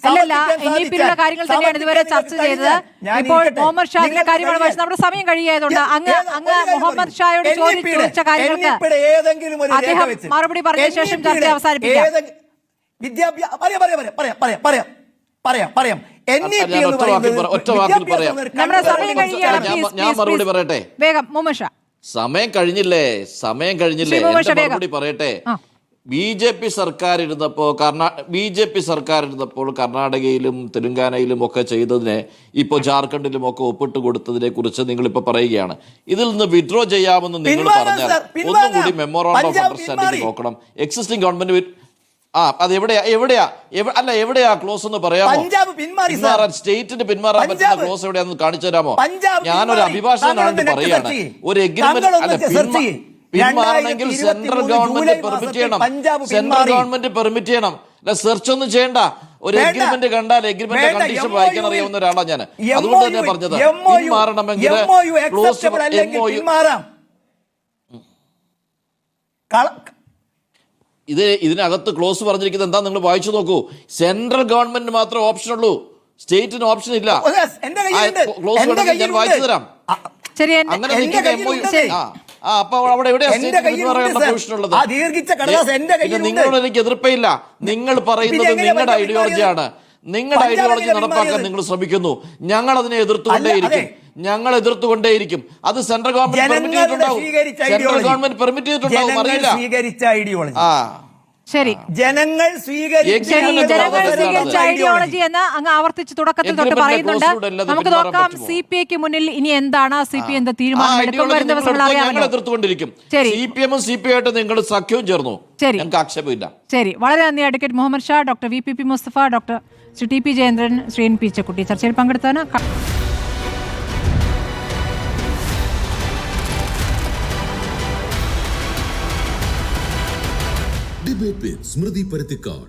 അല്ലല്ല, NEPയിലുള്ള കാര്യങ്ങൾ തന്നെയാണ് ഇതുവരെ ചർച്ച ചെയ്തത്. ഇപ്പോൾ മുഹമ്മദ് ഷായുടെ കാര്യമാണ്. പക്ഷെ നമ്മുടെ സമയം കഴിയായതുകൊണ്ട് അങ്ങ് മുഹമ്മദ് ഷായോട് ചോദിച്ച കാര്യങ്ങൾക്ക് അദ്ദേഹം മറുപടി പറഞ്ഞ ശേഷം ചർച്ച അവസാനിപ്പിക്കാം. ഒറ്റ വാക്കിൽ പറയാം. നമ്മുടെ സമയം കഴിയുകയാണ്. ഞാൻ മറുപടി പറയട്ടെ. വേഗം മുഹമ്മദ് ഷാ. സമയം കഴിഞ്ഞില്ലേ ശ്രീ ഉമേഷ് എന്റെ വേഗം. മറുപടി പറയട്ടെ. ആ. ബി ജെ പി സർക്കാർ ഇരുന്നപ്പോൾ കർണാടകയിലും തെലങ്കാനയിലും ഒക്കെ ചെയ്തതിനെ ഇപ്പോൾ ജാർഖണ്ഡിലും ഒക്കെ ഒപ്പിട്ട് കൊടുത്തതിനെ കുറിച്ച് നിങ്ങൾ ഇപ്പൊ പറയുകയാണ്. ഇതിൽ നിന്ന് വിഡ്രോ ചെയ്യാമെന്ന് നിങ്ങൾ പിൻവാങ്ങാം പറഞ്ഞാൽ സർ, പിൻവാങ്ങാം. ഒന്നുകൂടി മെമ്മോറാണ്ടം ഓഫ് പഞ്ചാബ് അണ്ടർസ്റ്റാൻഡിംഗ് പിന്മാറി. നോക്കണം. എക്സിസ്റ്റിംഗ് ഗവൺമെന്റ് അത് എവിടെയാ ക്ലോസ് എന്ന് പറയാമോ? പഞ്ചാബ് പിന്മാറി സർ. പിന്മാറാൻ സ്റ്റേറ്റിന് പിന്മാറാൻ പറ്റുന്ന പഞ്ചാബ് ക്ലോസ് എവിടെയാണെന്ന് കാണിച്ചു തരാമോ? പഞ്ചാബ് ഞാനൊരു പിന്മാറി. അഭിഭാഷകനാണെന്ന് താങ്കളൊന്ന് പറയാണ്. സെർച്ച് ചെയ്യ്. ഒരു എഗ്രിമെന്റ് താങ്കളൊന്ന് സെർച്ച് ചെയ്യ്. പിന്മാറണമെങ്കിൽ 2023 സെൻട്രൽ ഗവൺമെന്റ് ജൂലൈ പെർമിറ്റ് മാസത്തിൽ ചെയ്യണം. പഞ്ചാബ് സെൻട്രൽ പിന്മാറി. ഗവൺമെന്റ് പെർമിറ്റ് ചെയ്യണം. അല്ല സെർച്ച് ഒന്നും ചെയ്യണ്ട. ഒരു വേണ്ട. എഗ്രിമെന്റ് കണ്ടാൽ എഗ്രിമെന്റ് വേണ്ട. കണ്ടീഷൻ MOU വായിക്കാൻ അറിയാവുന്ന ഒരാളാണ് ഞാൻ. അതുകൊണ്ട് തന്നെ പറഞ്ഞത് പിന്മാറണമെങ്കിൽ MOU acceptable അല്ലെങ്കിൽ പിന്മാറാം. ഇതിനകത്ത് ക്ലോസ് പറഞ്ഞിരിക്കുന്നത് എന്താ നിങ്ങൾ വായിച്ചു നോക്കൂ. സെൻട്രൽ ഗവൺമെന്റ് മാത്രമേ ഓപ്ഷൻ ഉള്ളൂ, സ്റ്റേറ്റിന് ഓപ്ഷൻ ഇല്ല. എന്റെ കയ്യിലുണ്ട്. ക്ലോസ് എന്റെ വേണമെങ്കിൽ ഞാൻ വായിച്ചു തരാം. ശരി, അങ്ങനെ എന്റെ നിൽക്കുന്ന കയ്യിലുണ്ട്. MOU അപ്പൊ അവിടെ എവിടെയാ എന്റെ സ്റ്റേറ്റ് കയ്യിലുണ്ട് പിന്മാറേണ്ട സർ. പ്രൊവിഷൻ ഉള്ളത്? ആ ദീർഘിച്ച കടലാസ് എന്റെ കയ്യിലുണ്ട്. നിങ്ങളോട് എനിക്ക് എതിർപ്പയില്ല. നിങ്ങൾ പറയുന്നത് പിന്നെ എങ്ങനെയാ നിങ്ങളുടെ പഞ്ചാബ് ഐഡിയോളജിയാണ്. നിങ്ങളുടെ പഞ്ചാബ് ഐഡിയോളജി എങ്ങനെയാ നടപ്പാക്കാൻ പിന്മാറിയത്? നിങ്ങൾ ശ്രമിക്കുന്നു. ഞങ്ങൾ അതിനെ എതിർത്തുകൊണ്ടേയിരിക്കും. ഞങ്ങൾ എതിർത്തുകൊണ്ടേയിരിക്കും. അത് സെൻട്രൽ ഗവൺമെന്റ് പെർമിറ്റ് ചെയ്തിട്ടുണ്ടാവും. സെൻട്രൽ ഗവൺമെന്റ് പെർമിറ്റ് ചെയ്തിട്ടുണ്ടാവും, അറിയില്ല. സ്വീകരിച്ച ഐഡിയോളജി. ആ ശരി. ജനങ്ങൾ സ്വീകരിച്ച ശരി, ജനങ്ങൾ ജനങ്ങൾ സ്വീകരിച്ച ഐഡിയോളജി. ഐഡിയോളജി എന്ന് അങ്ങ് ആവർത്തിച്ച് തുടക്കത്തിൽ തൊട്ട് എഗ്രിമെന്റിന്റെ പറയുന്നുണ്ട്. ക്ലോസിലൂടെ അല്ലാതെ നമുക്ക് പിന്മാറാൻ നോക്കാം പറ്റുമോ? CPIക്ക് മുന്നിൽ ഇനി എന്താണ് CPI എന്ത് ആ തീരുമാനം എടുക്കും. ഐഡിയോളജി വരും ദിവസങ്ങൾ ഞങ്ങൾ അറിയാമല്ലോ. എതിർത്തുകൊണ്ടിരിക്കും. ശരി. CPM ഉം CPI ആയിട്ട് നിങ്ങൾ സഖ്യവും ചേർന്നു. ശരി. ഞങ്ങൾക്ക് ആക്ഷേപമില്ല. ശരി, വളരെ നന്ദി advocate Muhammad Shah, doctor VPP Mustafa, doctor Shri TP Jayendran, Shri NP Chekkutty ചർച്ചയിൽ പങ്കെടുത്തതിന്. ഡിബേറ്റ് വിത്ത് സ്മൃതി പരുത്തിക്കാട്.